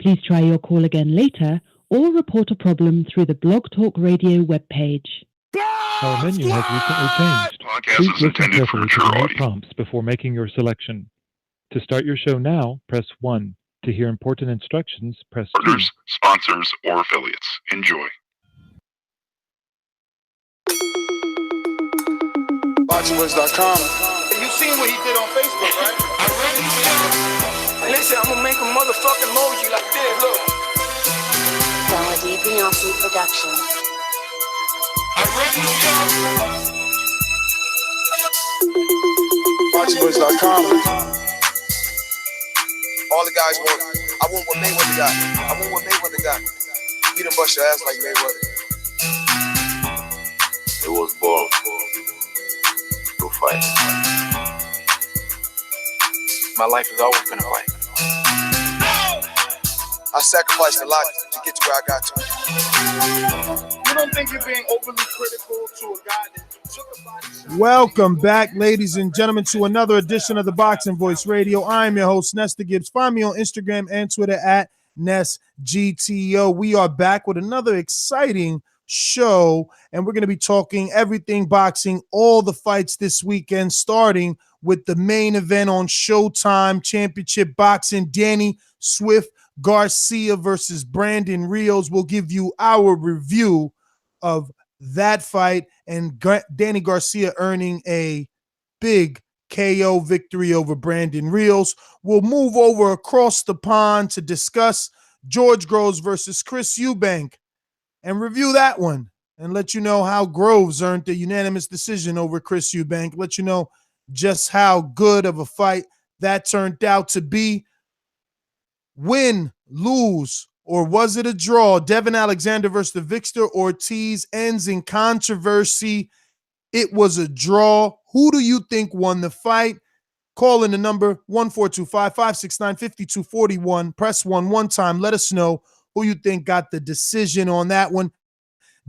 Please try your call again later or report a problem through the Blog Talk Radio webpage. Our menu has recently changed. Please listen carefully to the new prompts before making your selection. To start your show now, press 1. To hear important instructions, press 2. Partners, sponsors, or affiliates. Enjoy. ThaBoxingVoice.com. You seen what he did on Facebook, right? Listen, I'm gonna make a motherfucking emoji like this, look. ThaBoxingVoice production. ThaBoxingVoice.com. All the guys want. I want what Mayweather got. I want what Mayweather got. He done bust your ass like Mayweather. It was born to fight. My life has always been a fight. I sacrificed a lot to get to where I got to. You don't think you're being overly critical to a guy that took a body shot? Welcome back, ladies and gentlemen, to another edition of the Boxing Voice Radio. I'm your host, Nestor Gibbs. Find me on Instagram and Twitter at NestGTO. We are back with another exciting show, and we're going to be talking everything boxing, all the fights this weekend, starting with the main event on Showtime Championship Boxing, Danny Swift Garcia versus Brandon Rios. We'll give you our review of that fight, and Danny Garcia earning a big KO victory over Brandon Rios. We'll move over across the pond to discuss George Groves versus Chris Eubank and review that one and let you know how Groves earned the unanimous decision over Chris Eubank, let you know just how good of a fight that turned out to be. Win, lose, or was it a draw? Devon Alexander versus Victor Ortiz ends in controversy. It was a draw. Who do you think won the fight? Call in the number 1425-569-5241. Press 1 one time. Let us know who you think got the decision on that one.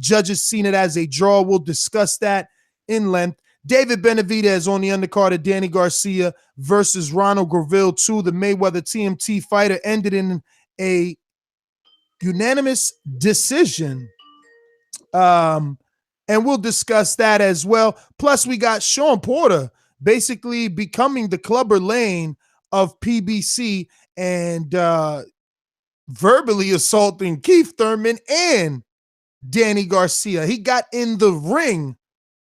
Judges seen it as a draw. We'll discuss that in length. David Benavidez on the undercard of Danny Garcia versus Ronald Gavril 2. The Mayweather TMT fighter ended in a unanimous decision. And we'll discuss that as well. Plus, we got Shawn Porter basically becoming the Clubber Lane of PBC and verbally assaulting Keith Thurman and Danny Garcia. He got in the ring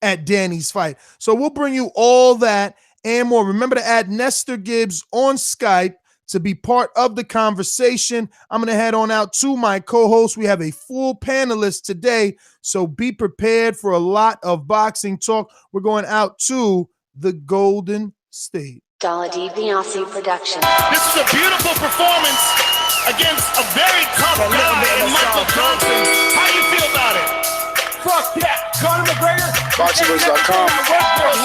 at Danny's fight. So we'll bring you all that and more. Remember to add Nestor Gibbs on Skype to be part of the conversation. I'm going to head on out to my co-host. We have a full panelist today, so be prepared for a lot of boxing talk. We're going out to the Golden State. ThaBoxingVoice production. This is a beautiful performance against a very tough guy in Michael Johnson. How do you feel about it? Fuck that. Conor McGregor. ThaBoxingVoice.com.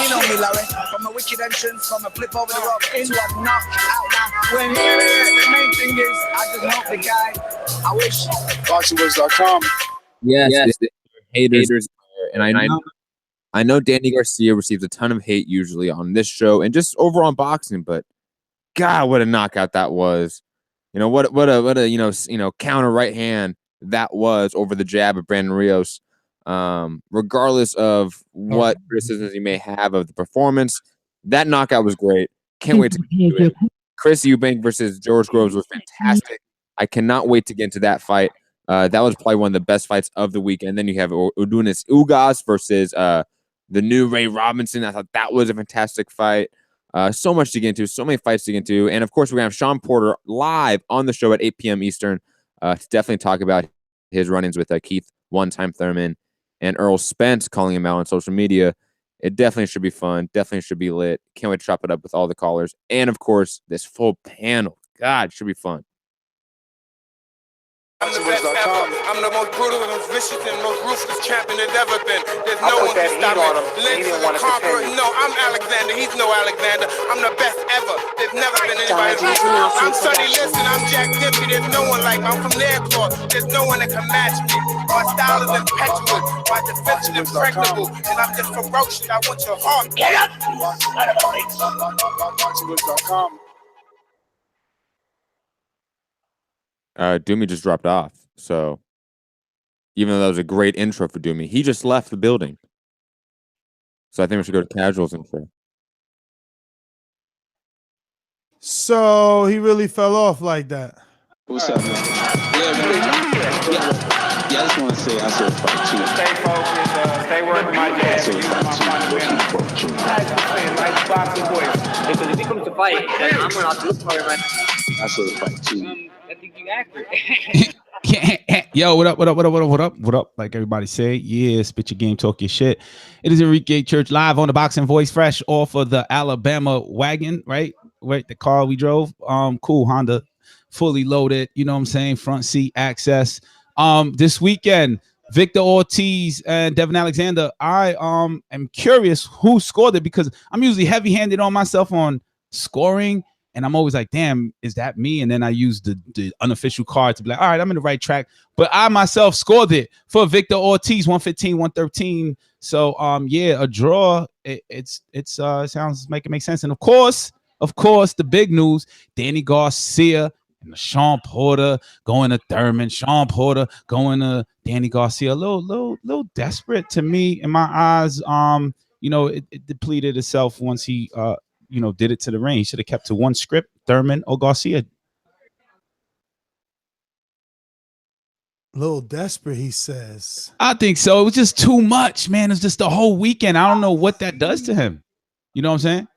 You know me, Larry. From a wicked entrance, from a flip over the rope to a knockout. When he the main thing is, I just hope the guy, I wish. ThaBoxingVoice.com. Yes. Haters. And I know Danny Garcia receives a ton of hate usually on this show and just over on boxing, but God, what a knockout that was. You know, what a counter right hand that was over the jab of Brandon Rios. Regardless of what criticisms you may have of the performance, that knockout was great. Can't wait to get to it. Chris Eubank versus George Groves was fantastic. I cannot wait to get into that fight. That was probably one of the best fights of the weekend. Then you have Udunis Ugas versus the new Ray Robinson. I thought that was a fantastic fight. So much to get into, so many fights to get into. And of course, we're going to have Shawn Porter live on the show at 8 p.m. Eastern to definitely talk about his run-ins with Keith One-Time Thurman and Earl Spence, calling him out on social media. It definitely should be fun. Definitely should be lit. Can't wait to chop it up with all the callers. And, of course, this full panel. God, it should be fun. I'm the best ever. I'm the most brutal and most vicious and most ruthless champion there's ever been. There's no one to stop me. Lynch is a conqueror. No, I'm Alexander. He's no Alexander. I'm the best ever. There's never been anybody like me. I'm Sonny Liston. I'm Jack Dippy. There's no one like me. I'm from Nairclaw. There's no one that can match me. My style is impetuous. My defense is impregnable. And I'm just ferocious. I want your heart. Get up! ThaBoxingVoice.com. Doomy just dropped off. So even though that was a great intro for Doomy, he just left the building. So I think we should go to casuals intro. So he really fell off like that. What's up, man? Yeah, I just want to say I said fight too. Stay focused, stay working my jazz. Like boxing voice. Because if he comes to fight, then I'm going to look for him right I said fight too. I think you accurate. Yo, what up? Like everybody say, yeah, spit your game, talk your shit. It is Enrique Church live on the Boxing Voice, fresh off of the Alabama wagon, right? The car we drove. Cool Honda, fully loaded. You know what I'm saying? Front seat access. This weekend, Victor Ortiz and Devon Alexander. I am curious who scored it because I'm usually heavy-handed on myself on scoring. And I'm always like, damn, is that me? And then I use the unofficial card to be like, all right, I'm in the right track. But I myself scored it for Victor Ortiz, 115-113. So yeah, a draw. It sounds make it make sense. And of course, the big news, Danny Garcia and Shawn Porter going to Thurman. Shawn Porter going to Danny Garcia. A little desperate to me in my eyes. It depleted itself once he did it to the ring. He should have kept to one script, Thurman or Garcia. A little desperate, he says. I think so. It was just too much, man. It's just the whole weekend. I don't know what that does to him. You know what I'm saying?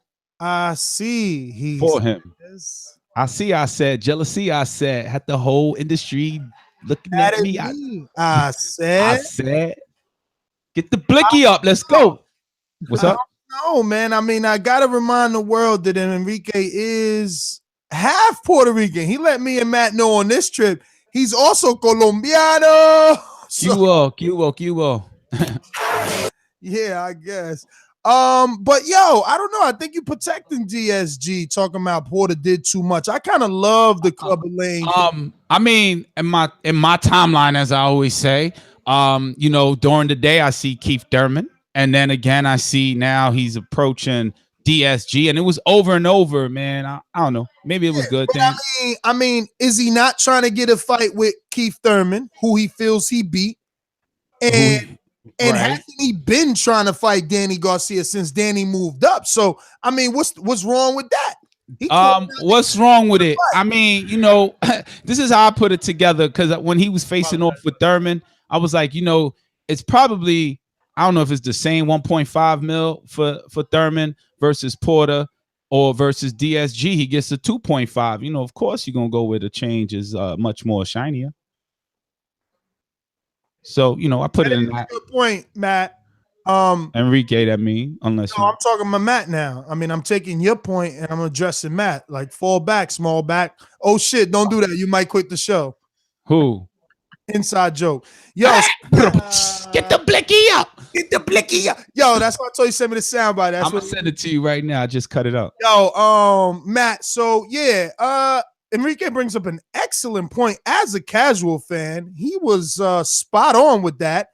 I see. He's for him. I said jealousy. I said had the whole industry looking at me. I said, get the blicky up. Let's go. What's up? No, man. I mean, I gotta remind the world that Enrique is half Puerto Rican. He let me and Matt know on this trip. He's also Colombiano. Cubo. Yeah, I guess. But yo, I don't know. I think you're protecting DSG, talking about Porter did too much. I kind of love the Club of Lane. I mean, in my timeline, as I always say, during the day I see Keith Thurman. And then again, I see now he's approaching DSG, and it was over and over, man. I don't know. Maybe it was good. I mean, is he not trying to get a fight with Keith Thurman, who he feels he beat? And hasn't he been trying to fight Danny Garcia since Danny moved up? So, I mean, what's wrong with that? What's wrong with it? I mean, this is how I put it together, because when he was facing off with Thurman, I was like, it's probably, I don't know if it's the same 1.5 mil for Thurman versus Porter or versus DSG. He gets a 2.5. Of course, you're going to go where the change is much more shinier. So, I put it in that. Good point, Matt. Enrique, that mean, unless I'm talking about Matt now. I mean, I'm taking your point and I'm addressing Matt. Like, fall back, small back. Oh, shit, don't do that. You might quit the show. Who? Inside joke. Yo, get the blicky up. Get the blicky up. Yo, that's why I told you send me the soundbite. I'm gonna send it to you right now. I just cut it up. Yo, Matt. So yeah, Enrique brings up an excellent point. As a casual fan, he was spot on with that.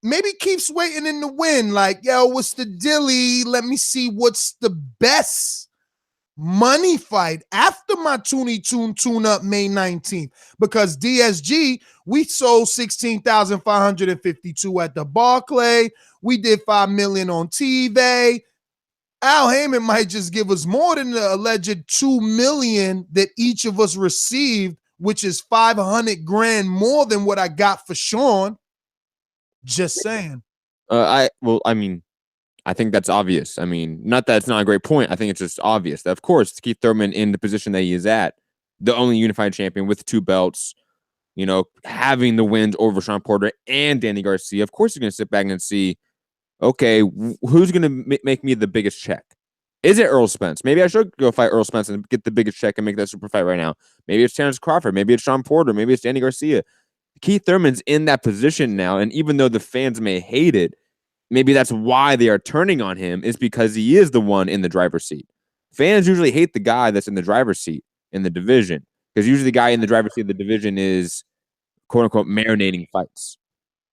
Maybe keeps waiting in the wind. Like, yo, what's the dilly? Let me see what's the best money fight after my tune up May 19th, because DSG, we sold 16,552 at the Barclay. We did 5 million on TV. Al Heyman might just give us more than the alleged 2 million that each of us received, which is 500 grand more than what I got for Shawn. Just saying. I think that's obvious. I mean, not that it's not a great point. I think it's just obvious that, of course, Keith Thurman in the position that he is at, the only unified champion with 2 belts, having the wins over Shawn Porter and Danny Garcia, of course, you're going to sit back and see, okay, who's going to make me the biggest check? Is it Earl Spence? Maybe I should go fight Earl Spence and get the biggest check and make that super fight right now. Maybe it's Terence Crawford. Maybe it's Shawn Porter. Maybe it's Danny Garcia. Keith Thurman's in that position now, and even though the fans may hate it, maybe that's why they are turning on him, is because he is the one in the driver's seat. Fans usually hate the guy that's in the driver's seat in the division, because usually the guy in the driver's seat of the division is, quote unquote, marinating fights.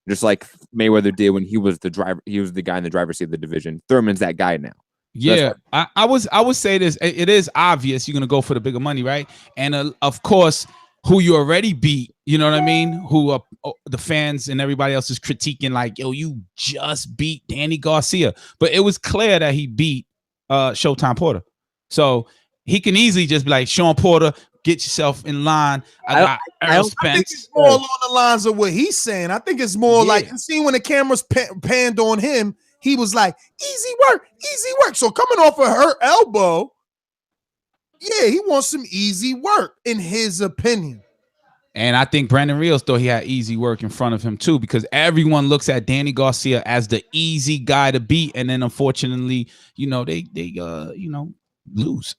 Just like Mayweather did when he was the guy in the driver's seat of the division. Thurman's that guy now. Yeah, I would say this. It is obvious you're going to go for the bigger money, right? And of course, who you already beat, you know what I mean? Who the fans and everybody else is critiquing like, yo, you just beat Danny Garcia. But it was clear that he beat Showtime Porter. So he can easily just be like, Shawn Porter, get yourself in line. I think it's more along the lines of what he's saying. I think it's more like, you see, when the camera's panned on him, he was like, easy work, easy work. So coming off of her elbow, yeah, he wants some easy work, in his opinion. And I think Brandon Rios thought he had easy work in front of him too, because everyone looks at Danny Garcia as the easy guy to beat, and then unfortunately, you know, they lose.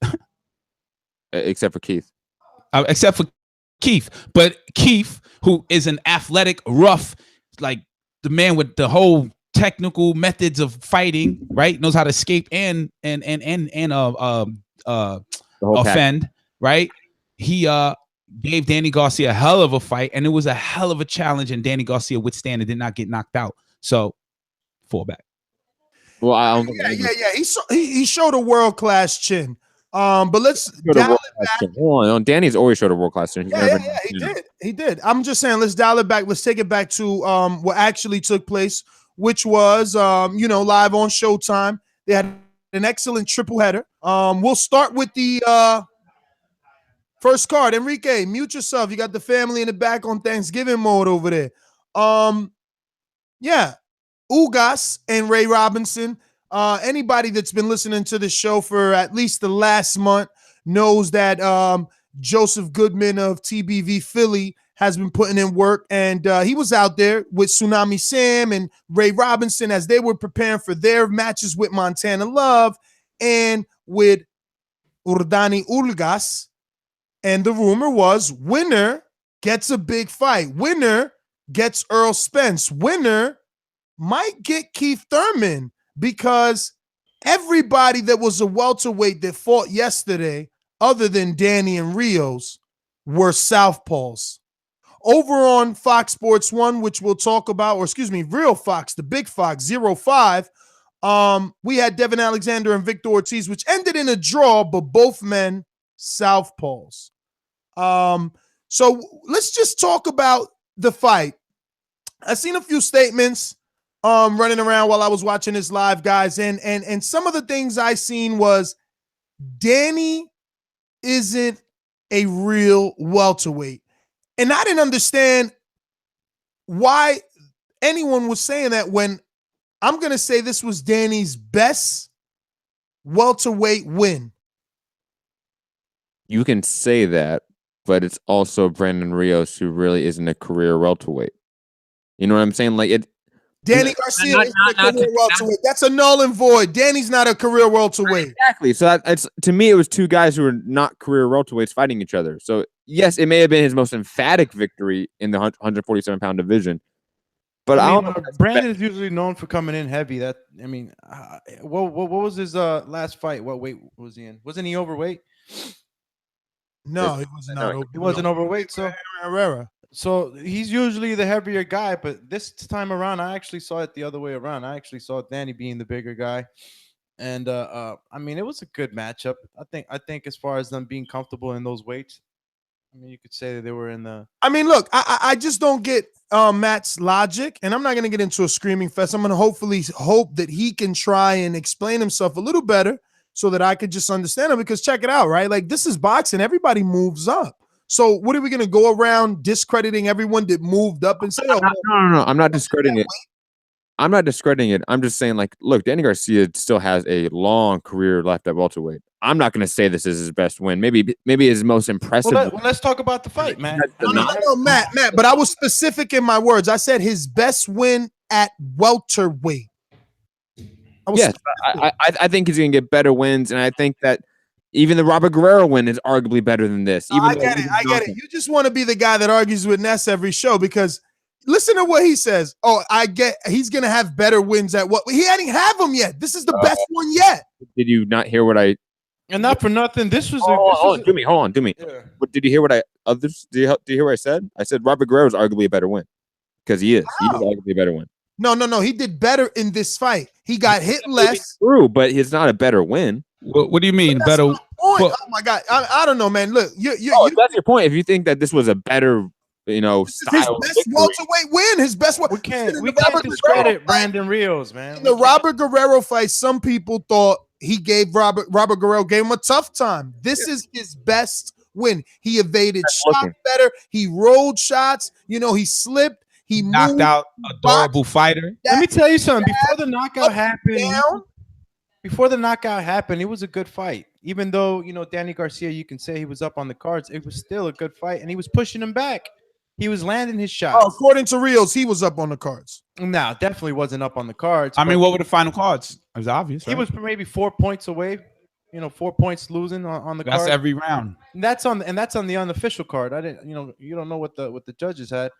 Except for Keith. But Keith, who is an athletic, rough, like the man with the whole technical methods of fighting, right? Knows how to escape and offend, right? He gave Danny Garcia a hell of a fight, and it was a hell of a challenge, and Danny Garcia withstand and did not get knocked out. So fall back. Well, I don't He showed a world-class chin. But let's dial it back. Well, Danny's always showed a world-class chin. He did. I'm just saying, let's dial it back. Let's take it back to what actually took place, which was live on Showtime. They had an excellent triple header. We'll start with the first card. Enrique, mute yourself. You got the family in the back on Thanksgiving mode over there. Ugas and Ray Robinson. Anybody that's been listening to the show for at least the last month knows that Joseph Goodman of TBV Philly has been putting in work, and he was out there with Tsunami Sam and Ray Robinson as they were preparing for their matches with Montana Love and with Urdani Ulgas. And the rumor was winner gets a big fight. Winner gets Earl Spence. Winner might get Keith Thurman, because everybody that was a welterweight that fought yesterday, other than Danny and Rios, were southpaws. Over on Fox Sports 1, which we'll talk about, or excuse me, Real Fox, the Big Fox, 05, we had Devon Alexander and Victor Ortiz, which ended in a draw, but both men southpaws. So let's just talk about the fight. I've seen a few statements running around while I was watching this live, guys, and some of the things I seen was Danny isn't a real welterweight. And I didn't understand why anyone was saying that, when I'm going to say this was Danny's best welterweight win. You can say that, but it's also Brandon Rios, who really isn't a career welterweight. You know what I'm saying? Like, Danny Garcia is a career welterweight. That's a null and void. Danny's not a career welterweight. Exactly. So it's, to me, it was two guys who were not career welterweights fighting each other. So yes, it may have been his most emphatic victory in the 147-pound division. But I don't know. Brandon is usually known for coming in heavy. What was his last fight? What weight was he in? Wasn't he overweight? No, he was not. He wasn't overweight. So Herrera. So he's usually the heavier guy, but this time around, I actually saw it the other way around. I actually saw Danny being the bigger guy, and it was a good matchup. I think as far as them being comfortable in those weights, you could say that they were in the. Look, I just don't get Matt's logic, and I'm not going to get into a screaming fest. I'm going to hopefully hope that he can try and explain himself a little better so that I could just understand him. Because check it out, right? Like, this is boxing; everybody moves up. So what are we going to go around discrediting everyone that moved up and say, no, I'm not discrediting it. I'm not discrediting it. I'm just saying, like, look, Danny Garcia still has a long career left at welterweight. I'm not going to say this is his best win. Maybe his most impressive. Well, let's talk about the fight, man. No, Matt, but I was specific in my words. I said his best win at welterweight. Yes, I think he's going to get better wins, and I think that even the Robert Guerrero win is arguably better than this. I get it. You just want to be the guy that argues with Ness every show, because listen to what he says. He's going to have better wins at what? He didn't have them yet. This is the best one yet. Did you not hear what I? And not for nothing, this was. Hold on, do me. Yeah. But did you hear what I? Others? Do you hear what I said? I said Robert Guerrero is arguably a better win, because he is. Wow. He is arguably a better win. No. He did better in this fight. He got hit less. True, but it's not a better win. What do you mean better? point. Oh my God, I don't know, man. Look, that's your point. If you think that this was a better, style, his best welterweight win, his best. We can't discredit Brandon Rios, man. In the Robert Guerrero fight, some people thought he gave Robert Guerrero gave him a tough time. This is his best win. He evaded shots better. He rolled shots. He slipped. He knocked out a durable fighter. Let me tell you something. Before the knockout happened, it was a good fight. Even though, Danny Garcia, you can say he was up on the cards, it was still a good fight, and he was pushing him back. He was landing his shots. Oh, according to Rios, he was up on the cards. No, definitely wasn't up on the cards. I mean, what were the final cards? It was obvious. He was maybe 4 points away. 4 points losing on the card. That's every round. And that's on the unofficial card. I didn't, you don't know what the judges had,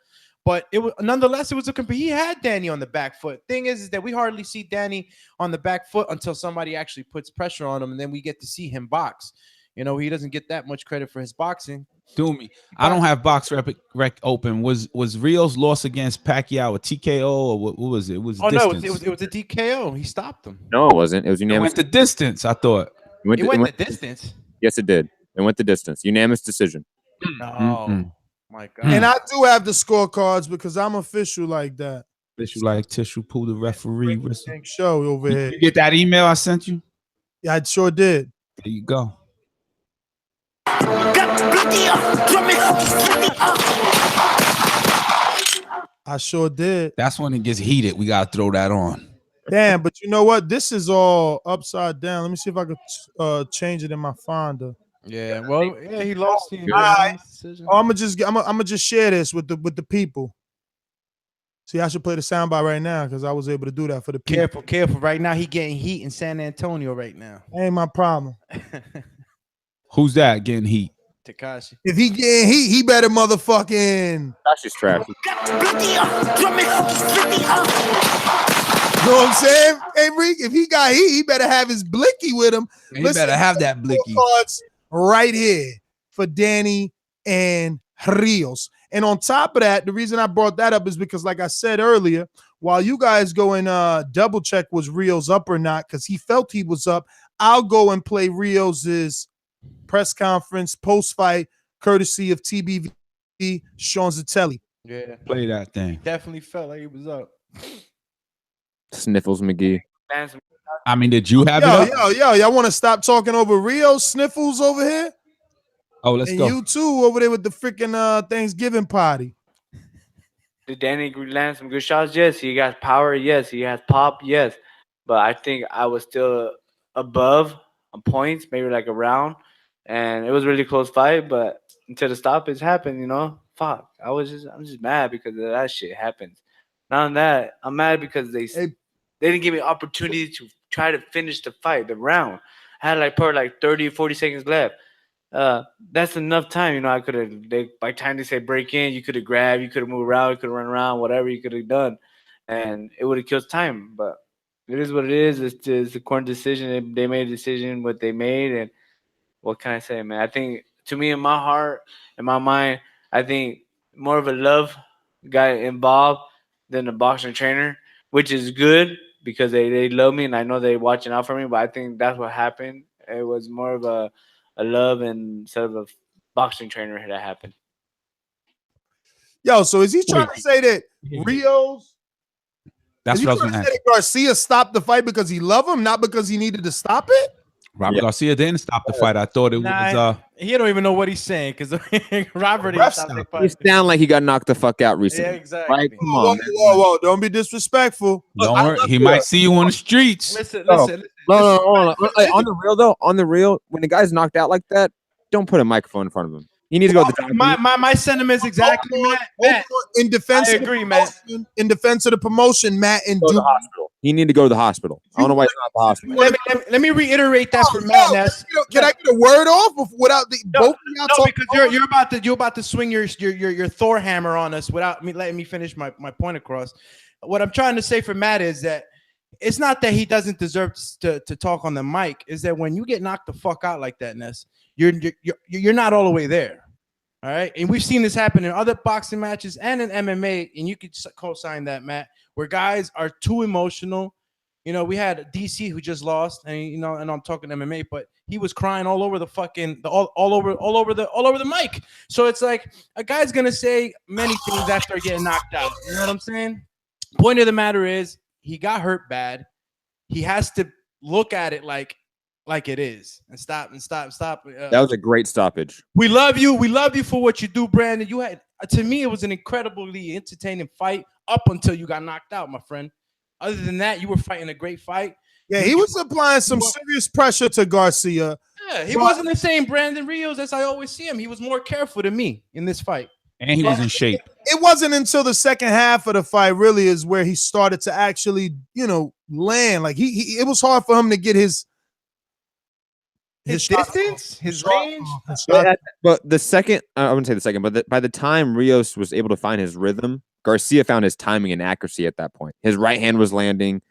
but it was nonetheless it was he had Danny on the back foot. Thing is that we hardly see Danny on the back foot until somebody actually puts pressure on him, and then we get to see him box. He doesn't get that much credit for his boxing. Doomy. I don't have box rec open. Was Rios' loss against Pacquiao a TKO or what was it? It was distance. No, it was a DKO. He stopped him. No, it wasn't. It was unanimous. It went the distance, I thought. It went the distance. Yes, it did. It went the distance. Unanimous decision. Oh my God. And I do have the scorecards because I'm official like that. Official like tissue, pull the referee. Show over here. You get that email I sent you? Yeah, I sure did. There you go. I sure did. That's when it gets heated. We gotta throw that on. Damn, but you know what? This is all upside down. Let me see if I could change it in my Finder. Yeah, well, yeah, he lost. I'm gonna just share this with the people. See, I should play the soundbite right now because I was able to do that for the people. Careful. Right now, he getting heat in San Antonio right now. Ain't my problem. Who's that getting heat? Tekashi. If he getting heat, he better motherfucking. Tekashi's trash. You know what I'm saying? Hey, Rick, if he got heat, he better have his blicky with him. He better have that blicky. Right here for Danny and Rios. And on top of that, the reason I brought that up is because, like I said earlier, while you guys go and double check was Rios up or not, because he felt he was up, I'll go and play Rios's press conference post-fight, courtesy of TBV Sean Zatelli. Yeah, play that thing. Definitely felt like he was up. Sniffles McGee. I mean, did you have it up? Y'all want to stop talking over Rios Sniffles over here? Oh, let's and go. You too over there with the freaking Thanksgiving party. Did Danny land some good shots? Yes. He got power. Yes. He has pop. Yes. But I think I was still above on points, maybe like a round. And it was a really close fight, but until the stoppage happened, fuck. I'm just mad because of that shit happens. Not on that, I'm mad because they didn't give me an opportunity to try to finish the fight, the round. I had probably 30, 40 seconds left. That's enough time. I could have, by the time they say break in, you could have grabbed, you could have moved around, you could have run around, whatever you could have done. And it would have killed time. But it is what it is. It's a court decision. They made a decision, what they made. And what can I say, man? I think, to me, in my heart, in my mind, I think more of a love got involved than a boxing trainer, which is good because they love me and I know they're watching out for me. But I think that's what happened. It was more of a love instead of a boxing trainer that happened. Yo, so is he trying to say that Rios? That's what I was going to ask. Garcia stopped the fight because he loved him, not because he needed to stop it? Robert Garcia didn't stop the fight. I thought it was. He don't even know what he's saying because Robert didn't stop the fight. He sound like he got knocked the fuck out recently. Yeah, exactly. Right? Come on. Whoa. Don't be disrespectful. Don't worry. He might see you on the streets. Listen. No. On the real though, when the guy's knocked out like that, don't put a microphone in front of him. You need to go to the doctor. My sentiment is exactly Matt. In defense, I agree, Matt. In defense of the promotion, Matt and go to the hospital. He need to go to the hospital. I don't know why he's not at the hospital. Let me reiterate that for Matt. Can I get a word off without both of y'all talking? Because you're about to swing your Thor hammer on us without me letting me finish my point across. What I'm trying to say for Matt is that it's not that he doesn't deserve to talk on the mic. Is that when you get knocked the fuck out like that, Ness, you're not all the way there. All right, and we've seen this happen in other boxing matches and in MMA, and you could co-sign that, Matt, where guys are too emotional You know, we had DC who just lost, and you know, and I'm talking MMA, but he was crying all over the fucking all over the mic. So it's like a guy's gonna say many things after getting knocked out. You know what I'm saying? Point of the matter is he got hurt bad. He has to look at it like it is and stop. That was a great stoppage. We love you. We love you for what you do, Brandon. You had, to me, it was an incredibly entertaining fight up until you got knocked out, my friend. Other than that, you were fighting a great fight. Yeah, he was applying some serious pressure to Garcia. Yeah, he wasn't the same Brandon Rios as I always see him. He was more careful than me in this fight. And he was in shape. It wasn't until the second half of the fight really is where he started to actually, you know, land. Like he it was hard for him to get his distance, his range. But the second, I wouldn't say the second, but by the time Rios was able to find his rhythm, Garcia found his timing and accuracy at that point. His right hand was landing.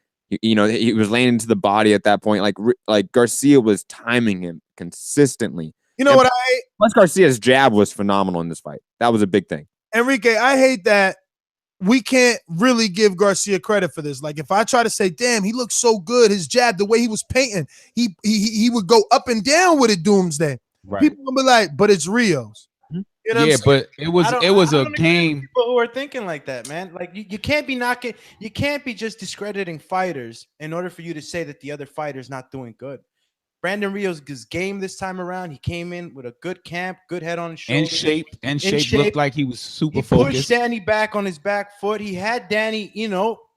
He was landing to the body at that point. Like Garcia was timing him consistently. You know what I hate? Plus, Garcia's jab was phenomenal in this fight. That was a big thing. Enrique, I hate that we can't really give Garcia credit for this. Like, if I try to say, damn, he looks so good, his jab, the way he was painting, he would go up and down with it Doomsday. Right. People will be like, but it's Rios. You know yeah, but it was a game. People who are thinking like that, man. Like you can't be knocking, you can't be just discrediting fighters in order for you to say that the other fighter's not doing good. Brandon Rios' game this time around, he came in with a good camp, good head on his shoulder. In shape, looked like he was super focused. focused. Pushed Danny back on his back foot. He had Danny,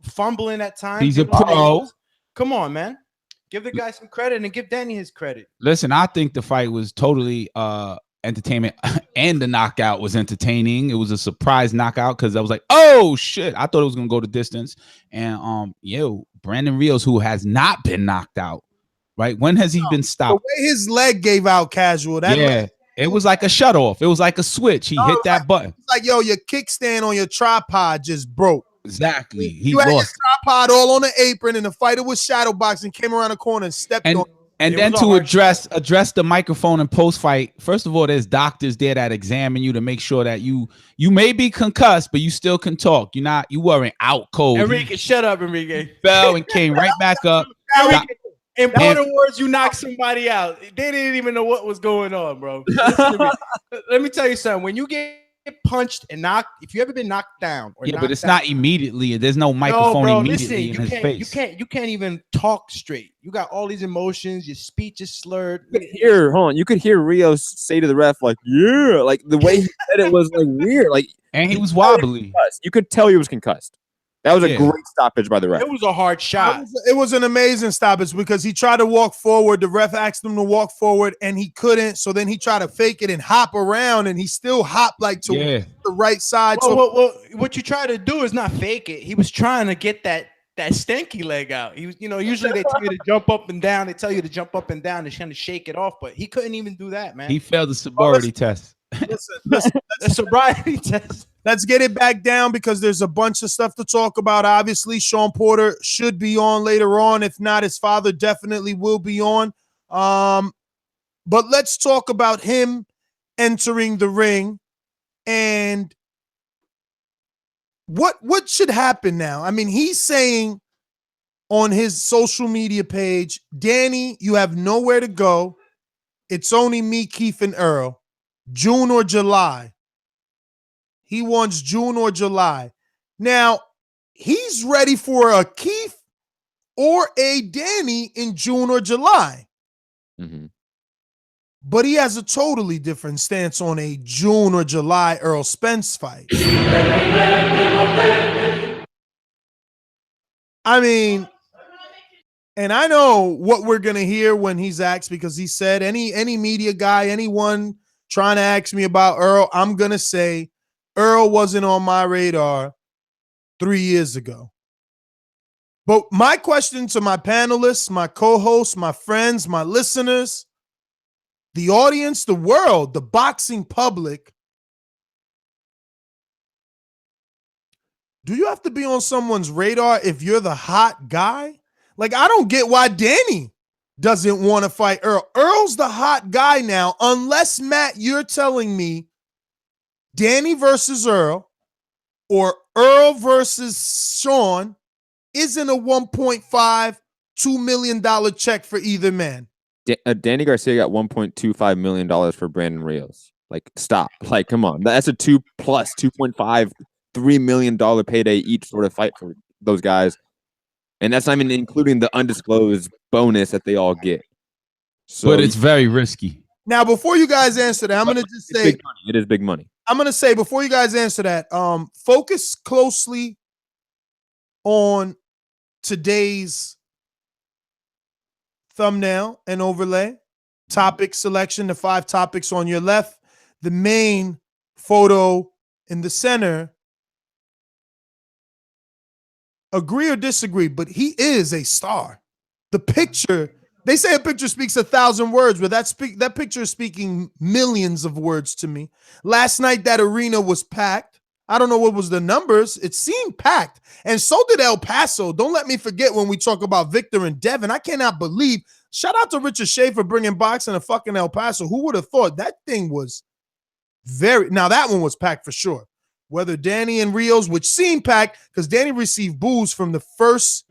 fumbling at times. He's a pro. Come on, man. Give the guy some credit and give Danny his credit. Listen, I think the fight was totally entertainment, and the knockout was entertaining. It was a surprise knockout because I was like, oh shit, I thought it was gonna go the distance. And Brandon Rios, who has not been knocked out, right? When has he been stopped? The way his leg gave out casual. It was like a shut off. It was like a switch. He hit that button. It's like, yo, your kickstand on your tripod just broke. Exactly. You had your tripod all on the apron, and the fighter was shadow boxing, came around the corner and stepped on. And then to address the microphone in post fight, first of all, there's doctors there that examine you to make sure that you may be concussed, but you still can talk. You weren't out cold. Enrique, shut up, Enrique. Fell and came right back up. In other words, you knocked somebody out. They didn't even know what was going on, bro. Let me tell you something. When you get punched and knocked, if you ever been knocked down, but it's not immediately. There's no microphone immediately in his face. You can't even talk straight. You got all these emotions. Your speech is slurred. You could hear Rios say to the ref, like, yeah, like the way he said it was like weird. Like, and he was wobbly. You could tell he was concussed. That was a great stoppage by the ref. It was a hard shot. It was an amazing stoppage because he tried to walk forward. The ref asked him to walk forward, and he couldn't. So then he tried to fake it and hop around, and he still hopped like to the right side. Well, what you try to do is not fake it. He was trying to get that stanky leg out. He was, usually they tell you to jump up and down. They tell you to jump up and down to kind of shake it off, but he couldn't even do that, man. He failed the sobriety test. Listen, the sobriety test. Let's get it back down because there's a bunch of stuff to talk about. Obviously, Shawn Porter should be on later on. If not, his father definitely will be on. But let's talk about him entering the ring and what should happen now. I mean, he's saying on his social media page, Danny, you have nowhere to go. It's only me, Keith, and Earl. June or July. He wants June or July. Now, he's ready for a Keith or a Danny in June or July. Mm-hmm. But he has a totally different stance on a June or July Earl Spence fight. I mean, and I know what we're going to hear when he's asked, because he said any media guy, anyone trying to ask me about Earl, I'm going to say Earl wasn't on my radar 3 years ago. But my question to my panelists, my co-hosts, my friends, my listeners, the audience, the world, the boxing public, do you have to be on someone's radar if you're the hot guy? Like, I don't get why Danny doesn't want to fight Earl. Earl's the hot guy now, unless, Matt, you're telling me Danny versus Earl or Earl versus Shawn isn't a 1.5 $2 million check for either man. Danny Garcia got $1.25 million for Brandon Rios. Like, stop. Like, come on. That's a 2 plus $2.5, $3 million payday each sort of fight for those guys. And that's not even including the undisclosed bonus that they all get. So, but it's very risky. Now, before you guys answer that, I'm going to just say big money. It is big money. I'm going to say before you guys answer that, focus closely on today's thumbnail and overlay. Topic selection, the 5 topics on your left. The main photo in the center. Agree or disagree, but he is a star. The picture, they say a picture speaks 1,000 words, but that picture is speaking millions of words to me. Last night, that arena was packed. I don't know what was the numbers. It seemed packed. And so did El Paso. Don't let me forget when we talk about Victor and Devon. I cannot believe. Shout out to Richard Shea for bringing boxing to fucking El Paso. Who would have thought that thing was now that one was packed for sure. Whether Danny and Rios, which seemed packed because Danny received boos from the first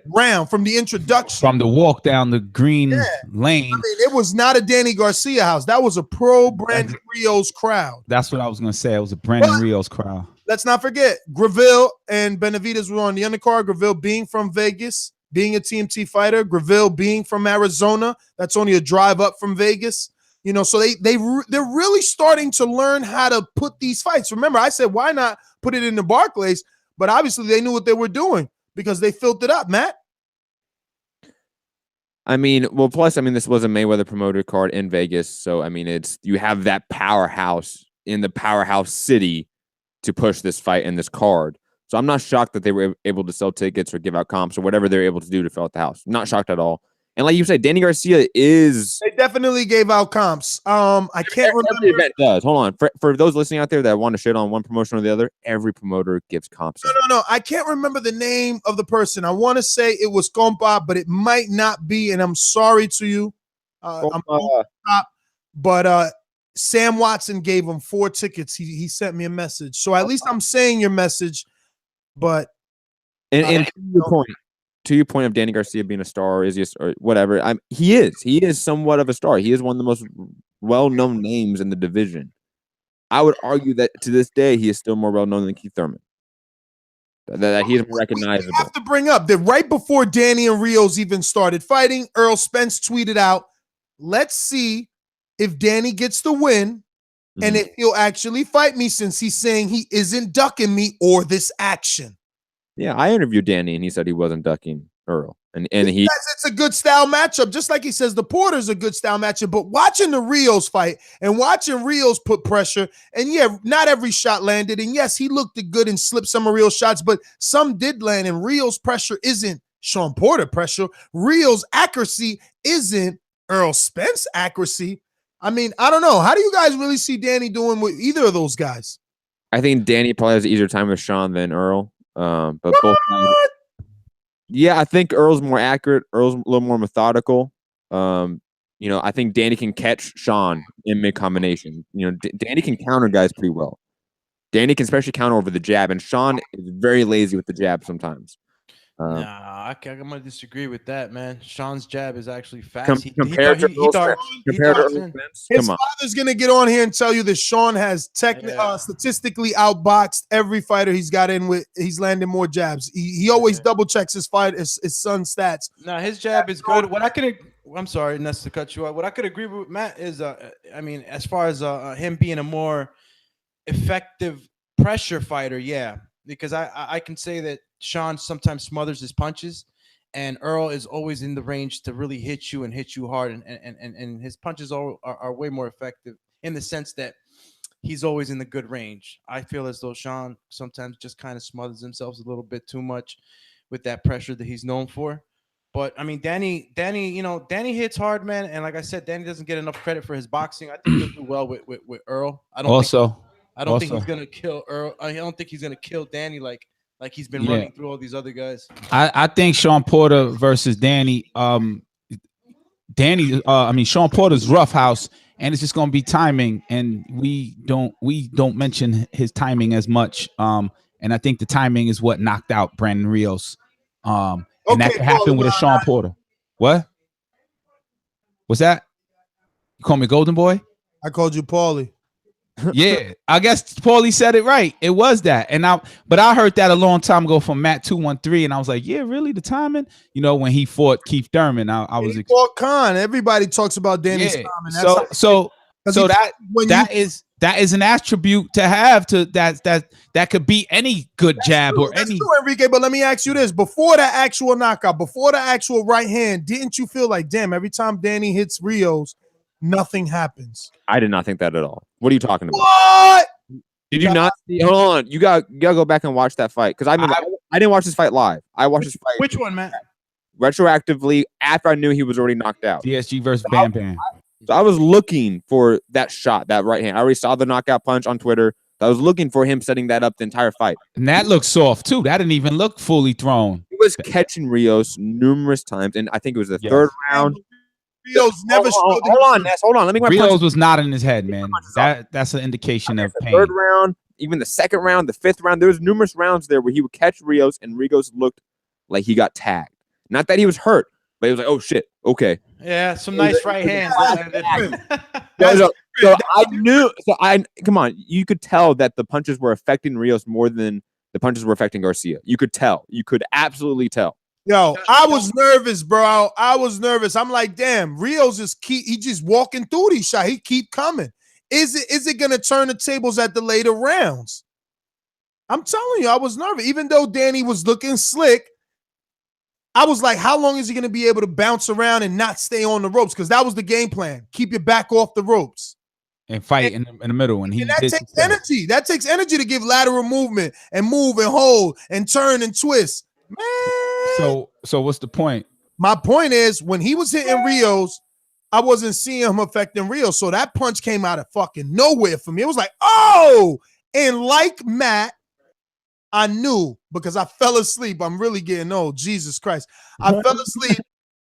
round, from the introduction. From the walk down the green lane. I mean, it was not a Danny Garcia house. That was a pro Brandon Rios crowd. That's what I was going to say. It was a Brandon Rios crowd. Let's not forget, Gavril and Benavidez were on the undercard. Gavril being from Vegas, being a TMT fighter. Gavril being from Arizona. That's only a drive up from Vegas. You know, so they're really starting to learn how to put these fights. Remember, I said, why not put it in the Barclays? But obviously they knew what they were doing because they filled it up, Matt. I mean, well, plus, I mean, this was a Mayweather promoted card in Vegas. So, I mean, you have that powerhouse in the powerhouse city to push this fight and this card. So I'm not shocked that they were able to sell tickets or give out comps or whatever they're able to do to fill out the house. Not shocked at all. And like you said, Danny Garcia is... They definitely gave out comps. I can't remember. Every event does. Hold on. For those listening out there that want to shit on one promotion or the other, every promoter gives comps. No. I can't remember the name of the person. I want to say it was Compa, but it might not be, and I'm sorry to you. But Sam Watson gave him 4 tickets. He sent me a message. So at least I'm saying your message, but... And to your point of Danny Garcia being a star, or whatever, he is somewhat of a star. He is one of the most well-known names in the division. I would argue that to this day, he is still more well-known than Keith Thurman. That he is more recognizable. We have to bring up that right before Danny and Rios even started fighting, Earl Spence tweeted out, let's see if Danny gets the win and if he'll actually fight me, since he's saying he isn't ducking me or this action. Yeah, I interviewed Danny, and he said he wasn't ducking Earl. And he says it's a good style matchup, just like he says the Porter's a good style matchup. But watching the Rios fight and watching Rios put pressure, and yeah, not every shot landed. And yes, he looked good and slipped some of Rios' shots, but some did land. And Rios' pressure isn't Shawn Porter pressure. Rios' accuracy isn't Earl Spence accuracy. I mean, I don't know. How do you guys really see Danny doing with either of those guys? I think Danny probably has an easier time with Shawn than Earl. But both. Yeah, I think Earl's more accurate. Earl's a little more methodical. You know, I think Danny can catch Shawn in mid combination. You know, Danny can counter guys pretty well. Danny can especially counter over the jab, and Shawn is very lazy with the jab sometimes. I'm gonna disagree with that, man. Shawn's jab is actually fast. His father's gonna get on here and tell you that Shawn has statistically outboxed every fighter he's got in with. He's landing more jabs. He always double checks his son's stats. Now his jab is good. I'm sorry, Nestor, to cut you out. What I could agree with Matt is, I mean, as far as him being a more effective pressure fighter, yeah, because I can say that Shawn sometimes smothers his punches, and Earl is always in the range to really hit you and hit you hard, and his punches are way more effective in the sense that he's always in the good range. I feel as though Shawn sometimes just kind of smothers himself a little bit too much with that pressure that he's known for. But I mean, Danny, you know, Danny hits hard, man, and like I said, Danny doesn't get enough credit for his boxing. I think he'll do well with Earl. I don't think he's gonna kill Earl. I don't think he's gonna kill Danny like he's been running through all these other guys. I think Shawn Porter versus Danny. Shawn Porter's rough house, and it's just going to be timing, and we don't mention his timing as much. And I think the timing is what knocked out Brandon Rios. And that could happen with a Shawn Porter. What? What's that? You call me Golden Boy? I called you Paulie. Yeah, I guess Paulie said it right. It was that. But I heard that a long time ago from Matt 213, and I was like, yeah, really? The timing? You know, when he fought Keith Thurman, I was fought Khan. Everybody talks about Danny's timing. That is an attribute to have that could be any good jab or any. True, Enrique, but let me ask you this: before that actual knockout, before the actual right hand, didn't you feel like, damn, every time Danny hits Rios, nothing happens? I did not think that at all. What are you talking about? What? Did you not see? Hold on, you got to go back and watch that fight because I didn't watch this fight live. I watched this fight. Which one, Matt? Retroactively after I knew he was already knocked out. DSG versus Bam Bam. So I was looking for that shot, that right hand. I already saw the knockout punch on Twitter. So I was looking for him setting that up the entire fight. And that looked soft too. That didn't even look fully thrown. He was catching Rios numerous times, and I think it was the third round. Rios never showed. Hold on, Ness. Hold on. Let me. Rios was not in his head, man. That's an indication of pain. Third round, even the second round, the fifth round. There was numerous rounds there where he would catch Rios, and Rios looked like he got tagged. Not that he was hurt, but he was like, "Oh shit, okay." Yeah, some nice right hands. So I knew. Come on. You could tell that the punches were affecting Rios more than the punches were affecting Garcia. You could tell. You could absolutely tell. Yo, I was nervous, bro. I was nervous. I'm like, damn, Rios he just walking through these shots. He keep coming. Is it gonna turn the tables at the later rounds? I'm telling you, I was nervous. Even though Danny was looking slick, I was like, how long is he gonna be able to bounce around and not stay on the ropes? Because that was the game plan. Keep your back off the ropes. And fight in the middle. And that takes energy. That takes energy to give lateral movement and move and hold and turn and twist. Man. So what's the point? My point is when he was hitting Rios, I wasn't seeing him affecting Rios. So that punch came out of fucking nowhere for me. It was like, oh, and like Matt, I knew because I fell asleep. I'm really getting old. Jesus Christ. I fell asleep.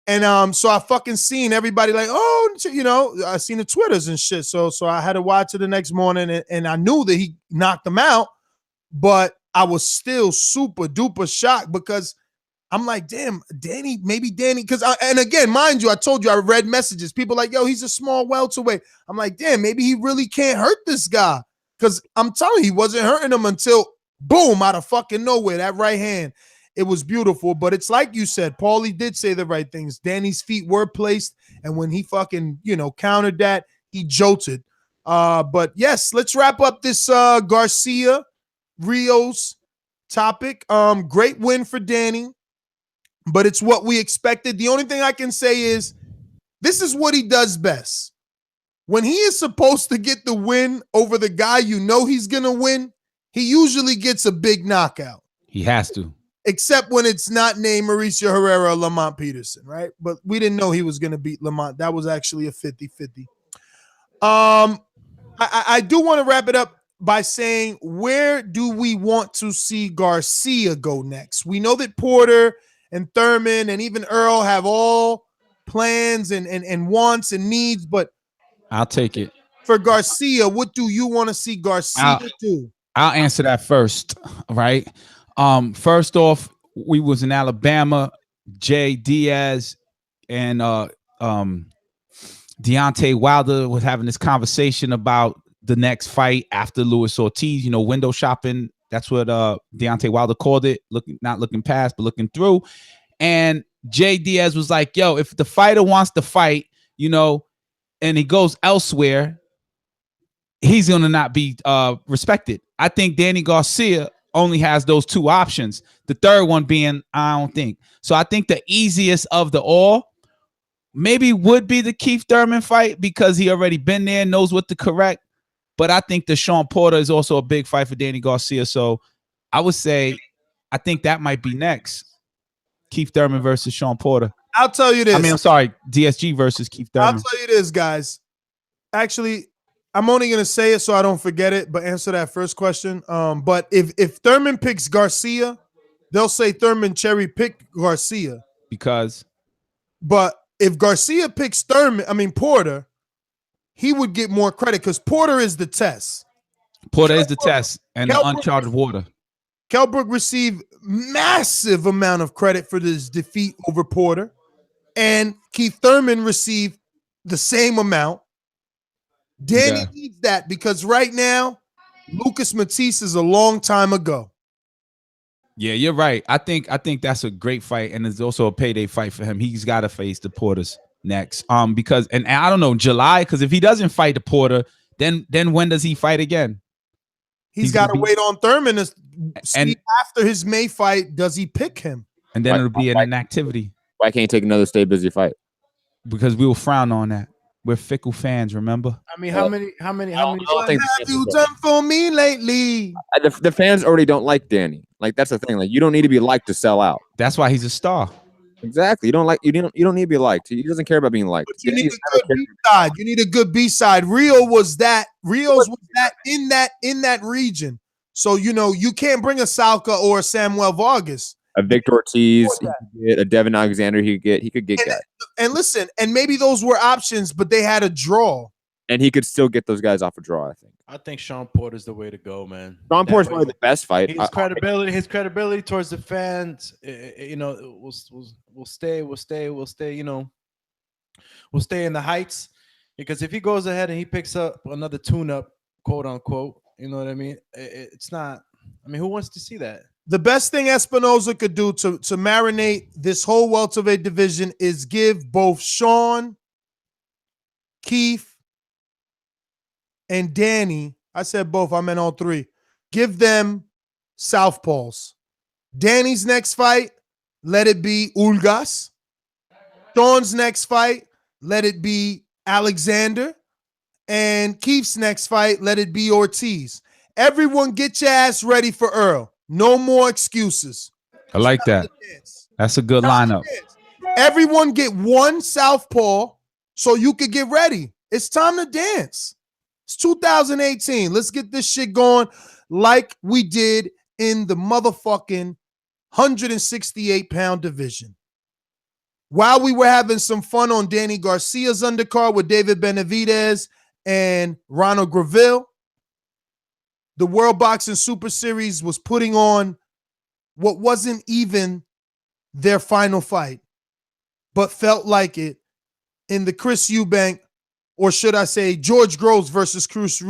And so I fucking seen everybody like, oh, you know, I seen the Twitters and shit. So I had to watch it the next morning and I knew that he knocked him out, but I was still super duper shocked because I'm like, damn, maybe Danny, because and again, mind you, I told you I read messages. People like, yo, he's a small welterweight. I'm like, damn, maybe he really can't hurt this guy. Because I'm telling you, he wasn't hurting him until boom, out of fucking nowhere, that right hand. It was beautiful, but it's like you said, Paulie did say the right things. Danny's feet were placed, and when he fucking, countered that, he jolted. But yes, let's wrap up this Garcia Rios topic. Great win for Danny, but it's what we expected. The only thing I can say is this is what he does best. When he is supposed to get the win over the guy you know he's going to win, he usually gets a big knockout. He has to. Except when it's not named Mauricio Herrera or Lamont Peterson, right? But we didn't know he was going to beat Lamont. That was actually a 50-50. I do want to wrap it up by saying, where do we want to see Garcia go next? We know that Porter and Thurman and even Earl have all plans and wants and needs, but I'll take it. For Garcia, what do you want to see Garcia do? I'll answer that first, right? First off, we was in Alabama. Jay Diaz and Deontay Wilder was having this conversation about the next fight after Luis Ortiz, window shopping. That's what Deontay Wilder called it. Not looking past, but looking through. And Jay Diaz was like, yo, if the fighter wants to fight, and he goes elsewhere, he's going to not be respected. I think Danny Garcia only has those two options. The third one being, I don't think. So I think the easiest of the all maybe would be the Keith Thurman fight because he already been there, knows what to correct. But I think the Shawn Porter is also a big fight for Danny Garcia. So I would say I think that might be next. Keith Thurman versus Shawn Porter. I'll tell you this. I'm sorry, DSG versus Keith Thurman. I'll tell you this, guys. Actually, I'm only going to say it so I don't forget it, but answer that first question. But if Thurman picks Garcia, they'll say Thurman cherry picked Garcia. Because? But if Garcia picks Porter, he would get more credit because Porter is the test. Porter is the test and the uncharted water. Kell Brook received massive amount of credit for this defeat over Porter, and Keith Thurman received the same amount. Danny needs that because right now, Lucas Matisse is a long time ago. Yeah, you're right. I think that's a great fight, and it's also a payday fight for him. He's got to face the Porters next. Because and I don't know, July, because if he doesn't fight the Porter, then when does he fight again? He's got to wait on Thurman to see after his May fight, does he pick him? And then it'll be an inactivity. Why can't he take another stay busy fight? Because we will frown on that. We're fickle fans, remember? I mean, how many? What have you done for me lately? The fans already don't like Danny. Like, that's the thing. Like, you don't need to be liked to sell out. That's why he's a star. Exactly. You don't need to be liked. He doesn't care about being liked. But you need a good B-side. You need a good B-side. Rios was that in that region. So you can't bring a Salka or a Samuel Vargas. A Victor Ortiz, he could get a Devon Alexander. He could get guys. And listen, and maybe those were options, but they had a draw. And he could still get those guys off a draw, I think. Shawn Porter's the way to go, man. Shawn Porter's probably the best fight. His credibility towards the fans, will stay. We'll stay in the heights, because if he goes ahead and he picks up another tune-up, quote unquote, you know what I mean? It's not. I mean, who wants to see that? The best thing Espinoza could do to marinate this whole welterweight division is give both Shawn, Keith, and Danny, I said both, I meant all three, give them southpaws. Danny's next fight, let it be Ulgas. Shawn's next fight, let it be Alexander. And Keith's next fight, let it be Ortiz. Everyone get your ass ready for Earl. No more excuses. I like that. That's a good lineup. Everyone get one southpaw so you could get ready. It's time to dance. It's 2018. Let's get this shit going like we did in the motherfucking 168-pound division. While we were having some fun on Danny Garcia's undercard with David Benavidez and Ronald Gavril, the World Boxing Super Series was putting on what wasn't even their final fight, but felt like it in the Chris Eubank, or should I say George Groves versus Chris.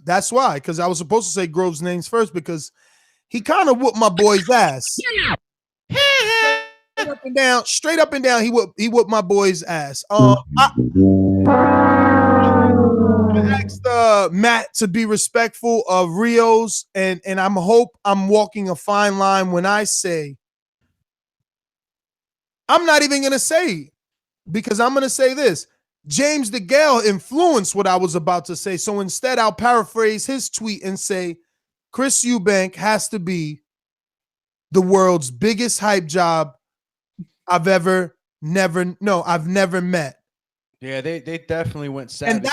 That's why, because I was supposed to say Groves' names first, because he kind of whooped my boy's ass. Straight up and down, he whooped my boy's ass. I asked Matt to be respectful of Rios, and I'm walking a fine line when I say I'm not even gonna say, because I'm gonna say this. James DeGale influenced what I was about to say, so instead I'll paraphrase his tweet and say Chris Eubank has to be the world's biggest hype job I've never met. Yeah, they definitely went savage. And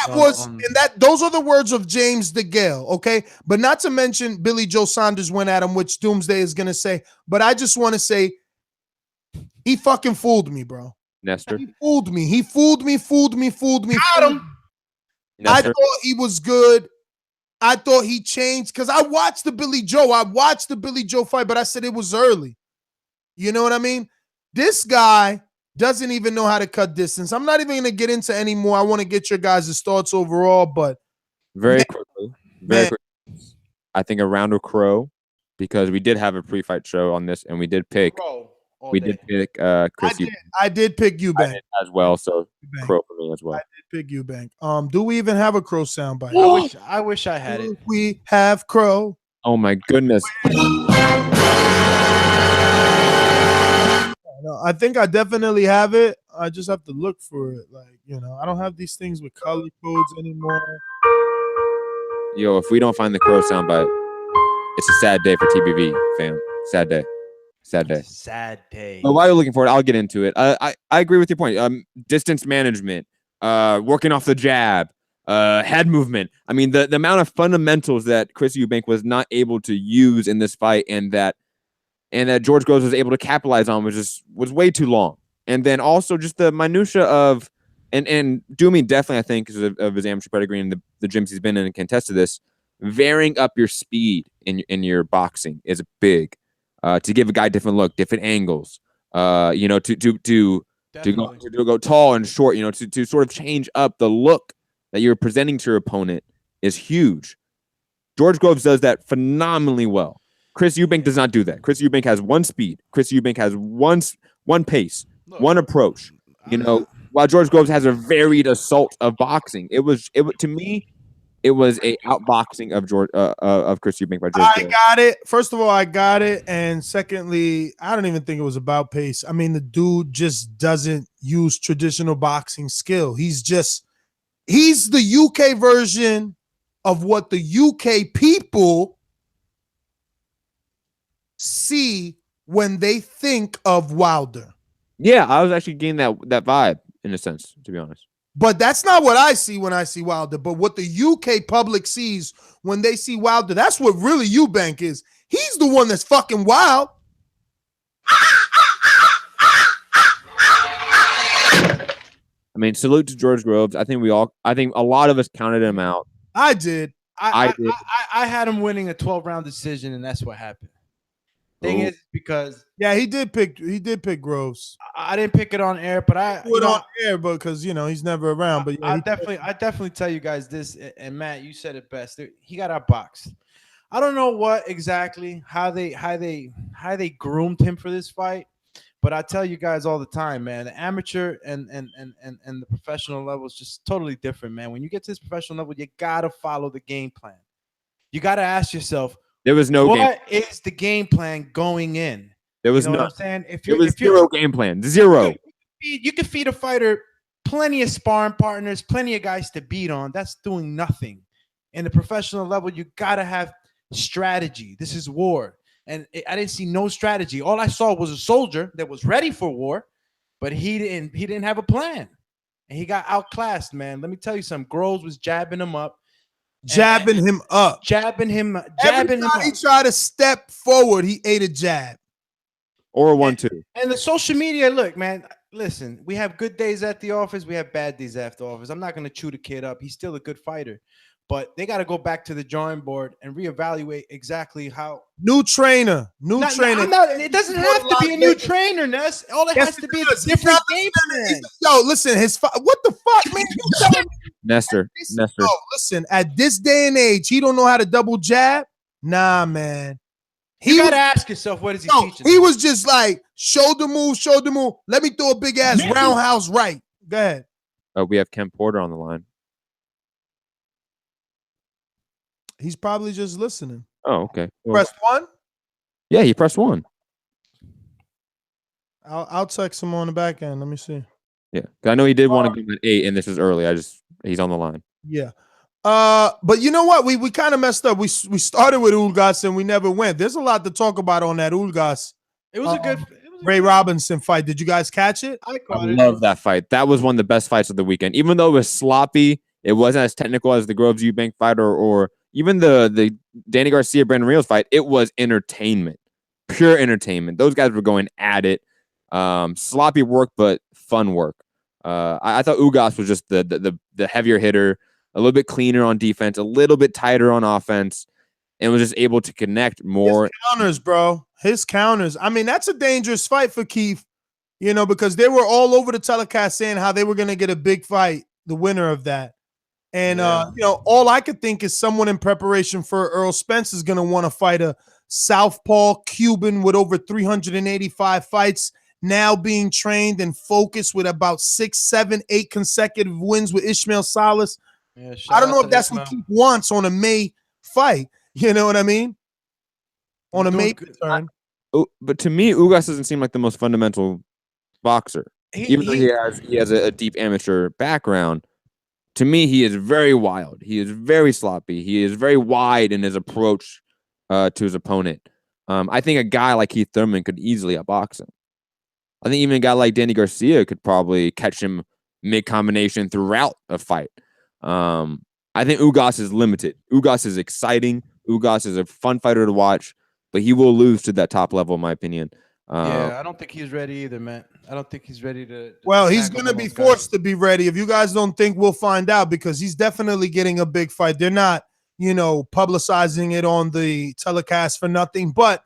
those are the words of James DeGale, okay? But not to mention Billy Joe Saunders went at him, which Doomsday is gonna say. But I just want to say he fucking fooled me, bro. Nestor. He fooled me. Got him. Nestor. I thought he was good. I thought he changed, because I watched the Billy Joe fight, but I said it was early. You know what I mean? This guy doesn't even know how to cut distance. I'm not even going to get into any more. I want to get your guys' thoughts overall, but very quickly, I think a round of crow, because we did have a pre-fight show on this, and we did pick Chris Eubank. I did pick Eubank as well, so Eubank. Crow for me as well. I did pick Eubank. Do we even have a crow soundbite? I wish I had it. We have crow. Oh my goodness. No, I think I definitely have it. I just have to look for it. I don't have these things with color codes anymore. Yo, if we don't find the crow soundbite, it's a sad day for TBV, fam. Sad day. But while you're looking for it, I'll get into it. I agree with your point. Distance management, working off the jab, head movement. I mean, the amount of fundamentals that Chris Eubank was not able to use in this fight, and that George Groves was able to capitalize on was way too long. And then also just the minutia of, and Doomy definitely, I think, because of his amateur pedigree and the gyms he's been in, and can attest to this, varying up your speed in your boxing is big. To give a guy different look, different angles. You know, to go tall and short. You know, to sort of change up the look that you're presenting to your opponent is huge. George Groves does that phenomenally well. Chris Eubank does not do that. Chris Eubank has one speed. Chris Eubank has one pace, one approach. You know, while George Groves has a varied assault of boxing. It to me, it was a outboxing of Chris Eubank by George Groves. I got it. First of all, I got it, and secondly, I don't even think it was about pace. I mean, the dude just doesn't use traditional boxing skill. He's the UK version of what the UK people see when they think of Wilder. Yeah, I was actually getting that vibe in a sense, to be honest. But that's not what I see when I see Wilder. But what the UK public sees when they see Wilder, that's what really Eubank is. He's the one that's fucking wild. I mean, salute to George Groves. I think a lot of us counted him out. I did. I had him winning a 12-round decision, and that's what happened. Thing is, because he did pick Groves. I didn't pick it on air, but I put on air because he's never around. But I definitely tell you guys this, and Matt, you said it best. He got outboxed. I don't know what exactly how they groomed him for this fight, but I tell you guys all the time, man. The amateur and the professional level is just totally different, man. When you get to this professional level, you gotta follow the game plan. You gotta ask yourself. There was no What is the game plan going in? There was you know no. What I'm saying? There was zero game plan. Zero. You can feed a fighter plenty of sparring partners, plenty of guys to beat on. That's doing nothing. In the professional level, you gotta have strategy. This is war, and I didn't see no strategy. All I saw was a soldier that was ready for war, but he didn't have a plan, and he got outclassed. Man, let me tell you something. Groves was jabbing him up. Jabbing him up. Every time he tried to step forward, he ate a jab. Or a 1-2. And the social media, look, man, listen, we have good days at the office. We have bad days after office. I'm not going to chew the kid up. He's still a good fighter. But they got to go back to the drawing board and reevaluate exactly how. New trainer. It doesn't have to be a new trainer, Ness. All it has to be is a different game plan. Yo, listen, what the fuck, man? Nestor. Yo, listen, at this day and age, he don't know how to double jab? Nah, man. You got to ask yourself, what is he teaching? He was just like, shoulder move. Let me throw a big ass roundhouse right. Go ahead. Oh, we have Ken Porter on the line. He's probably just listening. Oh, okay. Well, Press 1? Yeah, he pressed 1. I'll text him on the back end. Let me see. Yeah, I know he did want to give him an 8, and this is early. He's on the line. Yeah. But you know what? We kind of messed up. We started with Ugas and we never went. There's a lot to talk about on that Ugas. It was a good Ray Robinson fight. Did you guys catch it? I love that fight. That was one of the best fights of the weekend. Even though it was sloppy, it wasn't as technical as the Groves Eubank fight or even the Danny Garcia Brandon Rios fight. It was entertainment, pure entertainment. Those guys were going at it. Sloppy work, but fun work. I thought Ugas was just the heavier hitter, a little bit cleaner on defense, a little bit tighter on offense, and was just able to connect more. His counters, bro. His counters. I mean, that's a dangerous fight for Keith, because they were all over the telecast saying how they were going to get a big fight, the winner of that. And, all I could think is someone in preparation for Earl Spence is going to want to fight a southpaw Cuban with over 385 fights, now being trained and focused with about 6, 7, 8 consecutive wins with Ishmael Salas. Yeah, I don't know if that's what Keith wants on a May fight. You know what I mean? On a May turn. But to me, Ugas doesn't seem like the most fundamental boxer. Even though he has a deep amateur background, to me, he is very wild. He is very sloppy. He is very wide in his approach to his opponent. I think a guy like Keith Thurman could easily outbox him. I think even a guy like Danny Garcia could probably catch him mid-combination throughout a fight. I think Ugas is limited. Ugas is exciting. Ugas is a fun fighter to watch, but he will lose to that top level, in my opinion. Yeah, I don't think he's ready either, man. I don't think he's ready to. Well, he's going to be forced to be ready. If you guys don't think, we'll find out, because he's definitely getting a big fight. They're not publicizing it on the telecast for nothing. But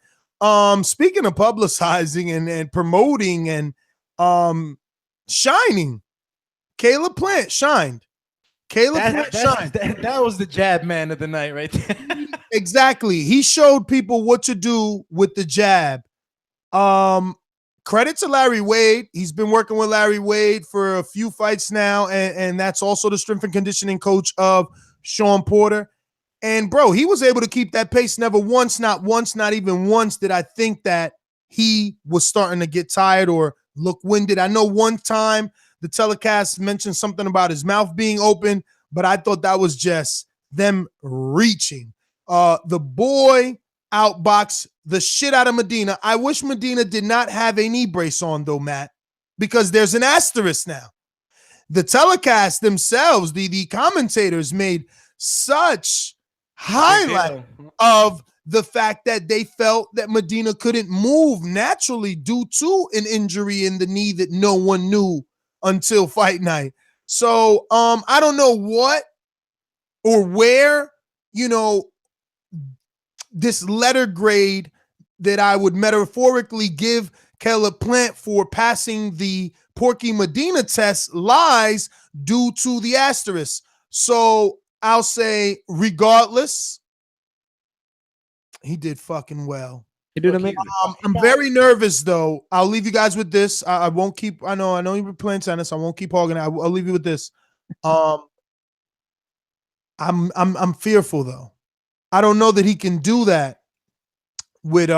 speaking of publicizing and promoting and shining, Caleb Plant shined. Plant shined. That was the jab man of the night right there. Exactly. He showed people what to do with the jab. Credit to Larry Wade. He's been working with Larry Wade for a few fights now, and that's also the strength and conditioning coach of Shawn Porter. And, bro, he was able to keep that pace. Never once, not even once did I think that he was starting to get tired or look winded. I know one time the telecast mentioned something about his mouth being open, but I thought that was just them reaching. The boy outboxed the shit out of Medina. I wish Medina did not have a knee brace on, though, Matt, because there's an asterisk now. The telecast themselves, the commentators made such highlight of the fact that they felt that Medina couldn't move naturally due to an injury in the knee that no one knew until fight night. So I don't know what or where, this letter grade that I would metaphorically give Caleb Plant for passing the Porky Medina test lies due to the asterisk. So I'll say, regardless, he did fucking well. He did amazing. I'm very nervous, though. I'll leave you guys with this. I won't keep. I know you were playing tennis. I won't keep hogging it. I'll leave you with this. I'm fearful, though. I don't know that he can do that with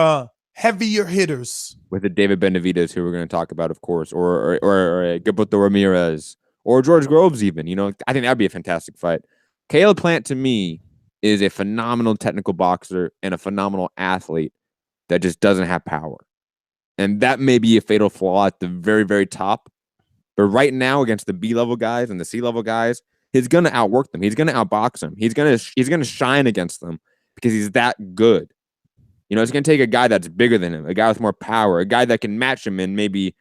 heavier hitters. With the David Benavidez, who we're going to talk about, of course, or Gilberto Ramirez, or George Groves, even. I think that'd be a fantastic fight. Caleb Plant, to me, is a phenomenal technical boxer and a phenomenal athlete that just doesn't have power. And that may be a fatal flaw at the very, very top. But right now, against the B-level guys and the C-level guys, he's going to outwork them. He's going to outbox them. He's going to shine against them because he's that good. It's going to take a guy that's bigger than him, a guy with more power, a guy that can match him in maybe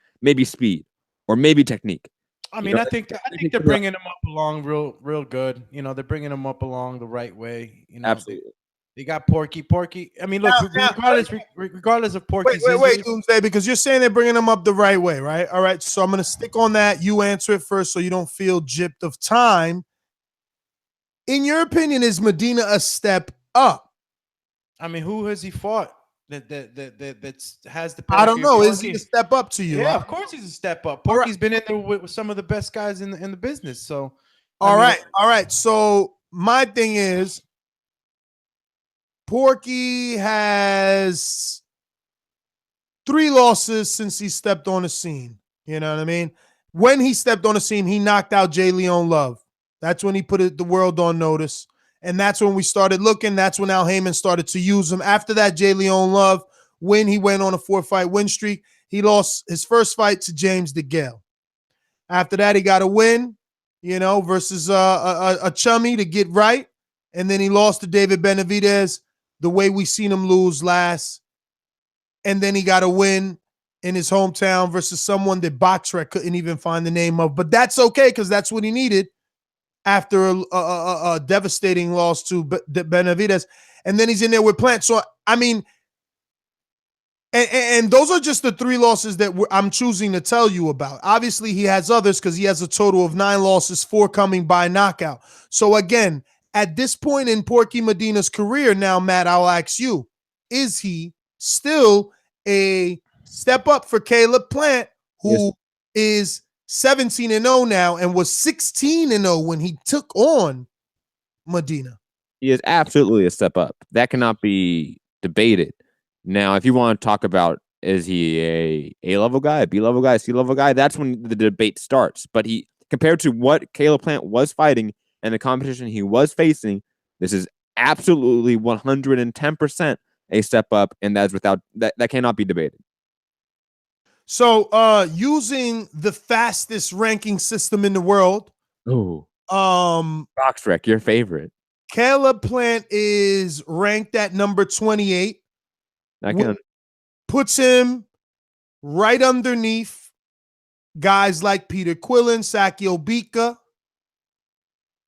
speed or maybe technique. I mean, I think they're bringing him up along real good. They're bringing him up along the right way. Absolutely. They got Porky. I mean, look, regardless of Porky's wait, Doomsday, because you're saying they're bringing him up the right way, right? All right, so I'm going to stick on that. You answer it first so you don't feel gypped of time. In your opinion, is Medina a step up? I mean, who has he fought that has the? I don't know. Is he a step up to you? Yeah, of course he's a step up. Porky's been in there with some of the best guys in the business. So, all right. So my thing is, Porky has 3 losses since he stepped on the scene. You know what I mean? When he stepped on the scene, he knocked out J. Leon Love. That's when he put the world on notice. And that's when we started looking. That's when Al Heyman started to use him. After that, J. Leon Love, when he went on a 4-fight win streak, he lost his first fight to James DeGale. After that, he got a win, versus a chummy to get right. And then he lost to David Benavidez the way we seen him lose last. And then he got a win in his hometown versus someone that BoxRec couldn't even find the name of. But that's okay because that's what he needed after a devastating loss to Benavidez. And then he's in there with Plant. So, I mean, and those are just the 3 losses that I'm choosing to tell you about. Obviously, he has others because he has a total of 9 losses, 4 coming by knockout. So, again, at this point in Porky Medina's career, now, Matt, I'll ask you, is he still a step up for Caleb Plant, who is 17-0 now and was 16-0 when he took on Medina? He is absolutely a step up. That cannot be debated. Now, if you want to talk about, is he a A-level guy, a B-level guy, a C-level guy, that's when the debate starts. But he, compared to what Caleb Plant was fighting and the competition he was facing, this is absolutely 110% a step up, and that's without that cannot be debated. So, using the fastest ranking system in the world, BoxRec, your favorite, Caleb Plant is ranked at number 28. Puts him right underneath guys like Peter Quillen, Saki Obika.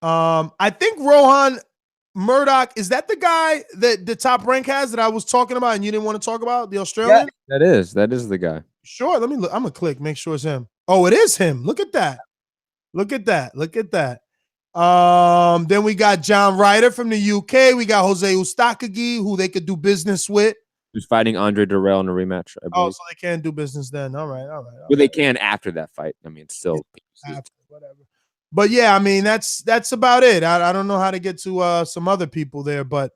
I think Rohan Murdoch, is that the guy that the Top Rank has that I was talking about and you didn't want to talk about? The Australian? Yeah, that is the guy. Sure. Let me look. I'm gonna click, make sure it's him. Oh, it is him. Look at that. Then we got John Ryder from the UK. We got Jose Ustakagi, who they could do business with. Who's fighting Andre Durrell in a rematch? I believe. Oh, so they can't do business then. All right. Well, they can after that fight. I mean, it's still whatever. But yeah, I mean that's about it. I don't know how to get to some other people there, but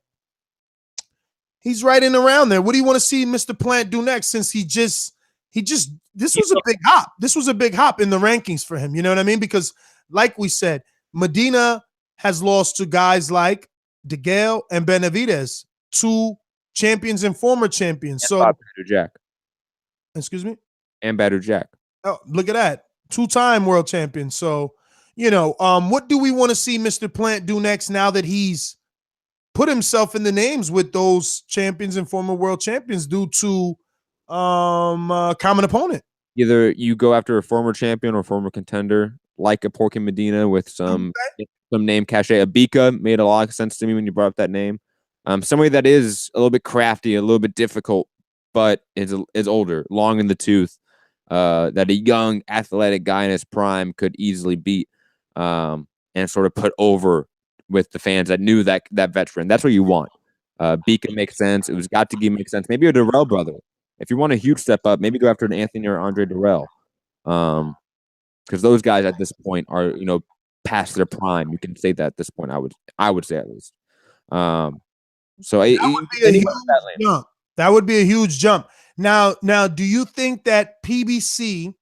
he's right in around there. What do you want to see Mr. Plant do next? Since this was a big hop. This was a big hop in the rankings for him. You know what I mean? Because like we said, Medina has lost to guys like DeGale and Benavidez, 2 champions and former champions. And so Badou Jack. Excuse me? And Badou Jack. Oh, look at that. 2-time world champion. So, what do we want to see Mr. Plant do next now that he's put himself in the names with those champions and former world champions due to common opponent? Either you go after a former champion or former contender, like a Porky Medina with some name cachet. Abika made a lot of sense to me when you brought up that name. Somebody that is a little bit crafty, a little bit difficult, but is older, long in the tooth, that a young athletic guy in his prime could easily beat, and sort of put over with the fans that knew that veteran. That's what you want. Bika makes sense. It was Gatigi makes sense. Maybe a Durrell brother. If you want a huge step up, maybe go after an Anthony or Andre Durrell. Because those guys at this point are, past their prime. You can say that at this point. I would say at least. So that would be a huge jump. That would be a huge jump. Now, do you think that PBC?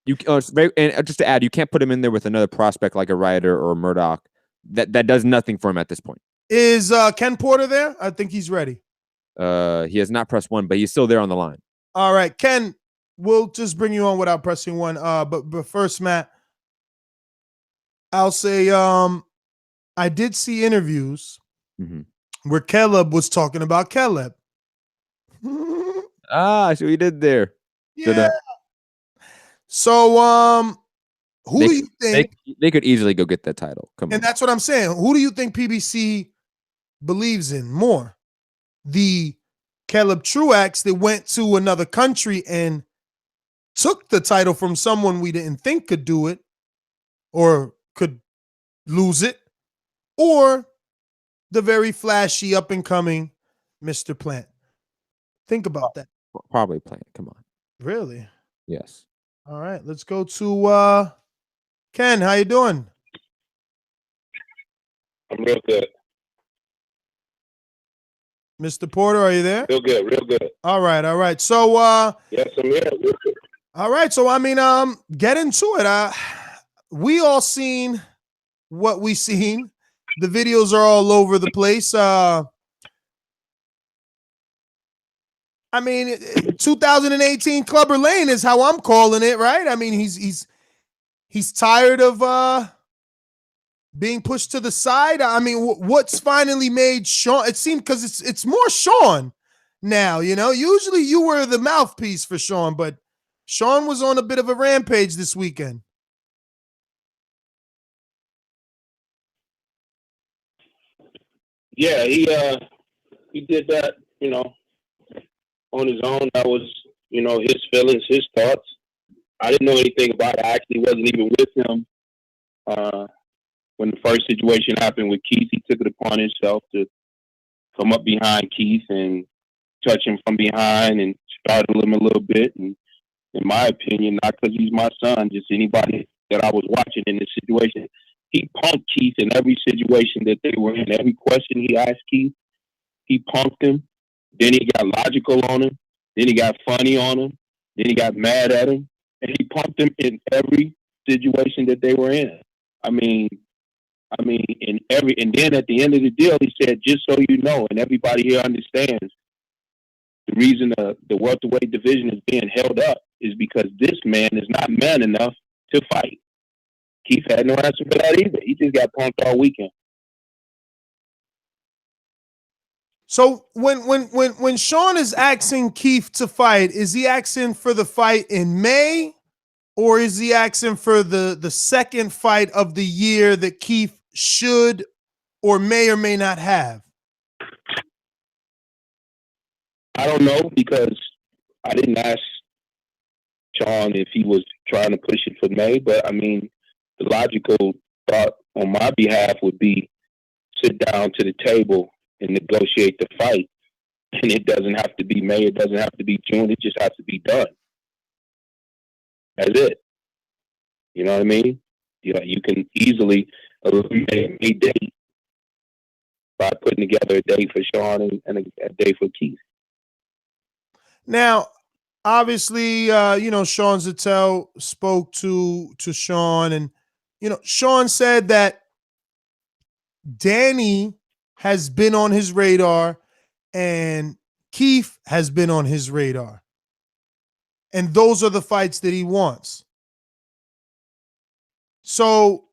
And just to add, you can't put him in there with another prospect like a Ryder or a Murdoch. That does nothing for him at this point. Is Ken Porter there? I think he's ready. He has not pressed 1, but he's still there on the line. All right, Ken, we'll just bring you on without pressing 1. But first, Matt, I'll say I did see interviews where Caleb was talking about Caleb. I see what you did there. Yeah. So, who do you think they could easily go get that title? Come on. And that's what I'm saying. Who do you think PBC believes in more? The Caleb Truax that went to another country and took the title from someone we didn't think could do it or could lose it, or the very flashy up and coming Mr. Plant? Think about that. Probably Plant. Come on. Really? Yes. All right. Let's go to Ken. How you doing? I'm real good. Mr. Porter, are you there? Real good. All right. So yes, I'm here. Real good. All right. So I mean, get into it. We all seen what we seen. The videos are all over the place. I mean, 2018 Clubber Lane is how I'm calling it, right? I mean, he's tired of being pushed to the side. I mean, what's finally made Shawn? It seemed because it's more Shawn now. Usually you were the mouthpiece for Shawn, but Shawn was on a bit of a rampage this weekend. Yeah, he did that, on his own. That was, his feelings, his thoughts. I didn't know anything about it. I actually wasn't even with him when the first situation happened with Keith. He took it upon himself to come up behind Keith and touch him from behind and startle him a little bit. And in my opinion, not because he's my son, just anybody that I was watching in this situation, he punked Keith in every situation that they were in. Every question he asked Keith, he punked him. Then he got logical on him. Then he got funny on him. Then he got mad at him. And he punked him in every situation that they were in. I mean, and then at the end of the deal, he said, just so you know, and everybody here understands, the reason the welterweight division is being held up is because this man is not man enough to fight. Keith had no answer for that either. He just got punked all weekend. So when Shawn is asking Keith to fight, is he asking for the fight in May, or is he asking for the second fight of the year that Keith should or may not have? I don't know, because I didn't ask Shawn if he was trying to push it for May, but I mean, the logical thought on my behalf would be sit down to the table and negotiate the fight. And it doesn't have to be May, it doesn't have to be June, it just has to be done. That's it. You know what I mean? You know, you can easily eliminate a date by putting together a date for Shawn and a date for Keith. Now, obviously, Sean Zattel spoke to Shawn, and Shawn said that Danny has been on his radar and Keith has been on his radar. And those are the fights that he wants. So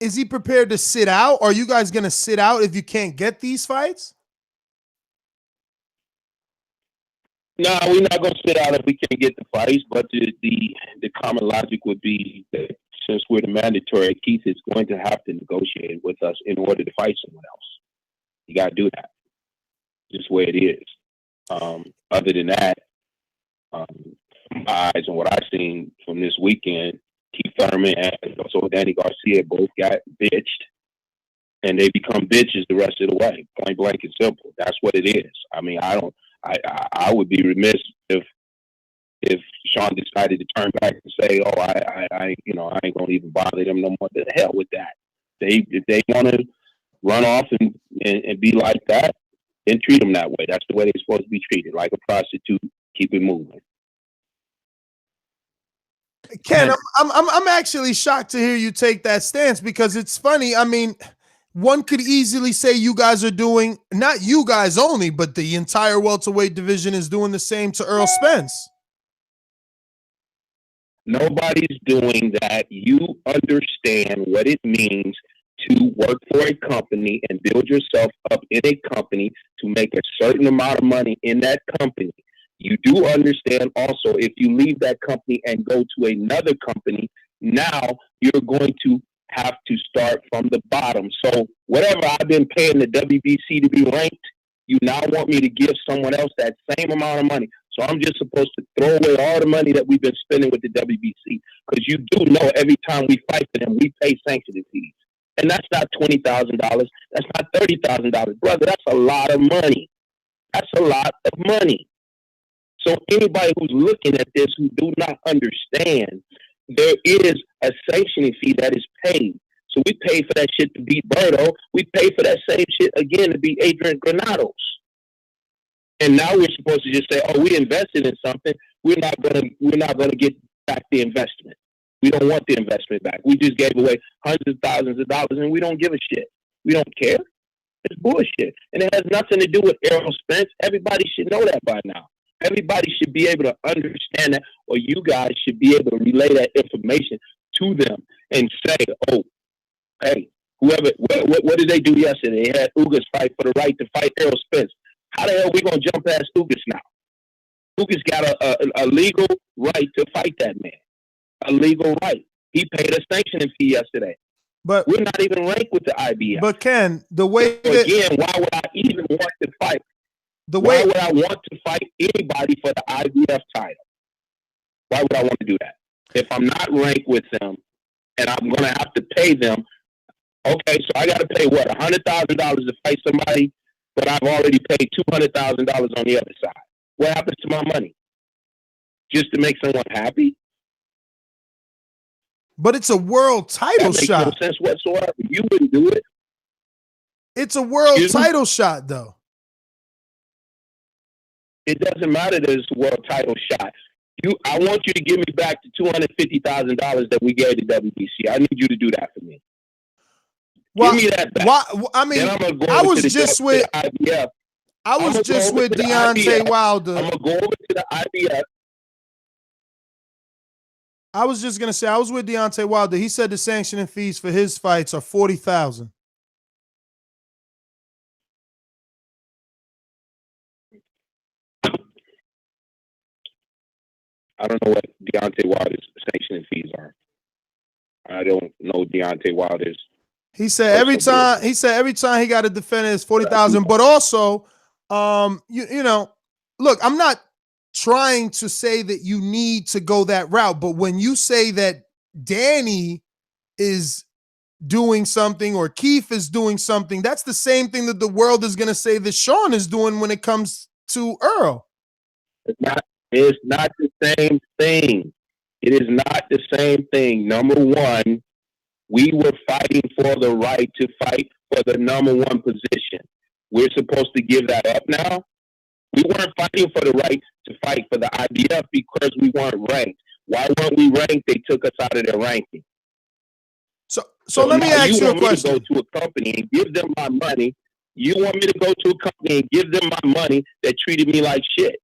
is he prepared to sit out? Are you guys going to sit out if you can't get these fights? No, we're not going to sit out if we can't get the fights, but the common logic would be that since we're the mandatory, Keith is going to have to negotiate with us in order to fight someone else. You got to do that. Just the way it is. Other than that, my eyes on what I've seen from this weekend, Keith Thurman and also Danny Garcia both got bitched, and they become bitches the rest of the way. Point blank and simple. That's what it is. I mean, I would be remiss if Shawn decided to turn back and say, "Oh, I ain't gonna even bother them no more." The hell with that. If they want to run off and be like that, then treat them that way. That's the way they're supposed to be treated, like a prostitute. Keep it moving. Ken, I'm actually shocked to hear you take that stance, because it's funny. I mean, one could easily say you guys are doing, not you guys only, but the entire welterweight division is doing the same to Earl Spence. Nobody's doing that. You understand what it means to work for a company and build yourself up in a company to make a certain amount of money in that company. You do understand also, if you leave that company and go to another company, now you're going to have to start from the bottom. So whatever I've been paying the WBC to be ranked, you now want me to give someone else that same amount of money. So I'm just supposed to throw away all the money that we've been spending with the WBC, because you do know every time we fight for them, we pay sanctioning fees. And that's not $20,000. That's not $30,000. Brother, that's a lot of money. That's a lot of money. So anybody who's looking at this who do not understand, there is a sanctioning fee that is paid. So we pay for that shit to beat Berto. We pay for that same shit again to beat Adrian Granados. And now we're supposed to just say, "Oh, we invested in something. We're not gonna get back the investment. We don't want the investment back. We just gave away hundreds of thousands of dollars, and we don't give a shit. We don't care. It's bullshit, and it has nothing to do with Errol Spence. Everybody should know that by now. Everybody should be able to understand that, or you guys should be able to relay that information to them and say, "Oh, hey, whoever, what did they do yesterday? They had Ugas fight for the right to fight Errol Spence. How the hell are we going to jump past Ugas now? Ugas got a legal right to fight that man. A legal right. He paid a sanctioning fee yesterday. But we're not even ranked with the IBF. But Ken, the way so again, why would I even want to fight? Why would I want to fight anybody for the IBF title? Why would I want to do that? If I'm not ranked with them and I'm going to have to pay them, okay, so I got to pay what, $100,000 to fight somebody, but I've already paid $200,000 on the other side. What happens to my money? Just to make someone happy? But it's a world title shot. That makes no sense whatsoever. You wouldn't do it. It's a world title shot, though. It doesn't matter that it's a world title shot. I want you to give me back the $250,000 that we gave to WBC. I need you to do that for me. Well, give me that back. I mean, I was just with IBF. I was just with Deontay Wilder. I'm gonna go over to the IBF. I was just gonna say I was with Deontay Wilder. He said the sanctioning fees for his fights are $40,000. I don't know what Deontay Wilder's sanctioning fees are. I don't know Deontay Wilder's. He said every time he got to defend his 40,000, but also, you know, look, I'm not trying to say that you need to go that route, but when you say that Danny is doing something or Keith is doing something, that's the same thing that the world is going to say that Shawn is doing when it comes to Earl. It's not the same thing. It is not the same thing. Number one, we were fighting for the right to fight for the number one position. We're supposed to give that up now? We weren't fighting for the right to fight for the IBF because we weren't ranked. Why weren't we ranked? They took us out of their ranking. So let me ask you a question. You want me to go to a company and give them my money. You want me to go to a company and give them my money that treated me like shit.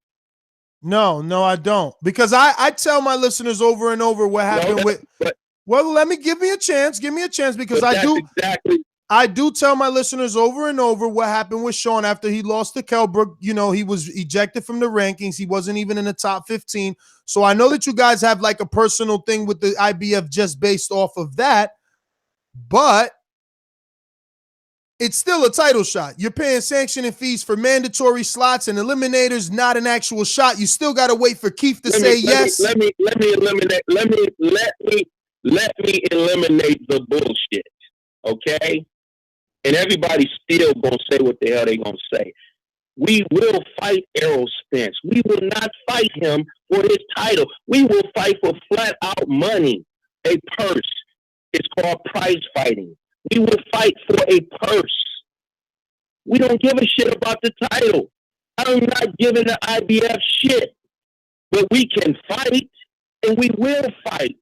No, I don't. Because I tell my listeners over and over what happened well, give me a chance. Give me a chance because I do tell my listeners over and over what happened with Shawn after he lost to Kelbrook. You know, he was ejected from the rankings. He wasn't even in the top 15. So I know that you guys have like a personal thing with the IBF just based off of that. But it's still a title shot. You're paying sanctioning fees for mandatory slots and eliminators, not an actual shot. You still got to wait for Keith to say yes. Let me eliminate the bullshit, okay? And everybody's still gonna say what the hell they gonna say. We will fight Errol Spence. We will not fight him for his title. We will fight for flat out money, a purse. It's called prize fighting. We will fight for a purse. We don't give a shit about the title. I'm not giving the IBF shit. But we can fight, and we will fight.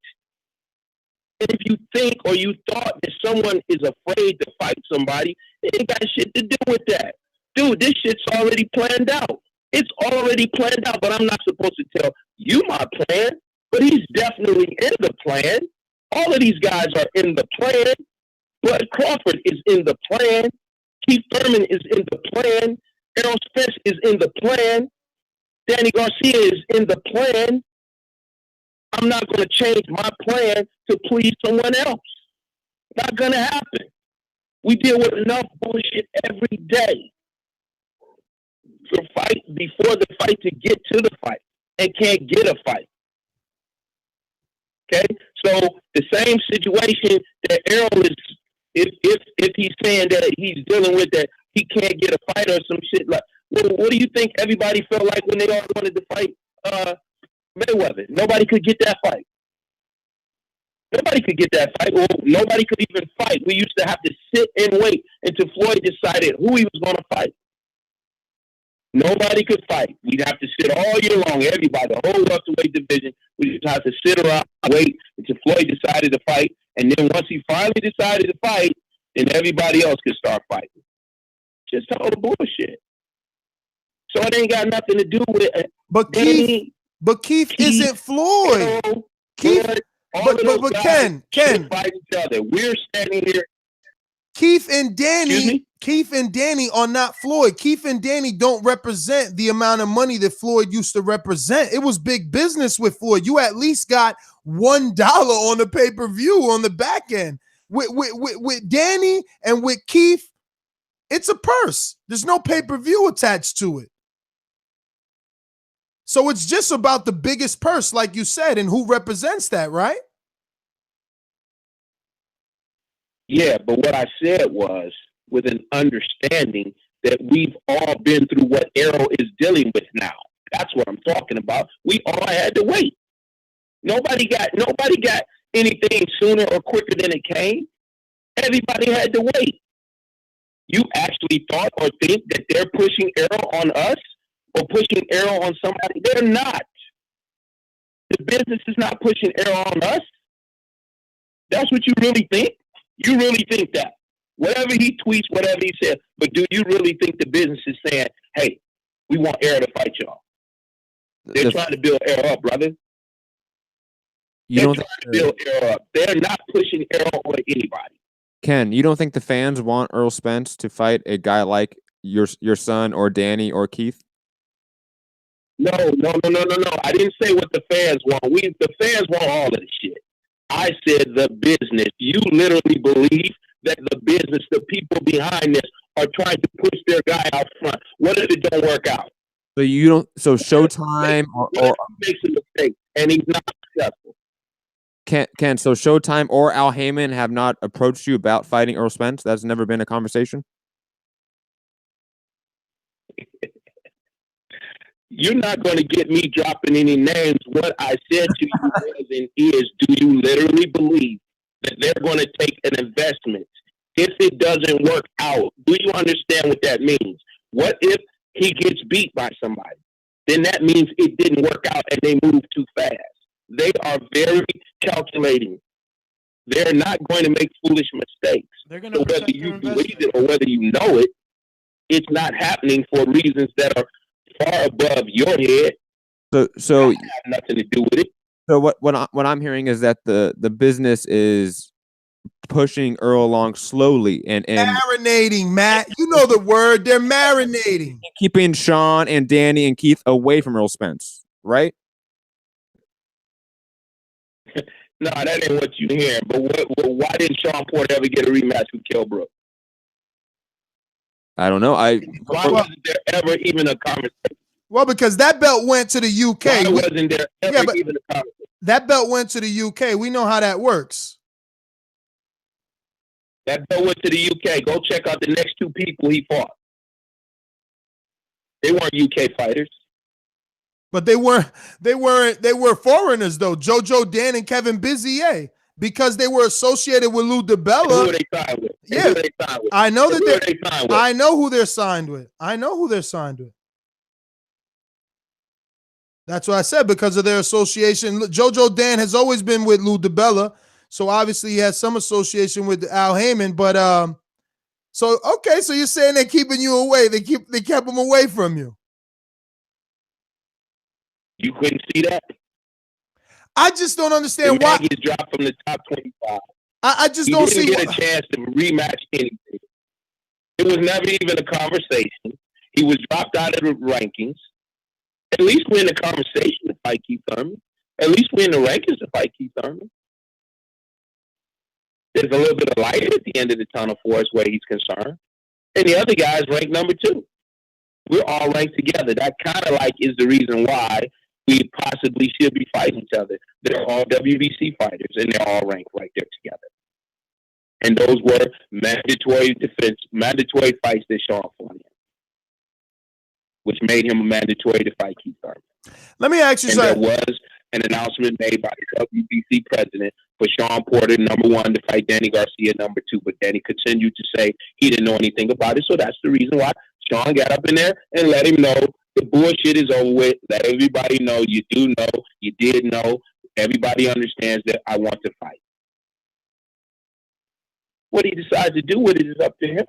And if you think or you thought that someone is afraid to fight somebody, it ain't got shit to do with that. Dude, this shit's already planned out. It's already planned out, but I'm not supposed to tell you my plan. But he's definitely in the plan. All of these guys are in the plan. Bud Crawford is in the plan. Keith Thurman is in the plan. Errol Spence is in the plan. Danny Garcia is in the plan. I'm not going to change my plan to please someone else. Not going to happen. We deal with enough bullshit every day. To fight before the fight to get to the fight and can't get a fight. Okay? So the same situation that Errol is, if he's saying that he's dealing with that he can't get a fight or some shit like, what do you think everybody felt like when they all wanted to fight Mayweather? Nobody could get that fight. Nobody could get that fight. Or nobody could even fight. We used to have to sit and wait until Floyd decided who he was going to fight. Nobody could fight. We'd have to sit all year long. Everybody, the whole welterweight division, we just have to sit around and wait until Floyd decided to fight. And then once he finally decided to fight, then everybody else could start fighting. Just total bullshit. So it ain't got nothing to do with it. But Keith isn't Floyd. Keith, but Ken, fight each other. We're standing here. Keith and Danny are not Floyd. Keith and Danny don't represent the amount of money that Floyd used to represent. It was big business with Floyd. You at least got $1 on the pay-per-view on the back end. With Danny and with Keith, it's a purse. There's no pay-per-view attached to it. So it's just about the biggest purse, like you said, and who represents that, right? Yeah, but what I said was with an understanding that we've all been through what Errol is dealing with now. That's what I'm talking about. We all had to wait. Nobody got anything sooner or quicker than it came. Everybody had to wait. You actually thought or think that they're pushing Errol on us or pushing Errol on somebody? They're not. The business is not pushing Errol on us. That's what you really think? You really think that? Whatever he tweets, whatever he says, but do you really think the business is saying, hey, we want Errol to fight y'all? They're trying to build Errol up, brother. They're trying to build Errol up. They're not pushing Errol on anybody. Ken, you don't think the fans want Errol Spence to fight a guy like your son or Danny or Keith? No. I didn't say what the fans want. The fans want all of this shit. I said the business. You literally believe that the business, the people behind this, are trying to push their guy out front. What if it don't work out? So you don't. So Showtime or makes a mistake and he's not successful. Ken, so Showtime or Al Heyman have not approached you about fighting Earl Spence? That's never been a conversation? You're not going to get me dropping any names. What I said to you was and is, do you literally believe that they're going to take an investment if it doesn't work out? Do you understand what that means? What if he gets beat by somebody? Then that means it didn't work out and they moved too fast. They are very calculating. They're not going to make foolish mistakes. They're going so whether you believe it or whether you know it, it's not happening for reasons that are far above your head. So have nothing to do with it. So what I'm hearing is that the business is pushing Earl along slowly and marinating, Matt. You know the word. They're marinating. Keeping Shawn and Danny and Keith away from Earl Spence, right? No, that ain't what you're hearing. But why didn't Shawn Porter ever get a rematch with Kell Brook? I don't know. Why wasn't there ever even a conversation? Well, because that belt went to the UK. Why wasn't there ever even a conversation? That belt went to the UK. We know how that works. That belt went to the UK. Go check out the next two people he fought. They weren't UK fighters. But they were foreigners though. JoJo Dan and Kevin Bizier, because they were associated with Lou DiBella. And who they signed with? Yeah, who they signed with? I know and that I know who they're signed with. That's what I said, because of their association. JoJo Dan has always been with Lou DiBella, so obviously he has some association with Al Heyman. But so you're saying they're keeping you away? They kept him away from you. You couldn't see that? I just don't understand why he dropped from the top 25. I just don't see. He didn't get a chance to rematch anything. It was never even a conversation. He was dropped out of the rankings. At least we're in the conversation to fight Keith Thurman. At least we're in the rankings to fight Keith Thurman. There's a little bit of light at the end of the tunnel for us where he's concerned. And the other guy is ranked number 2. We're all ranked together. That kind of is the reason why we possibly should be fighting each other. They're all WBC fighters, and they're all ranked right there together. And those were mandatory fights that Shawn fought in, which made him a mandatory to fight Keith Thurman. Let me ask you something. There was an announcement made by the WBC president for Shawn Porter, number 1, to fight Danny Garcia, number 2. But Danny continued to say he didn't know anything about it, so that's the reason why Shawn got up in there and let him know the bullshit is over with. Let everybody know you do know, you did know. Everybody understands that I want to fight. What he decides to do with it is up to him.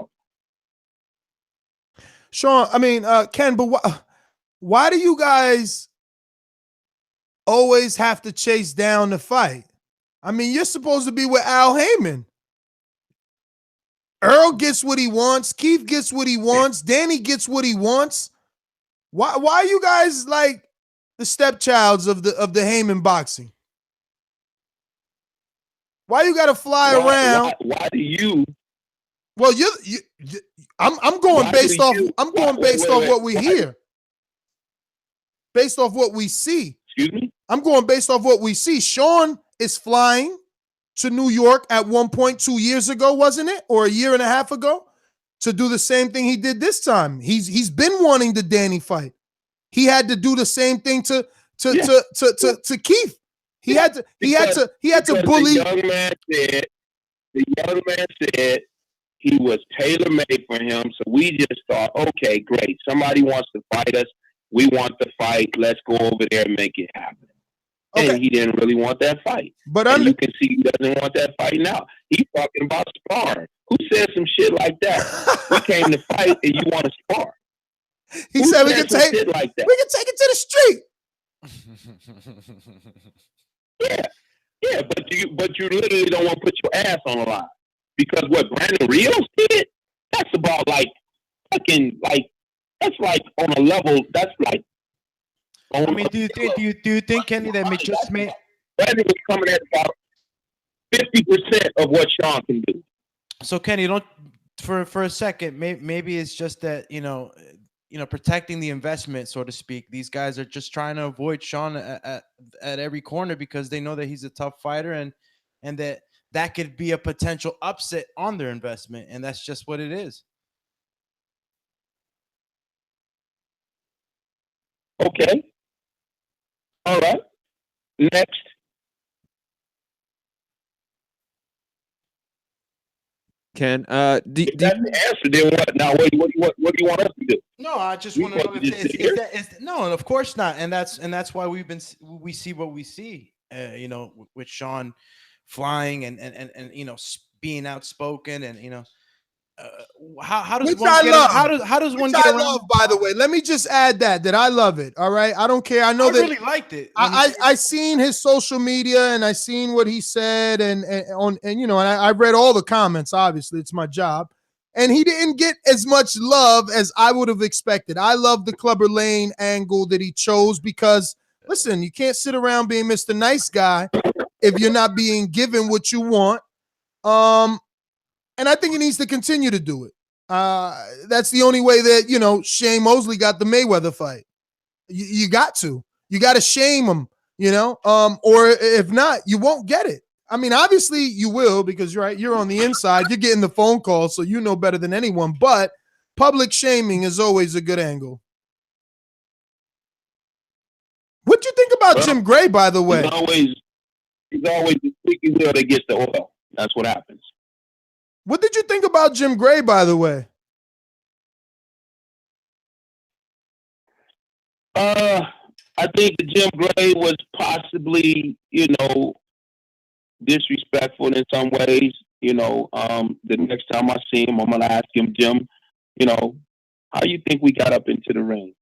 Shawn, Ken, but why do you guys always have to chase down the fight? You're supposed to be with Al Heyman. Earl gets what he wants. Keith gets what he wants. Danny gets what he wants. Why are you guys like the stepchilds of the Heyman boxing? Why you got to fly around? Why do you? Well, I'm going based off. I'm going based off what we hear. Based off what we see. Excuse me? I'm going based off what we see. Shawn is flying to New York at one point 2 years ago, wasn't it? Or a year and a half ago, to do the same thing he did this time. He's been wanting the Danny fight. He had to do the same thing to Keith. He had to bully. The young man said he was tailor-made for him. So we just thought, okay, great. Somebody wants to fight us. We want the fight. Let's go over there and make it happen. Okay. And he didn't really want that fight. But you can see he doesn't want that fight now. He's talking about sparring. Who said some shit like that? We came to fight and you want to spar. He said we can take it like that. We can take it to the street. Yeah, but you literally don't want to put your ass on the line. Because what Brandon Rios did, that's about that's like on a level, that's like. Do you think, Kenny, that just made? Brandon was coming at about. 50% of what Shawn can do. So Kenny, don't for a second. Maybe it's just that protecting the investment, so to speak. These guys are just trying to avoid Shawn at every corner because they know that he's a tough fighter and that could be a potential upset on their investment, and that's just what it is. Okay. All right. Next. Ken, that's the answer. Then what? Now, what do you want us to do? No, I just want to know if no, and of course not, and that's why we see what we see. With Shawn flying and being outspoken and how does one get around? Love, by the way, let me just add that I love it. All right, I don't care. I know I that really liked it. I seen his social media and I seen what he said and I read all the comments. Obviously, it's my job, and he didn't get as much love as I would have expected. I love the Clubber Lane angle that he chose because listen, you can't sit around being Mr. Nice Guy if you're not being given what you want. And I think he needs to continue to do it. That's the only way that, Shane Mosley got the Mayweather fight. You got to shame him, or if not, you won't get it. I mean, obviously you will because you're on the inside. You're getting the phone call, so you know better than anyone. But public shaming is always a good angle. What do you think about Jim Gray, by the way? He's always the squeaky wheel that gets the oil. That's what happens. What did you think about Jim Gray, by the way? I think that Jim Gray was possibly, disrespectful in some ways. The next time I see him, I'm gonna ask him, Jim, how do you think we got up into the ring?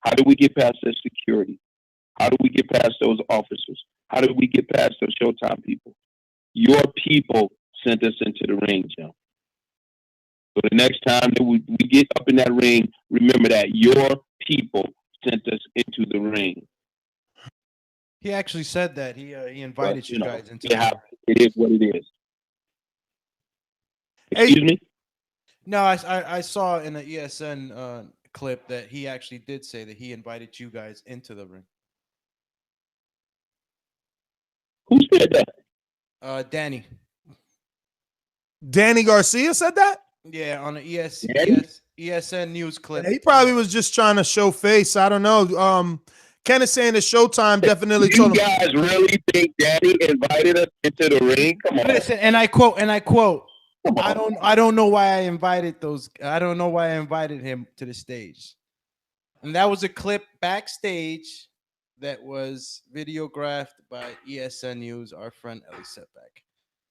How did we get past the security? How did we get past those officers? How did we get past those Showtime people? Your people sent us into the ring, Jim. So the next time that we get up in that ring, remember that your people sent us into the ring. He actually said that. He invited you guys into the ring. It is what it is. Excuse me? No, I saw in the ESN clip that he actually did say that he invited you guys into the ring. Who said that? Danny. Danny Garcia said that? Yeah, on the ESN news clip. Yeah, he probably was just trying to show face. I don't know. Ken is saying that Showtime definitely told him. You guys really think Danny invited us into the ring? Come on. Listen, and I quote. I don't know why I invited those. I don't know why I invited him to the stage. And that was a clip backstage that was videographed by ESN News, our friend Ellie Setback.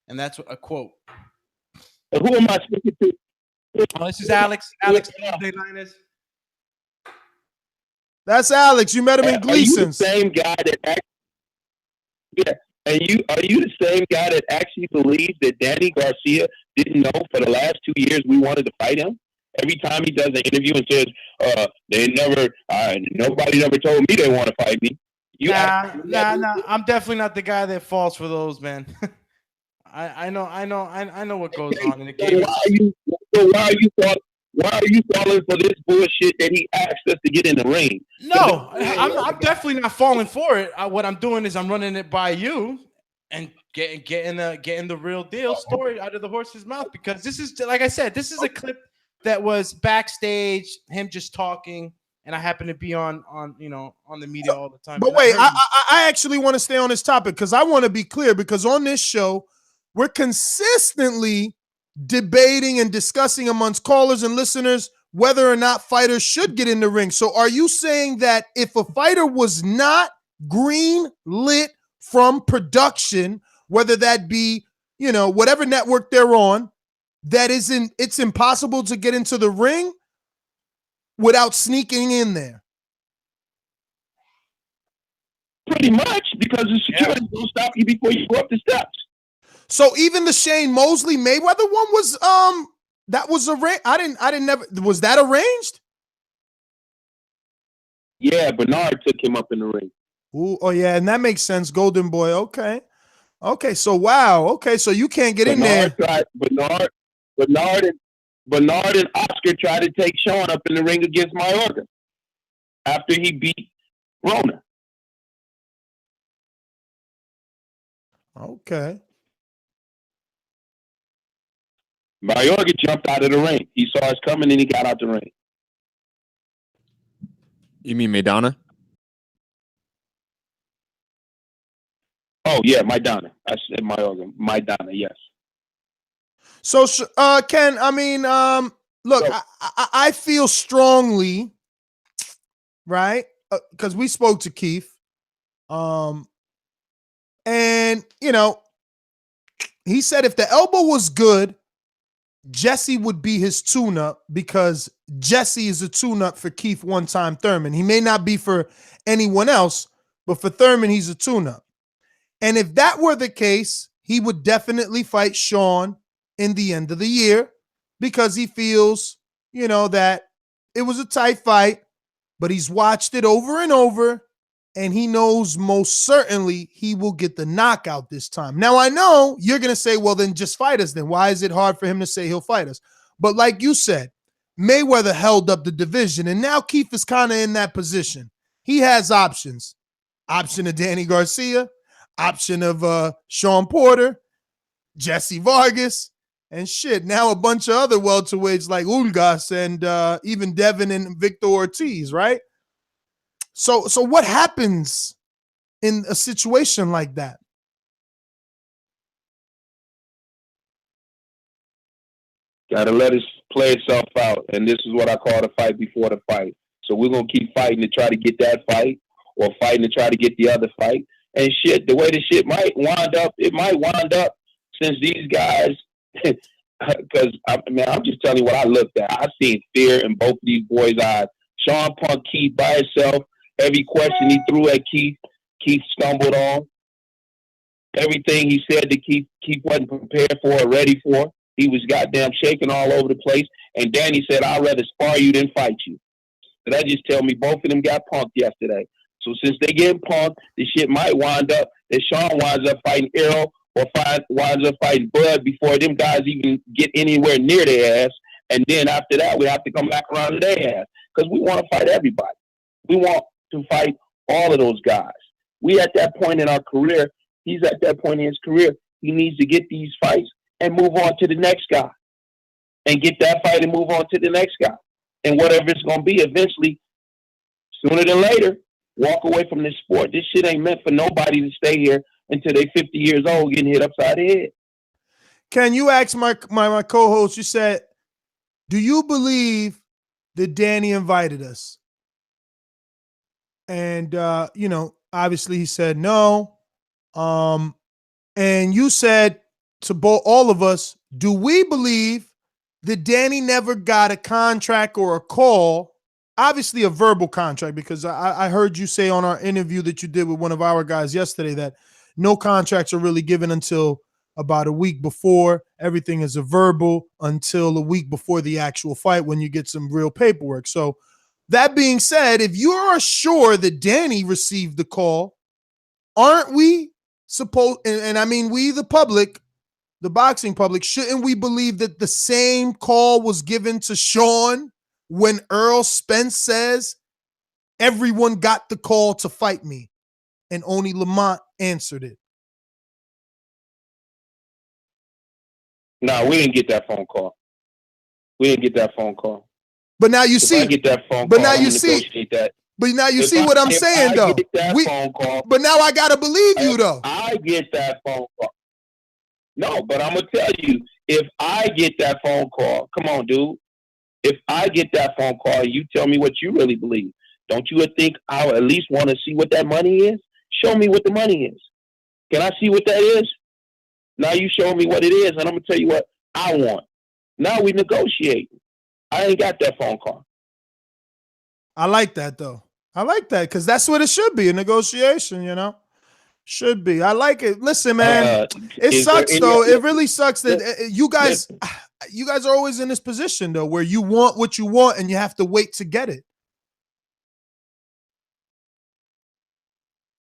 And that's a quote. Who am I speaking to? Oh, this is Alex. Alex Lainez. That's Alex. You met him in Gleason's. Are you the same guy that are you the same guy that actually believes that Danny Garcia didn't know for the last 2 years we wanted to fight him? Every time he does an interview and says, nobody never told me they want to fight me. Nah. I'm definitely not the guy that falls for those, man. I know what goes on in the game. Why are you falling for this bullshit that he asked us to get in the ring? No, I'm definitely not falling for it. What I'm doing is I'm running it by you and getting the real deal story out of the horse's mouth, because this is, like I said, this is a clip that was backstage, him just talking, and I happen to be on the media all the time. But wait, I actually want to stay on this topic because I want to be clear, because on this show we're consistently debating and discussing amongst callers and listeners whether or not fighters should get in the ring. So are you saying that if a fighter was not green lit from production, whether that be, whatever network they're on, it's impossible to get into the ring without sneaking in there? Pretty much, because the security will stop you before you go up the steps. So even the Shane Mosley Mayweather one was that was arranged. Was that arranged? Yeah, Bernard took him up in the ring. Ooh, oh yeah, and that makes sense. Golden Boy, okay. Okay, so wow. Okay, so you can't get in there. Bernard and Oscar tried to take Shawn up in the ring against Mayorga after he beat Rona. Okay. Mayorga jumped out of the ring. He saw us coming and he got out the ring. You mean Maidana? Oh yeah, Maidana. I said Mayorga. Maidana, yes. So, Ken, I mean, look, I feel strongly, right? Because we spoke to Keith, and you know, he said if the elbow was good, Jesse would be his tune-up because Jesse is a tune-up for Keith one-time Thurman. He may not be for anyone else, but for Thurman, he's a tune-up. And if that were the case, he would definitely fight Shawn in the end of the year because he feels, you know, that it was a tight fight, but he's watched it over and over, and he knows most certainly he will get the knockout this time. Now, I know you're going to say, well, then just fight us then. Why is it hard for him to say he'll fight us? But like you said, Mayweather held up the division, and now Keith is kind of in that position. He has options. Option of Danny Garcia, option of Shawn Porter, Jesse Vargas, and shit. Now a bunch of other welterweights like Ulgas and even Devon and Victor Ortiz, right? So what happens in a situation like that? Gotta let it play itself out. And this is what I call the fight before the fight. So we're gonna keep fighting to try to get that fight or fighting to try to get the other fight. And shit, the way the shit might wind up, it might wind up since these guys, because I'm just telling you what I looked at. I seen fear in both of these boys' eyes. Shawn punked Keith by himself. Every question he threw at Keith, Keith stumbled on. Everything he said to Keith, Keith wasn't prepared for or ready for. He was goddamn shaking all over the place. And Danny said, I'd rather spar you than fight you. So that just tell me both of them got punked yesterday. So since they getting punked, the shit might wind up that Shawn winds up fighting Errol or winds up fighting Bud before them guys even get anywhere near their ass. And then after that, we have to come back around to their ass because we want to fight everybody. We want to fight all of those guys. We at that point in our career, he's at that point in his career, he needs to get these fights and move on to the next guy. And get that fight and move on to the next guy. And whatever it's going to be, eventually, sooner than later, walk away from this sport. This shit ain't meant for nobody to stay here until they 50 years old getting hit upside the head. Can you ask my co-host, you said, do you believe that Danny invited us? And, you know, obviously he said no. And you said to all of us, do we believe that Danny never got a contract or a call, obviously a verbal contract, because I heard you say on our interview that you did with one of our guys yesterday that no contracts are really given until about a week before. Everything is a verbal until a week before the actual fight when you get some real paperwork. So that being said, if you are sure that Danny received the call, aren't we supposed, and I mean we the public, the boxing public, shouldn't we believe that the same call was given to Shawn when Earl Spence says everyone got the call to fight me and only Lamont answered it? No, we didn't get that phone call. We didn't get that phone call. But now you see, I get that phone but call, now I'm you gonna see, negotiate that. but now you If see what I'm saying though. Get that phone call, but now I gotta believe you though. I get that phone call. No, but I'm gonna tell you, if I get that phone call, come on, dude. If I get that phone call, you tell me what you really believe. Don't you think I would at least want to see what that money is? Show me what the money is. Can I see what that is? Now you show me what it is, and I'm gonna tell you what I want. Now we negotiate. I ain't got that phone call. I like that though. I like that because that's what it should be, a negotiation, you know? Should be. I like it. Listen, man, it sucks though. It really sucks that you guys are always in this position though, where you want what you want and you have to wait to get it.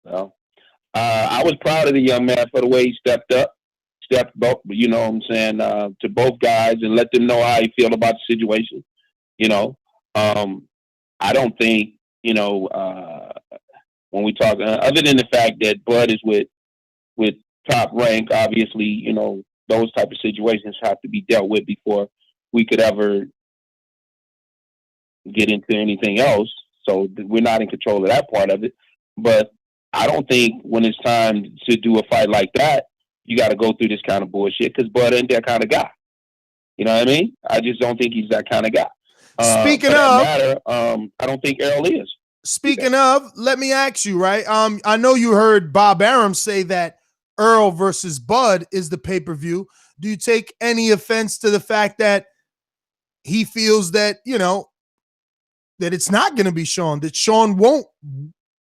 Well, I was proud of the young man for the way he stepped up, you know what I'm saying, to both guys and let them know how he feel about the situation. You know, I don't think, you know, when we talk, other than the fact that Bud is with Top Rank, obviously, you know, those type of situations have to be dealt with before we could ever get into anything else. So we're not in control of that part of it. But I don't think when it's time to do a fight like that, you got to go through this kind of bullshit because Bud ain't that kind of guy. You know what I mean? I just don't think he's that kind of guy. Speaking of, I don't think Errol is. Speaking of, let me ask you, right? I know you heard Bob Arum say that Earl versus Bud is the pay-per-view. Do you take any offense to the fact that he feels that, you know, that it's not going to be Shawn, that Shawn won't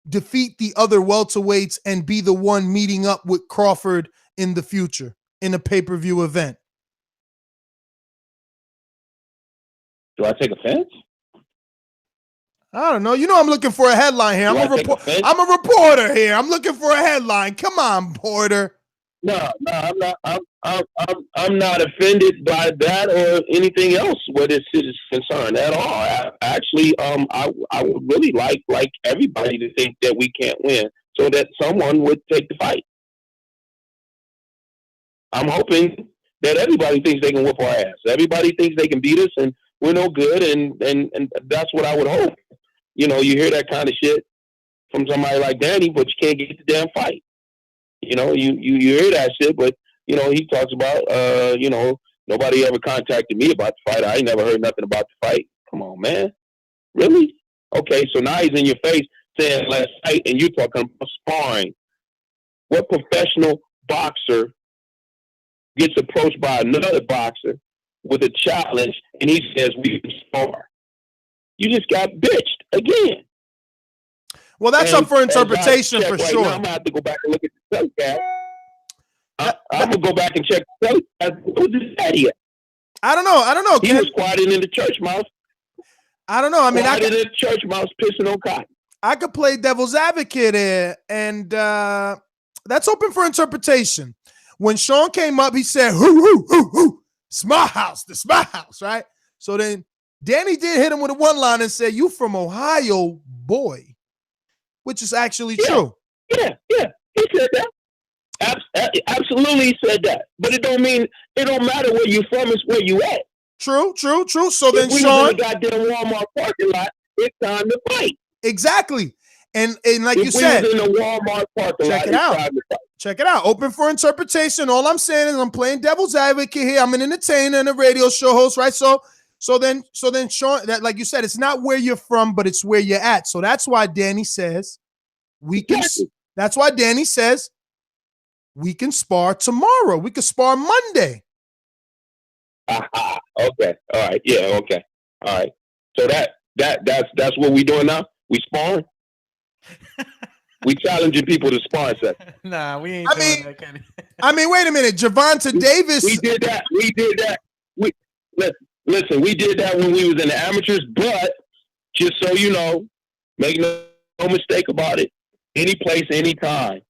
defeat the other welterweights and be the one meeting up with Crawford in the future in a pay-per-view event? Do I take offense? I don't know. You know, I'm looking for a headline here. I'm a reporter here. I'm looking for a headline. Come on, Porter. No, I'm not. I'm not offended by that or anything else where this is concerned at all. Actually, I would really like everybody to think that we can't win, so that someone would take the fight. I'm hoping that everybody thinks they can whip our ass. Everybody thinks they can beat us, and we're no good, and that's what I would hope. You know, you hear that kind of shit from somebody like Danny, but you can't get the damn fight. You know, you hear that shit, but, you know, he talks about, you know, nobody ever contacted me about the fight. I ain't never heard nothing about the fight. Come on, man. Really? Okay, so now he's in your face saying last fight, and you're talking about sparring. What professional boxer gets approached by another boxer with a challenge, and he says, we can spar? You just got bitched again. Well, that's up for interpretation for sure. Now, I'm going to have to go back and look at the telecast. I'm going to go back and check the telecast. What was his daddy at? I don't know. He was quiet in the church mouse. I don't know. I mean, quiet in the church mouse pissing on cotton. I could play devil's advocate here, and that's open for interpretation. When Shawn came up, he said, hoo, hoo, hoo, hoo. It's my house. This is my house, right? So then Danny did hit him with a one-line and said, you from Ohio, boy, which is actually true. Yeah. He said that. Absolutely said that. But it don't matter where you from, it's where you at. True. So then we Shawn, in the goddamn Walmart parking lot, it's time to fight. Exactly. And like if you said, in the Walmart parking lot, it's time to fight. Check it out. Open for interpretation. All I'm saying is I'm playing devil's advocate here. I'm an entertainer and a radio show host, right? So then Shawn, that, like you said, it's not where you're from, but it's where you're at. So that's why Danny says we can. That's why Danny says we can spar tomorrow. We can spar Monday. Okay. All right. Yeah. Okay. All right. So that's what we doing now. We sparring. We challenging people to spar session. Nah, we ain't doing that, Kenny. I mean, wait a minute. Javonta Davis. We did that. Listen, we did that when we was in the amateurs, but just so you know, make no mistake about it, any place, any time,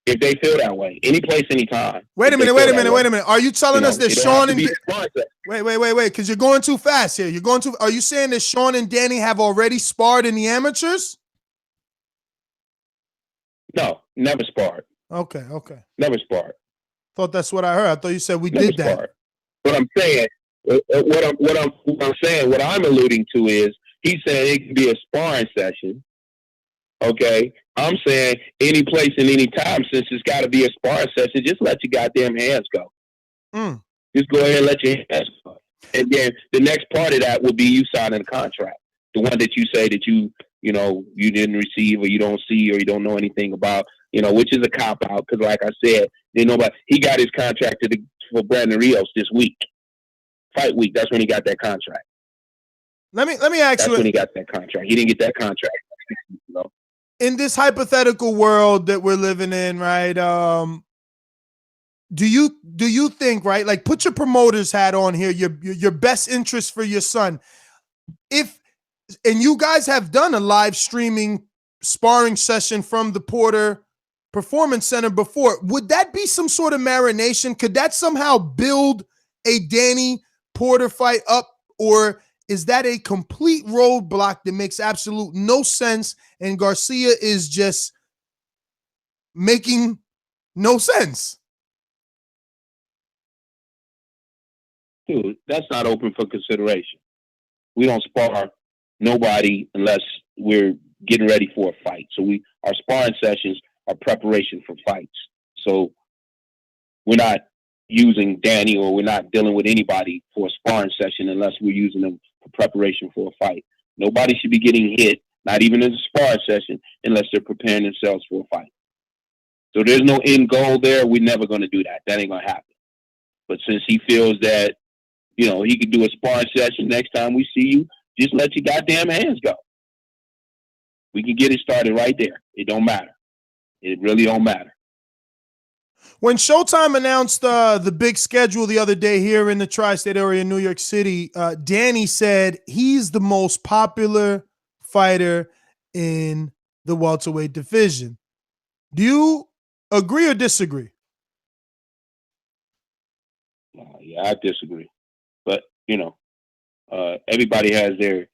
if they feel that way. Any place, any time. Wait a minute. Are you telling us that Shawn and wait, because you're going too fast here. Are you saying that Shawn and Danny have already sparred in the amateurs? No, never sparred. Okay. Never sparred. Thought that's what I heard. I thought you said we did that. Sparred. What I'm saying, what I'm alluding to is he's saying it can be a sparring session. Okay, I'm saying any place and any time, since it's got to be a sparring session, just let your goddamn hands go. Just go ahead and let your hands go. And then the next part of that would be you signing a contract, the one that you say that you didn't receive or you don't see or you don't know anything about, which is a cop out because, like I said, he got his contract for Brandon Rios this week, fight week. That's when he got that contract. Let me ask you. That's when he got that contract. He didn't get that contract. In this hypothetical world that we're living in, right? Do you think, right? Like, put your promoter's hat on here. Your best interest for your son. And you guys have done a live streaming sparring session from the Porter Performance Center before. Would that be some sort of marination? Could that somehow build a Danny Porter fight up, or is that a complete roadblock that makes absolute no sense and Garcia is just making no sense? Dude, that's not open for consideration. We don't spar nobody unless we're getting ready for a fight. So our sparring sessions are preparation for fights. So we're not using Danny or we're not dealing with anybody for a sparring session unless we're using them for preparation for a fight. Nobody should be getting hit, not even in a sparring session, unless they're preparing themselves for a fight. So there's no end goal there. We're never going to do that. That ain't going to happen. But since he feels that, you know, he could do a sparring session next time we see you, just let your goddamn hands go. We can get it started right there. It don't matter. It really don't matter. When Showtime announced the big schedule the other day here in the tri-state area in New York City, Danny said he's the most popular fighter in the welterweight division. Do you agree or disagree? Yeah, I disagree. But, you know, everybody has their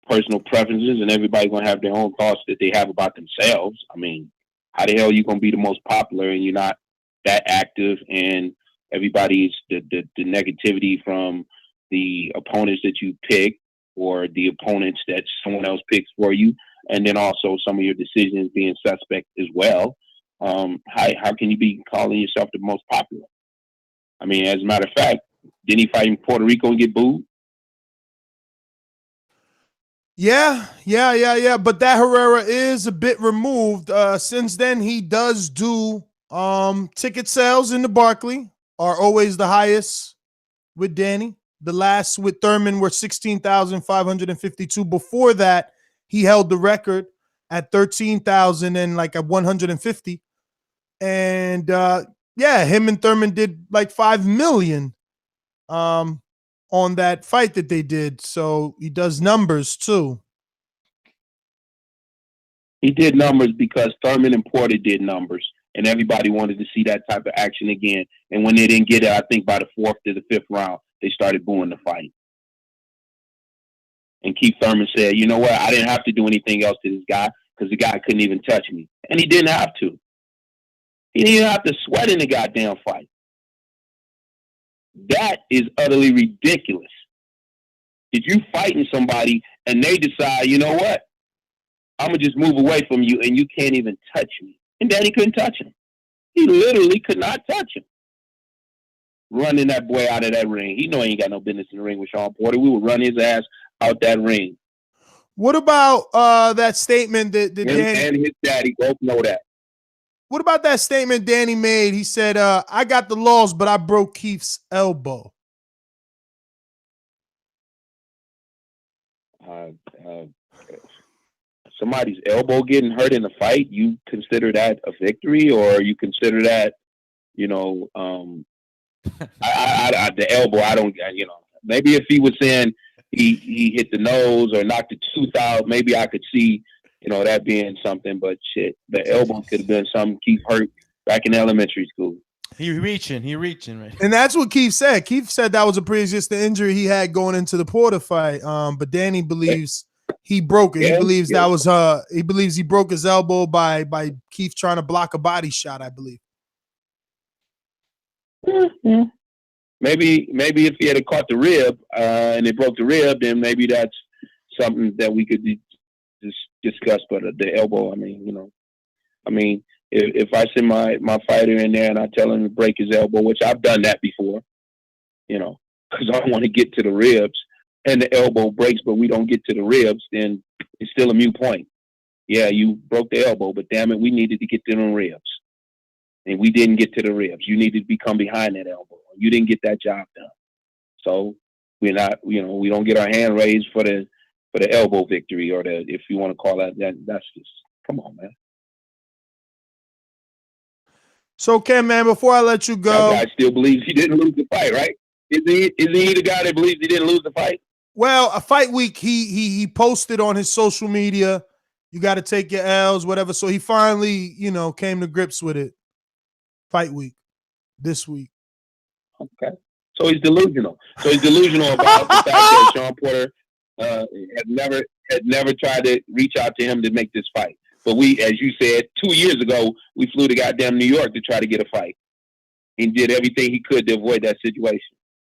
personal preferences and everybody going to have their own thoughts that they have about themselves. I mean, how the hell are you going to be the most popular and you're not that active, and everybody's the negativity from the opponents that you pick or the opponents that someone else picks for you, and then also some of your decisions being suspect as well. How can you be calling yourself the most popular? I mean, as a matter of fact, didn't he fight in Puerto Rico and get booed? Yeah. But that Herrera is a bit removed. Since then, he does do ticket sales in the Barclay are always the highest with Danny. The last with Thurman were 16,552. Before that, he held the record at 13,000 and like at 150. And yeah, him and Thurman did like 5 million on that fight that they did. So he does numbers too. He did numbers because Thurman and Porter did numbers, and everybody wanted to see that type of action again. And when they didn't get it, I think by the 4th to the 5th round, they started booing the fight. And Keith Thurman said, you know what? I didn't have to do anything else to this guy because the guy couldn't even touch me. And he didn't have to. He didn't even have to sweat in the goddamn fight. That is utterly ridiculous. If you fighting somebody and they decide, you know what? I'm going to just move away from you and you can't even touch me. And Danny couldn't touch him. He literally could not touch him. Running that boy out of that ring. He know he ain't got no business in the ring with Shawn Porter. We would run his ass out that ring. What about that statement that Danny and his daddy both know that? What about that statement Danny made? He said, I got the laws, but I broke Keith's elbow. Somebody's elbow getting hurt in a fight, you consider that a victory, or you consider that, you know, the elbow, I don't, you know, maybe if he was saying he hit the nose or knocked the tooth out, maybe I could see, you know, that being something, but shit, the elbow could have been something Keith hurt back in elementary school. He reaching, right? And that's what Keith said. Keith said that was a pre-existing injury he had going into the Porter fight. But Danny believes he broke it. He believes that was he believes he broke his elbow by Keith trying to block a body shot, I believe. Mm-hmm. Maybe if he had caught the rib and it broke the rib, then maybe that's something that we could discuss. But the elbow, I mean, you know, if I send my fighter in there and I tell him to break his elbow, which I've done that before, you know, because I want to get to the ribs, and the elbow breaks, but we don't get to the ribs, then it's still a moot point. Yeah, you broke the elbow, but damn it, we needed to get to the ribs. And we didn't get to the ribs. You needed to come behind that elbow. You didn't get that job done. So we're not, you know, we don't get our hand raised for the elbow victory, or the, if you want to call that, that's just, come on, man. So, Ken, man, before I let you go, that guy still believes he didn't lose the fight, right? Isn't he the guy that believes he didn't lose the fight? Well, a fight week, he posted on his social media You got to take your L's, whatever. So he finally, came to grips with it. Fight week, this week. Okay. So he's delusional. So he's delusional about the fact that Shawn Porter had never tried to reach out to him to make this fight. But we, as you said, 2 years ago, we flew to goddamn New York to try to get a fight. He did everything he could to avoid that situation.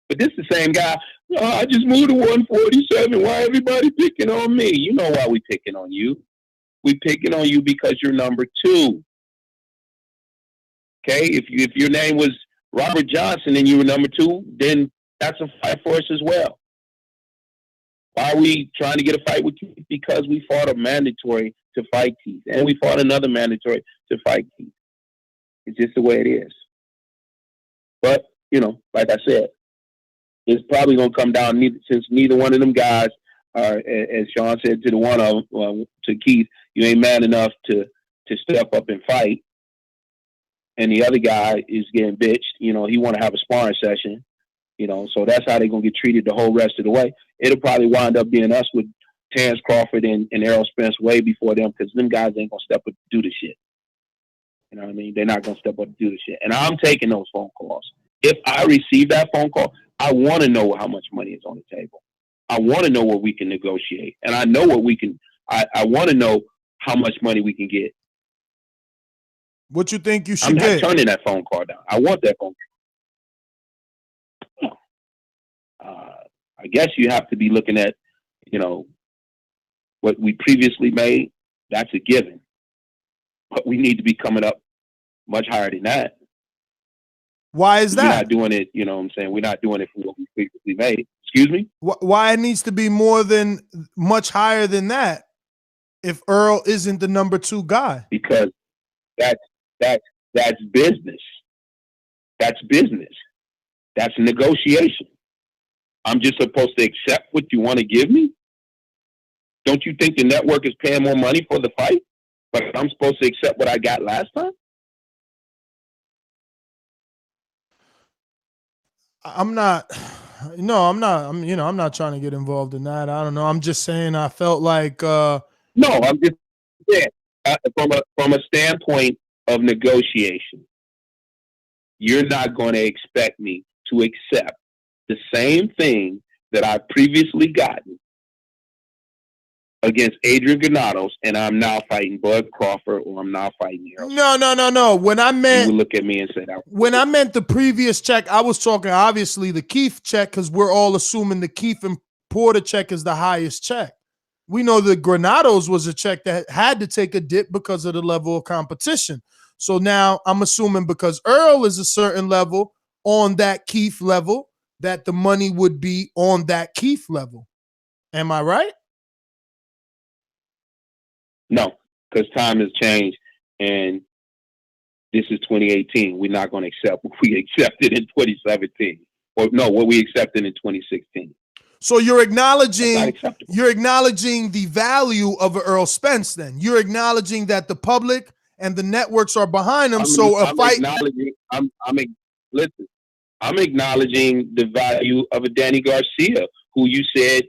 But this is the same guy. Oh, I just moved to 147. Why everybody picking on me? You know why we picking on you. We picking on you because you're number 2. Okay? If your name was Robert Johnson and you were number 2, then that's a fight for us as well. Why are we trying to get a fight with Keith? Because we fought a mandatory to fight Keith. And we fought another mandatory to fight Keith. It's just the way it is. But, like I said, it's probably going to come down since neither one of them guys are, as Shawn said to the one of them, to Keith, you ain't man enough to step up and fight. And the other guy is getting bitched. He want to have a sparring session. So that's how they're going to get treated the whole rest of the way. It'll probably wind up being us with Terence Crawford and Errol Spence way before them, because them guys ain't going to step up to do the shit. You know what I mean? They're not going to step up to do the shit. And I'm taking those phone calls. If I receive that phone call, I want to know how much money is on the table. I want to know what we can negotiate. And I know what we can, I want to know how much money we can get. What you think you should get? I'm not turning that phone call down. I want that phone call. I guess you have to be looking at, what we previously made. That's a given. But we need to be coming up much higher than that. Why is that? We're not doing it, you know what I'm saying? We're not doing it for what we previously made. Excuse me? Why it needs to be much higher than that if Earl isn't the number 2 guy? Because that's business. That's business. That's negotiation. I'm just supposed to accept what you want to give me? Don't you think the network is paying more money for the fight? But I'm supposed to accept what I got last time? I'm not trying to get involved in that. I don't know. I'm just saying I felt like No, I'm just saying from a standpoint of negotiation, you're not going to expect me to accept the same thing that I've previously gotten against Adrian Granados, and I'm now fighting Bud Crawford, or I'm now fighting Errol. No. When I meant, you would look at me and say that. When I meant the previous check, I was talking obviously the Keith check, because we're all assuming the Keith and Porter check is the highest check. We know the Granados was a check that had to take a dip because of the level of competition. So now I'm assuming because Earl is a certain level on that Keith level, that the money would be on that Keith level. Am I right? No, because time has changed, and this is 2018. We're not going to accept what we accepted in 2017, or no, what we accepted in 2016. So you're acknowledging the value of Earl Spence. Then you're acknowledging that the public and the networks are behind him. I'm acknowledging the value of a Danny Garcia, who you said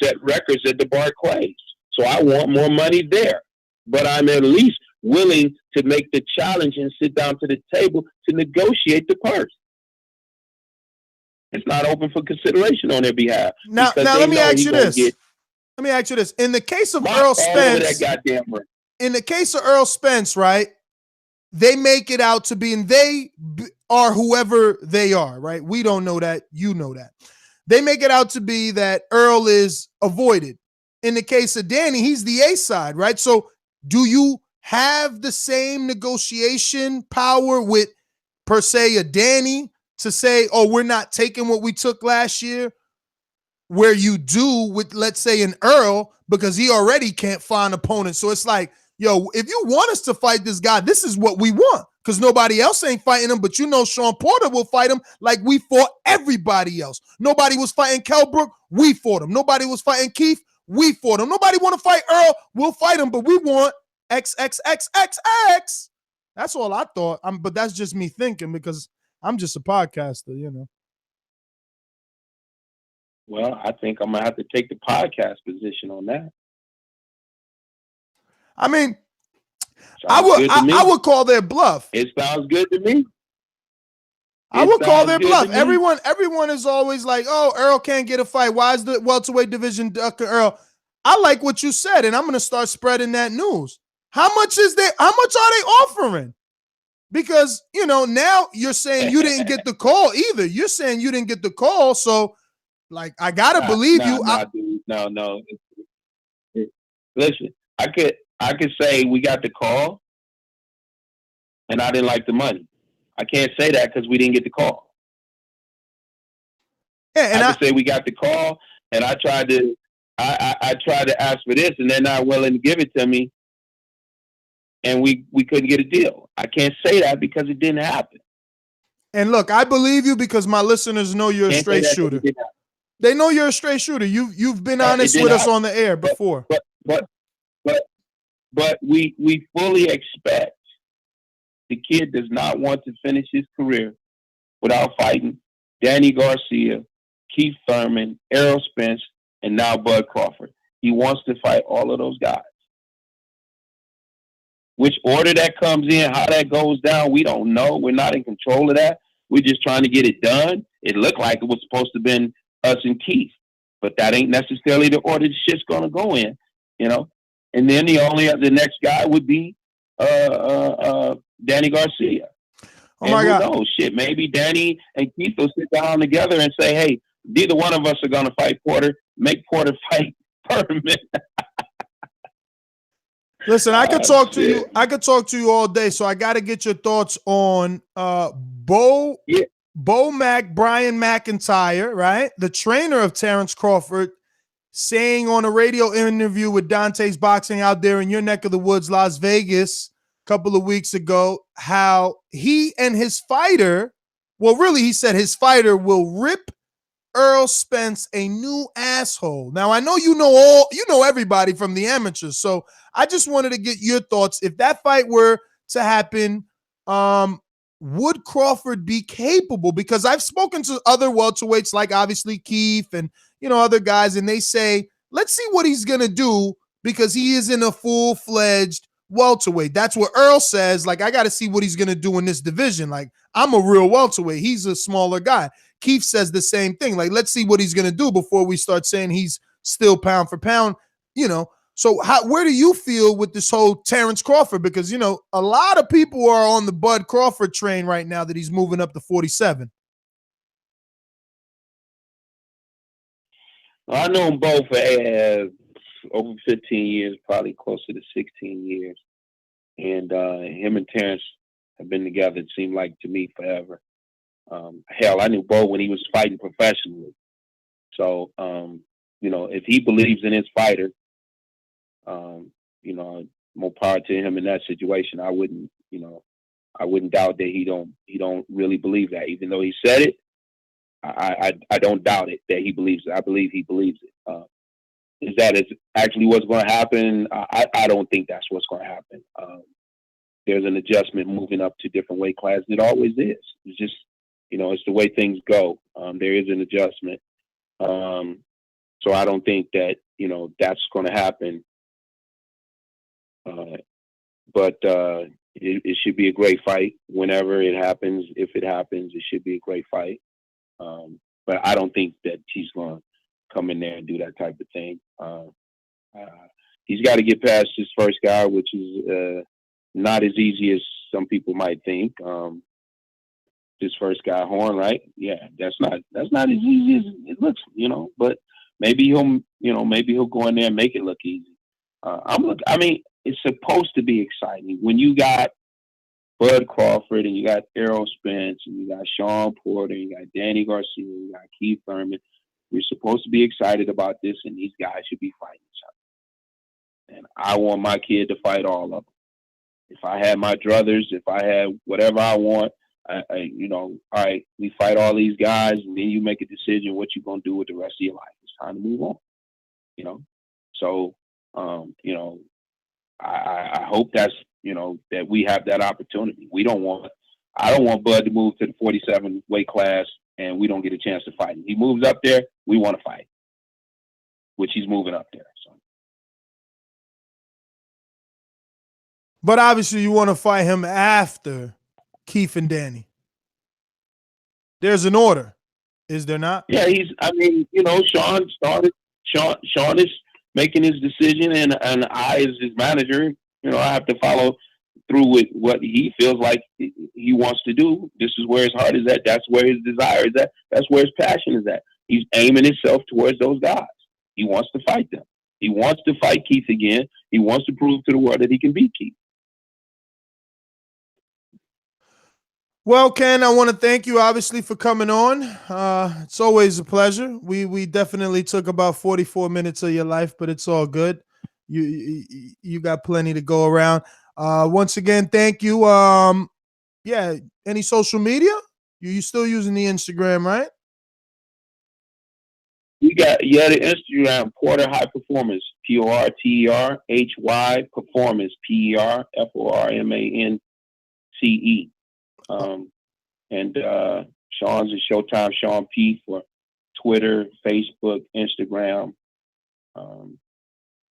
set records at the Barclays. So I want more money there. But I'm at least willing to make the challenge and sit down to the table to negotiate the purse. It's not open for consideration on their behalf. Now let me ask you this. In the case of Earl Spence, right? They make it out to be, and they are whoever they are, right? We don't know that. You know that. They make it out to be that Earl is avoided. In the case of Danny, he's the A side, right? So do you have the same negotiation power with, per se, a Danny to say, oh, we're not taking what we took last year, where you do with, let's say, an Earl, because he already can't find opponents. So it's like, yo, if you want us to fight this guy, this is what we want, because nobody else ain't fighting him, but Shawn Porter will fight him like we fought everybody else. Nobody was fighting Kelbrook, we fought him. Nobody was fighting Keith, we fought him. Nobody want to fight Earl, we'll fight him, but we want XXXXX. That's all I thought. But that's just me thinking, because I'm just a podcaster, Well, I think I'm going to have to take the podcast position on that. I mean, Sounds good to me. I would call their bluff. It sounds good to me. I would call their bluff. Everyone is always like, "Oh, Earl can't get a fight. Why is the welterweight division ducking Earl?" I like what you said, and I'm going to start spreading that news. How much are they offering? Because, now you're saying you didn't get the call either. You're saying you didn't get the call, so like I gotta believe you. No. Listen, I could say we got the call, and I didn't like the money. I can't say that because we didn't get the call. Yeah, and I could say we got the call, and I tried to ask for this, and they're not willing to give it to me, and we couldn't get a deal. I can't say that because it didn't happen. And look, I believe you because my listeners know you're a straight shooter. They know you're a straight shooter. You've been honest with us on the air before. But we fully expect the kid does not want to finish his career without fighting Danny Garcia, Keith Thurman, Errol Spence, and now Bud Crawford. He wants to fight all of those guys. Which order that comes in, how that goes down, we don't know. We're not in control of that. We're just trying to get it done. It looked like it was supposed to have been us and Keith, but that ain't necessarily the order the shit's going to go in, And then the next guy would be Danny Garcia. Oh my God! Oh shit! Maybe Danny and Keith will sit down together and say, "Hey, neither one of us are going to fight Porter. Make Porter fight Thurman." Listen, I could talk to you. I could talk to you all day. So I got to get your thoughts on Brian McIntyre, right? The trainer of Terence Crawford, saying on a radio interview with Dante's Boxing out there in your neck of the woods, Las Vegas, a couple of weeks ago, how he and his fighter, well, really, he said his fighter will rip Errol Spence a new asshole. Now, I know you know everybody from the amateurs, so I just wanted to get your thoughts. If that fight were to happen, would Crawford be capable? Because I've spoken to other welterweights, like obviously Keith and other guys, and they say, let's see what he's gonna do because he isn't a full-fledged welterweight. That's what Earl says. Like, I got to see what he's gonna do in this division. Like, I'm a real welterweight. He's a smaller guy. Keith says the same thing. Like, let's see what he's gonna do before we start saying he's still pound for pound. So where do you feel with this whole Terence Crawford? Because, a lot of people are on the Bud Crawford train right now that he's moving up to 47. Well, I know them both for over 15 years, probably closer to 16 years. And him and Terence have been together, it seemed like to me, forever. Hell, I knew Bo when he was fighting professionally. So, if he believes in his fighter, more power to him in that situation. I wouldn't doubt that he don't really believe that. Even though he said it, I don't doubt it that he believes it. I believe he believes it. Is that actually what's going to happen? I don't think that's what's going to happen. There's an adjustment moving up to different weight classes. It always is. It's just, it's the way things go. There is an adjustment. So I don't think that, that's going to happen. But it should be a great fight whenever it happens. If it happens, it should be a great fight. But I don't think that he's going to come in there and do that type of thing. He's got to get past his first guy, which is not as easy as some people might think. His first guy, Horn, right? Yeah, that's not as easy as it looks, But maybe he'll go in there and make it look easy. It's supposed to be exciting when you got Bud Crawford and you got Errol Spence and you got Shawn Porter and you got Danny Garcia and you got Keith Thurman. We're supposed to be excited about this, and these guys should be fighting each other. And I want my kid to fight all of them. If I had my druthers, if I had whatever I want, all right, we fight all these guys, and then you make a decision what you're gonna do with the rest of your life. It's time to move on. So I hope that's that we have that opportunity. I don't want Bud to move to the 47 weight class and we don't get a chance to fight. He moves up there, we want to fight, which he's moving up there. So But obviously, you want to fight him after Keith and Danny. There's an order, is there not? Yeah, Shawn started. Shawn is making his decision, and I, as his manager, I have to follow through with what he feels like he wants to do. This is where his heart is at. That's where his desire is at. That's where his passion is at. He's aiming himself towards those guys. He wants to fight them. He wants to fight Keith again. He wants to prove to the world that he can beat Keith. Well, Ken, I want to thank you, obviously, for coming on. It's always a pleasure. We definitely took about 44 minutes of your life, but it's all good. You got plenty to go around. Once again, thank you. Yeah, any social media? You still using the Instagram, right? We got the Instagram, Porter High Performance, PORTERHY Performance, PERFORMANCE. And Shawn's is Showtime Shawn P for Twitter, Facebook, Instagram.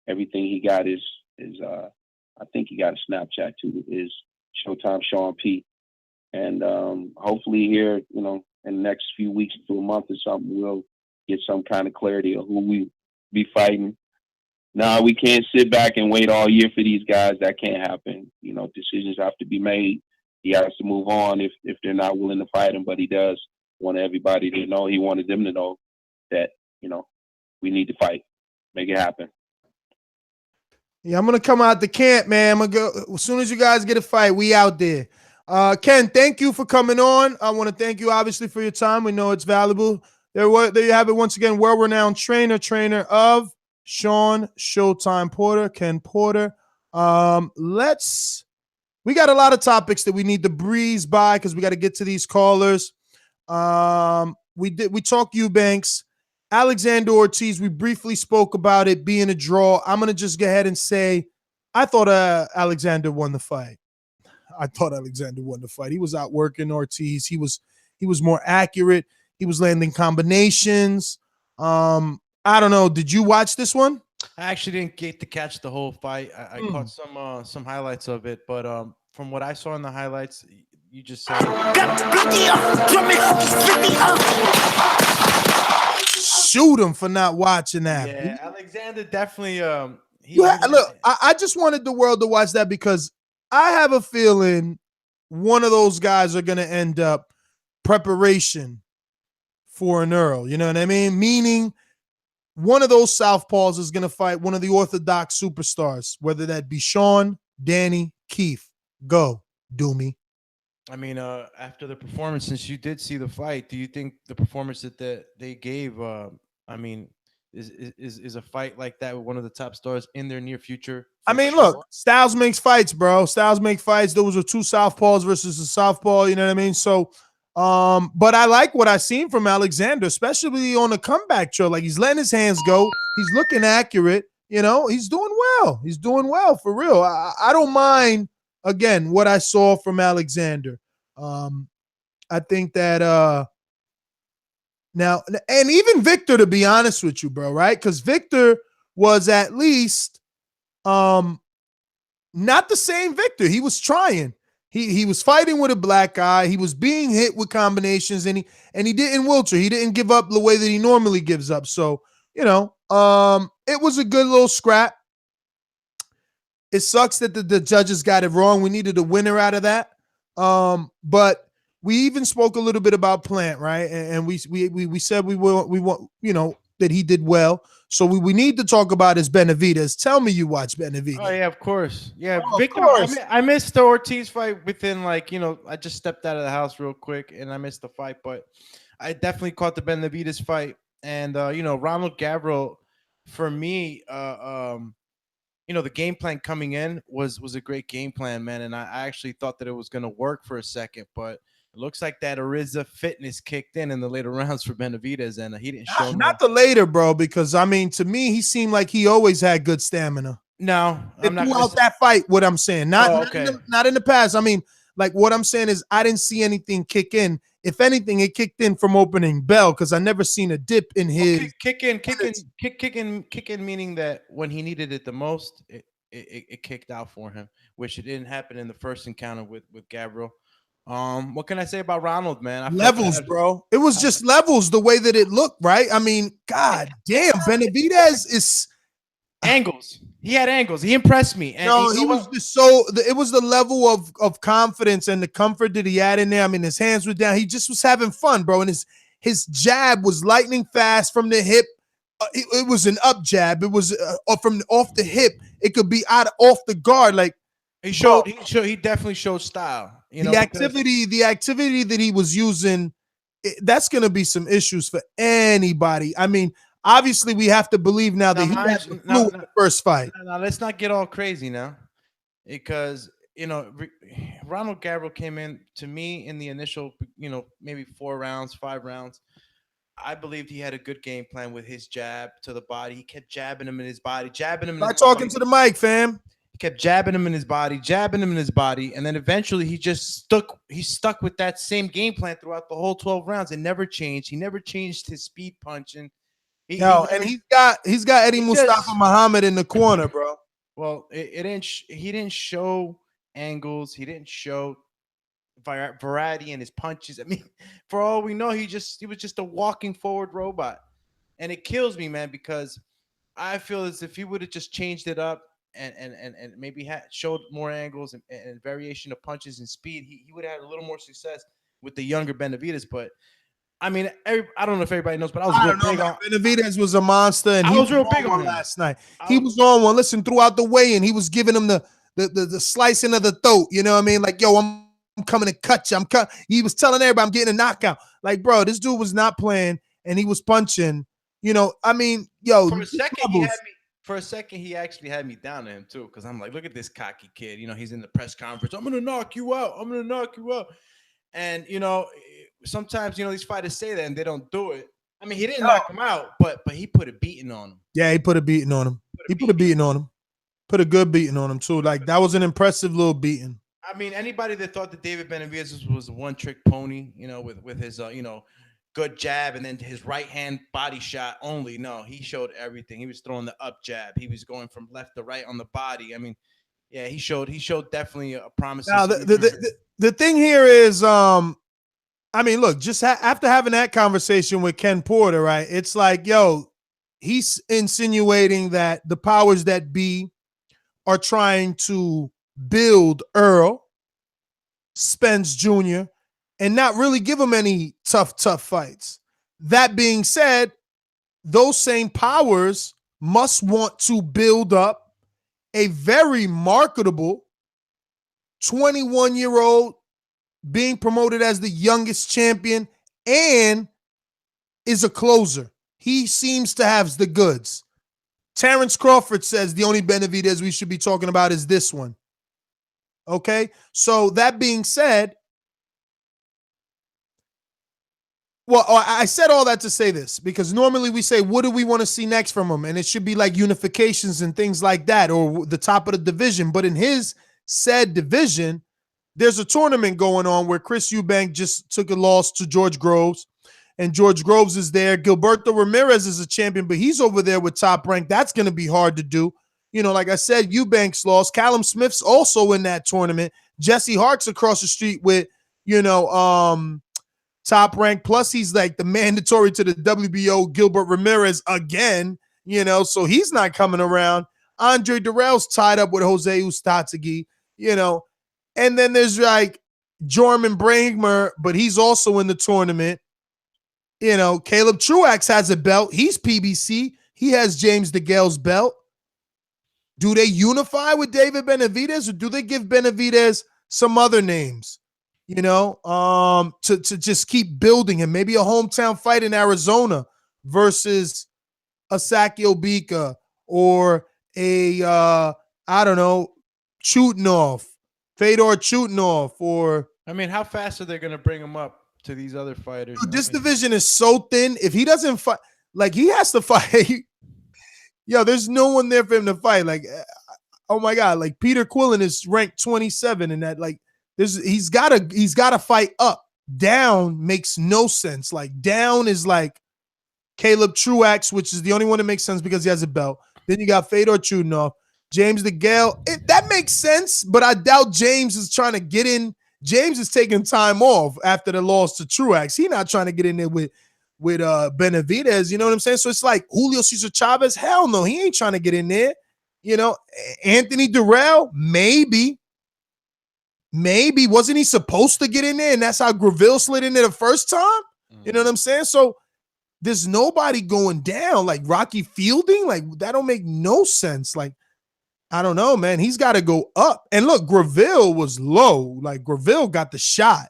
Everything he got is I think he got a Snapchat too, is Showtime Shawn P. And hopefully here, in the next few weeks to a month or something, we'll get some kind of clarity of who we be fighting. No, we can't sit back and wait all year for these guys. That can't happen. Decisions have to be made. He has to move on if they're not willing to fight him, but he does want everybody to know. He wanted them to know that, we need to fight. Make it happen. Yeah, I'm going to come out the camp, man. I'm going to go as soon as you guys get a fight, we out there. Ken, thank you for coming on. I want to thank you, obviously, for your time. We know it's valuable. There you have it once again, world-renowned trainer of Shawn Showtime Porter, Ken Porter. We got a lot of topics that we need to breeze by because we got to get to these callers. We talked Eubanks. Alexander Ortiz, we briefly spoke about it being a draw. I'm going to just go ahead and say I thought Alexander won the fight. He was outworking Ortiz. He was more accurate. He was landing combinations. I don't know. Did you watch this one? I actually didn't get to catch the whole fight. I caught some highlights of it, but from what I saw in the highlights, you just said shoot him for not watching that. Yeah, Alexander definitely. Look, I just wanted the world to watch that because I have a feeling one of those guys are going to end up preparation for an Earl. You know what I mean? Meaning one of those southpaws is going to fight one of the orthodox superstars, whether that be Shawn, Danny, Keith. Go, Doomy. I mean, after the performance, since you did see the fight, do you think the performance that they gave, is a fight like that with one of the top stars in their near future? I mean, look, Styles makes fights, bro. Styles make fights. Those are two southpaws versus a southpaw. You know what I mean? So, but I like what I've seen from Alexander, especially on the comeback trail. Like he's letting his hands go. He's looking accurate. He's doing well. He's doing well for real. I don't mind. Again, what I saw from Alexander, I think that now, and even Victor, to be honest with you, bro, right? Because Victor was at least not the same Victor. He was trying. He was fighting with a black guy. He was being hit with combinations, and he didn't wilter. He didn't give up the way that he normally gives up. So, it was a good little scrap. It sucks that the judges got it wrong. We needed a winner out of that. But we even spoke a little bit about Plant, right? And we said we want that he did well. So we need to talk about his Benavidez. Tell me you watched Benavidez. Oh yeah, of course. Yeah, Victor. Of course. I missed the Ortiz fight within I just stepped out of the house real quick and I missed the fight, but I definitely caught the Benavidez fight. And Ronald Gavril, for me, the game plan coming in was a great game plan, man. And I actually thought that it was going to work for a second, but it looks like that Ariza fitness kicked in the later rounds for Benavidez, and he didn't show not the later, bro, because, to me, he seemed like he always had good stamina. No, I'm not throughout that fight, what I'm saying. Not in the past. I mean, like what I'm saying is I didn't see anything kick in. If anything, it kicked in from opening bell because I never seen a dip in his kick in, meaning that when he needed it the most, it kicked out for him, which it didn't happen in the first encounter with Gavril. What can I say about Ronald, man? Levels, bro. It was just levels the way that it looked, right? I mean, god damn, Benavidez is angles. He had angles. He impressed me. And no, he was just so. It was the level of confidence and the comfort that he had in there. I mean, his hands were down. He just was having fun, bro. And his jab was lightning fast from the hip. It was an up jab. It was from off the hip. It could be off the guard. Like he showed. He definitely showed style. You know, the activity that he was using. That's going to be some issues for anybody. I mean. Obviously, we have to believe now that he had the flu in the first fight. Now, let's not get all crazy now, because Ronald Gavril came in to me in the initial, maybe 4 rounds, 5 rounds. I believed he had a good game plan with his jab to the body. He kept jabbing him in his body, jabbing him. Not talking to the mic, fam. He kept jabbing him in his body, jabbing him in his body, and then eventually he just stuck. He stuck with that same game plan throughout the whole 12 rounds. It never changed. He never changed his speed punching. He's got Eddie Mustafa Muhammad in the corner, bro. Well, he didn't show angles. He didn't show variety in his punches. I mean, for all we know, he was just a walking forward robot, and it kills me, man, because I feel as if he would have just changed it up and maybe showed more angles and variation of punches and speed. He would have had a little more success with the younger Benavidez, but. I mean, I don't know if everybody knows, but I was real big on Benavidez was a monster, and he was real big on him last night. He was on one. Listen, throughout the way, and he was giving him the slicing of the throat. You know what I mean? Like, yo, I'm coming to cut you. He was telling everybody I'm getting a knockout. Like, bro, this dude was not playing, and he was punching. You know, I mean, yo, for a second, he actually had me down to him too, because I'm like, look at this cocky kid. You know, he's in the press conference. I'm gonna knock you out. I'm gonna knock you out. And sometimes these fighters say that and they don't do it. I mean, he didn't knock him out, but he put a beating on him. Yeah, he put a beating on him. Put a beating on him. Put a good beating on him too. Like, that was an impressive little beating. I mean, anybody that thought that David Benavidez was a one-trick pony, with his good jab and then his right hand body shot only. No, he showed everything. He was throwing the up jab. He was going from left to right on the body. I mean, yeah, he showed definitely a promising. Now, the thing here is, I mean, look, just after having that conversation with Ken Porter, right? It's like, yo, he's insinuating that the powers that be are trying to build Earl Spence Jr. and not really give him any tough fights. That being said, those same powers must want to build up a very marketable 21-year-old being promoted as the youngest champion and is a closer. He seems to have the goods. Terence Crawford says the only Benavidez we should be talking about is this one. Okay? So that being said, well, I said all that to say this, because normally we say, what do we want to see next from him? And it should be like unifications and things like that, or the top of the division. But in his said division, there's a tournament going on where Chris Eubank just took a loss to George Groves, and George Groves is there. Gilberto Ramirez is a champion, but he's over there with Top Rank. That's going to be hard to do. Like I said, Eubank's lost. Callum Smith's also in that tournament. Jesse Hart's across the street with, Top Rank. Plus, he's like the mandatory to the WBO Gilbert Ramirez again, so he's not coming around. Andre Durrell's tied up with Jose Ustatsegi, and then there's like Jorman Bramer, but he's also in the tournament. Caleb Truax has a belt. He's PBC. He has James DeGale's belt. Do they unify with David Benavidez, or do they give Benavidez some other names? To just keep building him. Maybe a hometown fight in Arizona versus a Sakio Bika or a, I don't know, Chutinov, Fedor Chutinov, or... I mean, how fast are they going to bring him up to these other fighters? Dude, this division is so thin. If he doesn't fight, like, he has to fight. Yo, there's no one there for him to fight. Like, oh my God, like Peter Quillen is ranked 27 in that, like, he's gotta fight up. Down makes no sense. Like, down is like Caleb Truax, which is the only one that makes sense because he has a belt. Then you got Fedor Chutinov. James DeGale. That makes sense, but I doubt James is trying to get in. James is taking time off after the loss to Truax. He's not trying to get in there with Benavidez. You know what I'm saying? So it's like Julio Cesar Chavez. Hell no, he ain't trying to get in there. You know, Anthony Durrell, maybe. Wasn't he supposed to get in there? And that's how Gavril slid in there the first time? You know what I'm saying? So there's nobody going down. Like Rocky Fielding, like that don't make no sense. Like, I don't know, man. He's got to go up. And look, Gavril was low. Like Gavril got the shot.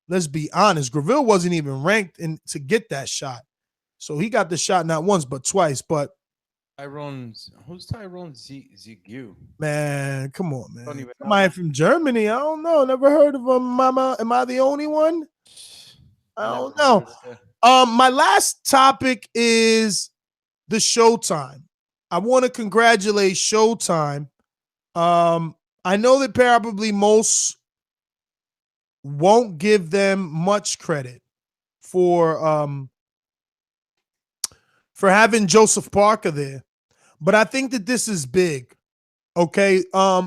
Let's be honest. Gavril wasn't even ranked to get that shot. So he got the shot not once, but twice. But who's Tyrone Zigu? Man, come on, man. Don't even know. Somebody from Germany. I don't know. Never heard of him. Mama, am I the only one? I don't know. My last topic is the Showtime. I want to congratulate Showtime. I know that probably most won't give them much credit for having Joseph Parker there, but I think that this is big. Okay,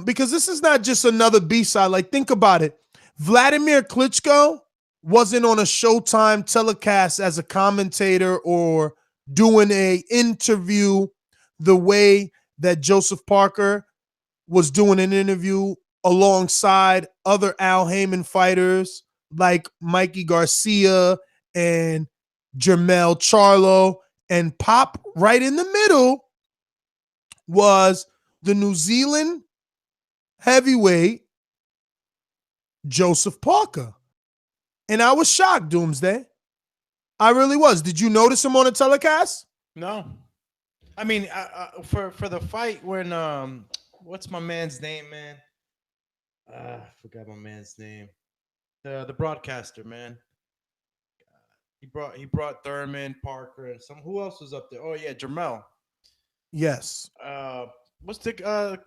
because this is not just another B-side. Like, think about it. Vladimir Klitschko wasn't on a Showtime telecast as a commentator or doing a interview the way that Joseph Parker was doing an interview alongside other Al Heyman fighters like Mikey Garcia and Jermell Charlo, and pop right in the middle was the New Zealand heavyweight Joseph Parker. And I was shocked, Doomsday. I really was. Did you notice him on the telecast? No. I mean, for the fight when what's my man's name, man? I forgot my man's name. The broadcaster, man. He brought Thurman, Parker, and who else was up there? Oh yeah, Jermell. Yes. What's the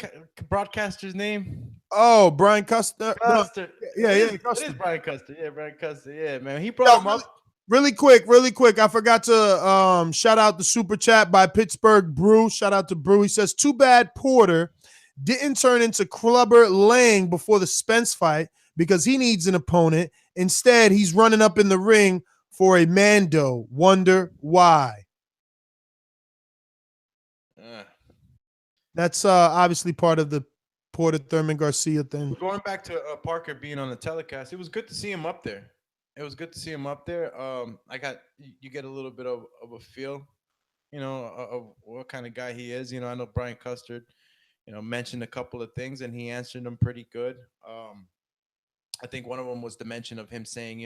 broadcaster's name? Oh, Brian Custer. Custer. Yeah, Custer. It is Brian Custer. Yeah, Brian Custer. Yeah, man. He brought him up. Really quick. I forgot to shout out the super chat by Pittsburgh Brew. Shout out to Brew. He says, too bad Porter didn't turn into Clubber Lang before the Spence fight because he needs an opponent. Instead, he's running up in the ring for a Mando. Wonder why. That's obviously part of the Porter Thurman Garcia thing. Going back to Parker being on the telecast, it was good to see him up there. You get a little bit of a feel, of what kind of guy he is. I know Brian Custard, mentioned a couple of things and he answered them pretty good. I think one of them was the mention of him saying,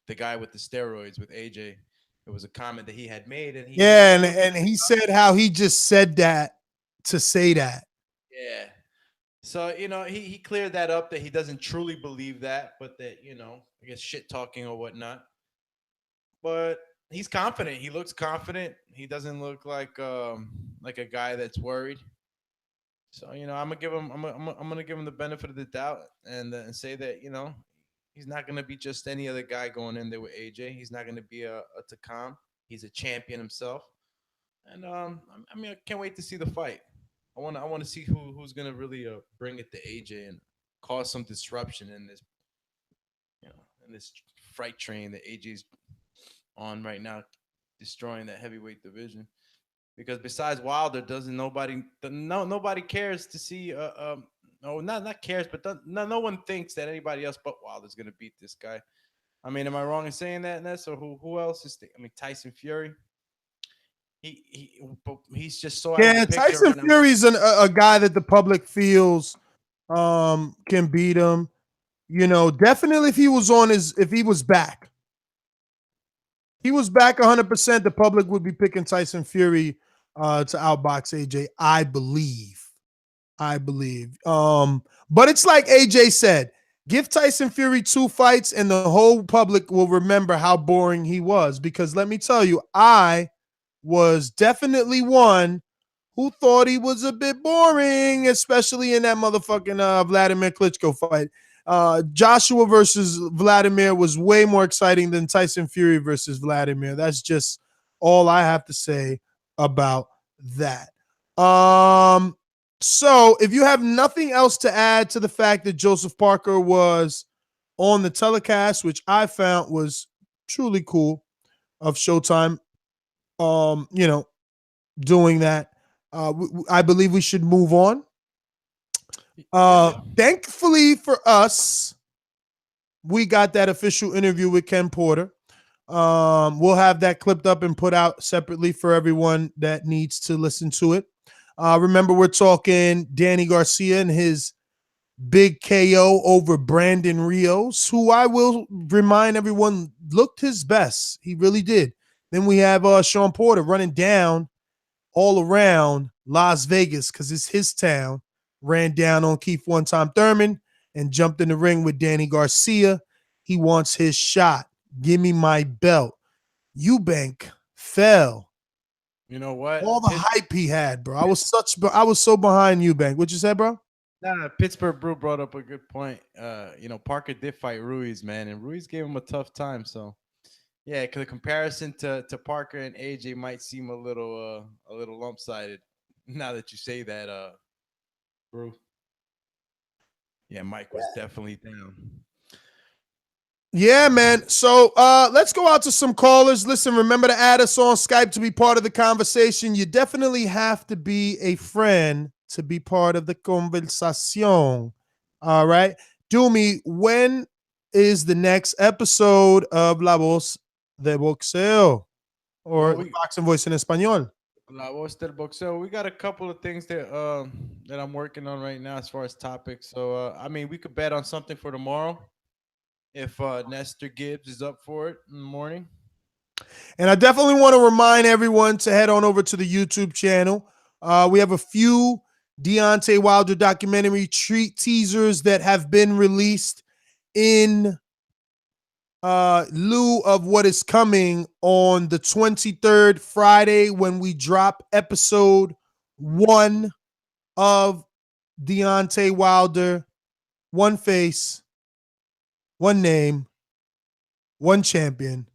the guy with the steroids with AJ. It was a comment that he had made, and he said how he just said that to say that. Yeah. So, he cleared that up, that he doesn't truly believe that, but that, I guess shit talking or whatnot. But he's confident. He looks confident. He doesn't look like a guy that's worried. So, I'm gonna give him the benefit of the doubt and say that, he's not gonna be just any other guy going in there with AJ. He's not gonna be a Takam. He's a champion himself. And I can't wait to see the fight. I want to see who's gonna really bring it to AJ and cause some disruption in this, in this freight train that AJ's on right now, destroying that heavyweight division. Because besides Wilder, nobody cares to see. Not cares, but no one thinks that anybody else but Wilder's gonna beat this guy. I mean, am I wrong in saying that, Ness? Or who else is? Tyson Fury. He's just so Tyson Fury's a guy that the public feels can beat him. Definitely if he was back. He was back 100%, the public would be picking Tyson Fury to outbox AJ, I believe. But it's like AJ said, give Tyson Fury 2 fights and the whole public will remember how boring he was. Because let me tell you, I was definitely one who thought he was a bit boring, especially in that motherfucking Vladimir Klitschko fight. Joshua versus Vladimir was way more exciting than Tyson Fury versus Vladimir. That's just all I have to say about that. So if you have nothing else to add to the fact that Joseph Parker was on the telecast, which I found was truly cool of Showtime, doing that, I believe we should move on. Thankfully for us, we got that official interview with Ken Porter. We'll have that clipped up and put out separately for everyone that needs to listen to it. Remember, we're talking Danny Garcia and his big KO over Brandon Rios, who I will remind everyone looked his best. He really did. Then we have Shawn Porter running down all around Las Vegas because it's his town. Ran down on Keith One-Time Thurman and jumped in the ring with Danny Garcia. He wants his shot. Give me my belt. Eubank fell. You know what? All the hype he had, bro. I was so behind Eubank. What you said, bro? Nah, Pittsburgh Brew brought up a good point. Parker did fight Ruiz, man, and Ruiz gave him a tough time. So, yeah, the comparison to Parker and AJ might seem a little lump-sided. Now that you say that, Brew. Yeah, Mike was definitely down. Yeah, man. So let's go out to some callers. Listen, remember to add us on Skype to be part of the conversation. You definitely have to be a friend to be part of the conversación. All right. Doomy, when is the next episode of La Voz de Boxeo? Or Boxing Voice in Español? La Voz del Boxeo. We got a couple of things that I'm working on right now as far as topics. So, we could bet on something for tomorrow. If Nestor Gibbs is up for it in the morning. And I definitely want to remind everyone to head on over to the YouTube channel. We have a few Deontay Wilder documentary teasers that have been released in lieu of what is coming on the 23rd, Friday, when we drop episode 1 of Deontay Wilder, One Face, One Name, One Champion,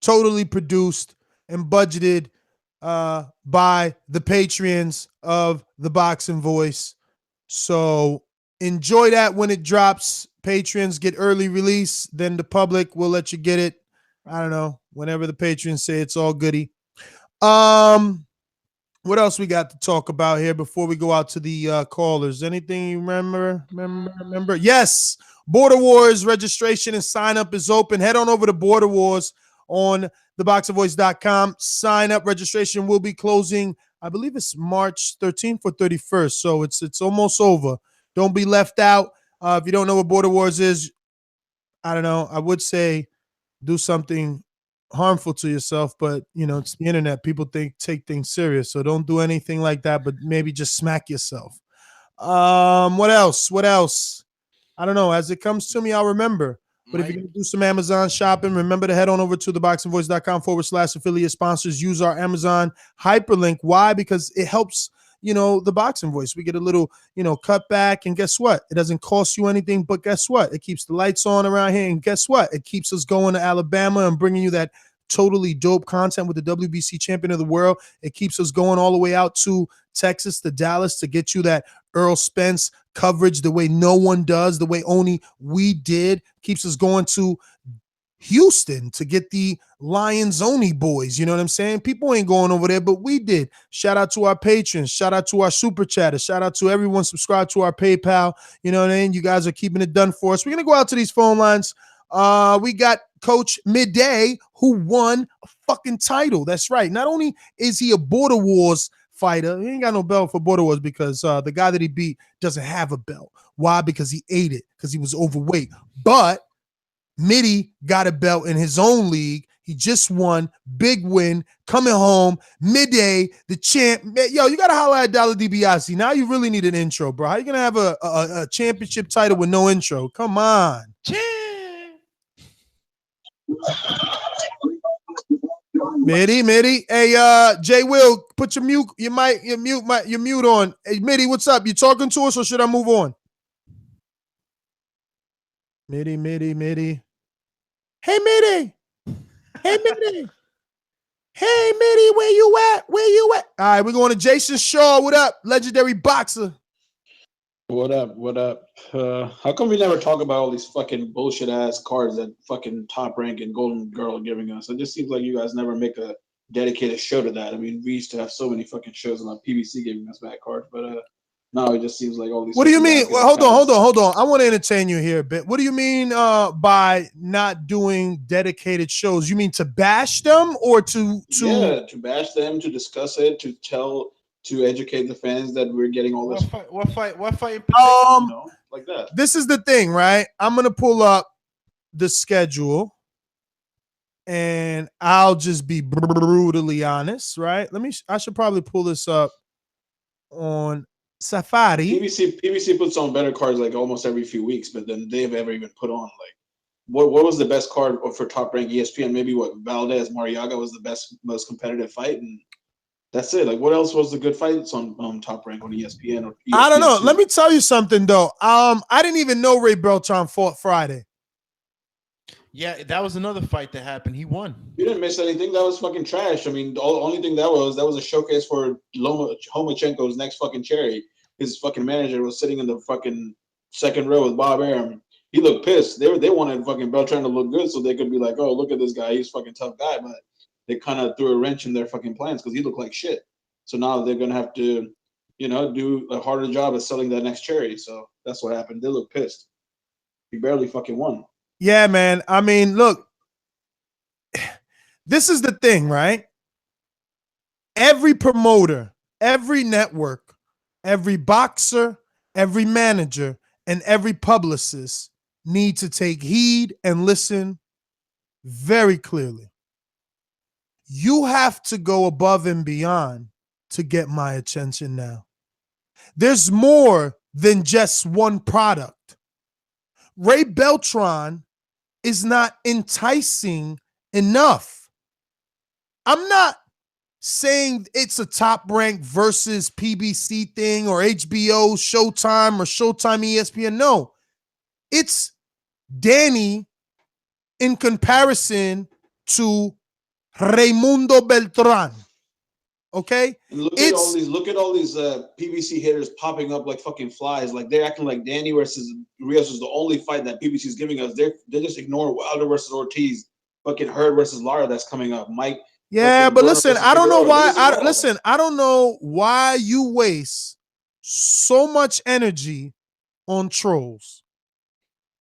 totally produced and budgeted by the Patreons of the Boxing Voice. So enjoy that when it drops. Patrons get early release, then the public will let you get it. I don't know, whenever the patrons say it's all goody. What else we got to talk about here before we go out to the callers? Anything you remember? Yes, Border Wars registration and sign up is open. Head on over to Border Wars on ThaBoxingVoice.com. Sign up registration will be closing, I believe it's March 13th or 31st. So it's almost over. Don't be left out. If you don't know what Border Wars is, I don't know. I would say do something harmful to yourself, but it's the internet. People take things serious, so don't do anything like that, but maybe just smack yourself. What else? I don't know. As it comes to me, I'll remember. But if you're going to do some Amazon shopping, remember to head on over to ThaBoxingVoice.com/affiliate sponsors. Use our Amazon hyperlink. Why? Because it helps, the Boxing Voice. We get a little, cutback. And guess what? It doesn't cost you anything. But guess what? It keeps the lights on around here. And guess what? It keeps us going to Alabama and bringing you that totally dope content with the WBC champion of the world. It keeps us going all the way out to Texas, to Dallas, to get you that Earl Spence coverage the way no one does, the way only we did. Keeps us going to Houston to get the Lions only boys. You know what I'm saying? People ain't going over there, but we did. Shout out to our patrons. Shout out to our super chatters. Shout out to everyone subscribed to our PayPal. You know what I mean? You guys are keeping it done for us. We're going to go out to these phone lines. We got Coach Midday, who won a fucking title. That's right. Not only is he a Border Wars fighter, he ain't got no belt for Border Wars because the guy that he beat doesn't have a belt. Why? Because he ate it, because he was overweight. But Mitty got a belt in his own league. He just won. Big win. Coming home. Midday, the champ. Yo, you got to holler at Dollar DiBiase. Now you really need an intro, bro. How you going to have a championship title with no intro? Come on. Mitty. Hey, Jay Will, put your mute on. Hey, Mitty, what's up? You talking to us or should I move on? Mitty. Hey, Mitty. Hey, Mitty, where you at? Where you at? All right, we're going to Jason Shaw. What up? Legendary boxer. What up? What up? How come we never talk about all these fucking bullshit ass cards that fucking Top Rank and Golden Girl are giving us? It just seems like you guys never make a dedicated show to that. I mean, we used to have so many fucking shows on PBC giving us bad cards, but now it just seems like all these. What do you mean? Well, hold on. I want to entertain you here a bit. What do you mean by not doing dedicated shows? You mean to bash them or to bash them, to discuss it, to educate the fans that we're getting all this. What fight? Like that. This is the thing, right? I'm gonna pull up the schedule, and I'll just be brutally honest, right? I should probably pull this up on Safari. PBC puts on better cards like almost every few weeks, but then they've ever even put on like what was the best card for Top Rank ESPN? Maybe Valdez Mariaga was the most competitive fight, and that's it. Like, what else was the good fights on Top Rank on ESPN or ESPN I don't know. 2? Let me tell you something though. I didn't even know Ray Beltran fought Friday. Yeah, that was another fight that happened. He won. You didn't miss anything. That was fucking trash. I mean, the only thing that was a showcase for Lomachenko's next fucking cherry. His fucking manager was sitting in the fucking second row with Bob Arum. He looked pissed. They wanted fucking Beltran to look good so they could be like, oh, look at this guy. He's a fucking tough guy. But they kind of threw a wrench in their fucking plans because he looked like shit. So now they're going to have to, do a harder job at selling that next cherry. So that's what happened. They look pissed. He barely fucking won. Yeah, man. I mean, look, this is the thing, right? Every promoter, every network, every boxer, every manager, and every publicist need to take heed and listen very clearly. You have to go above and beyond to get my attention now. There's more than just one product. Ray Beltran is not enticing enough. I'm not saying it's a Top Rank versus PBC thing or HBO, Showtime, or Showtime ESPN. No, it's Danny in comparison to Raimundo Beltran. Okay, look at all these PBC hitters popping up like fucking flies. Like they're acting like Danny versus Rios is the only fight that PBC is giving us. They just ignore Wilder versus Ortiz, fucking Hurd versus Lara that's coming up. Mike. Yeah, but listen, I don't know why. I don't know why you waste so much energy on trolls.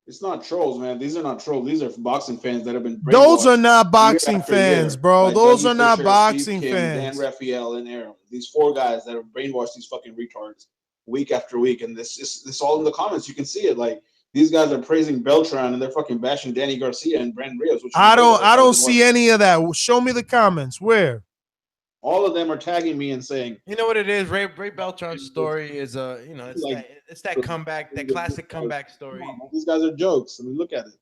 It's not trolls, man. These are not trolls. These are boxing fans that have been brainwashed. Those are not boxing fans, bro. Like Those Dougie are not Fisher, boxing Steve Kim, fans. Dan Raphael and Arum. These four guys that have brainwashed these fucking retards week after week. And this all in the comments. You can see it. Like these guys are praising Beltran and they're fucking bashing Danny Garcia and Brandon Rios. I don't see any of that. Show me the comments. Where? All of them are tagging me and saying, you know what it is. Ray Beltran's story is it's that comeback, that classic comeback story. These guys are jokes. I mean, look at it.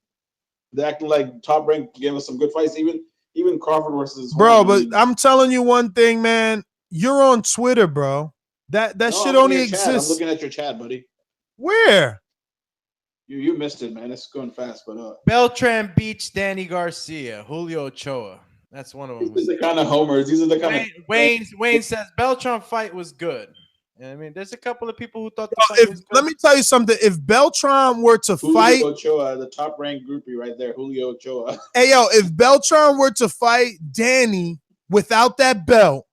They're acting like Top Rank gave us some good fights. Even Crawford versus but I'm telling you one thing, man. You're on Twitter, bro. That shit only exists. I'm looking at your chat, buddy. Where? You missed it, man. It's going fast, but Beltran beats Danny Garcia, Julio Ochoa. That's one of them. These are the kind of homers. These are the kind of Wayne says Beltran fight was good. I mean, there's a couple of people who thought the fight was good. Let me tell you something. If Beltran were to fight Julio Ochoa, the top ranked groupie right there, Julio Ochoa. Hey yo, if Beltran were to fight Danny without that belt,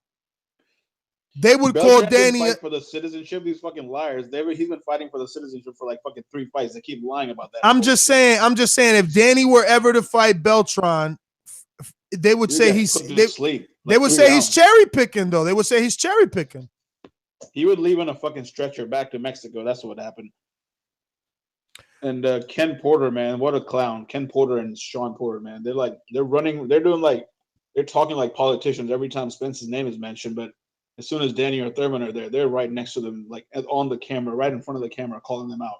they would call Danny fight for the citizenship. These fucking liars. He's been fighting for the citizenship for like fucking 3 fights. They keep lying about that. I'm just saying. If Danny were ever to fight Beltran, they would say he's cherry picking though. They would say he's cherry picking. He would leave on a fucking stretcher back to Mexico. That's what happened. And Ken Porter, man, what a clown. Ken Porter and Shawn Porter, man. They're talking like politicians every time Spence's name is mentioned, but as soon as Danny or Thurman are there, they're right next to them, like on the camera, right in front of the camera, calling them out.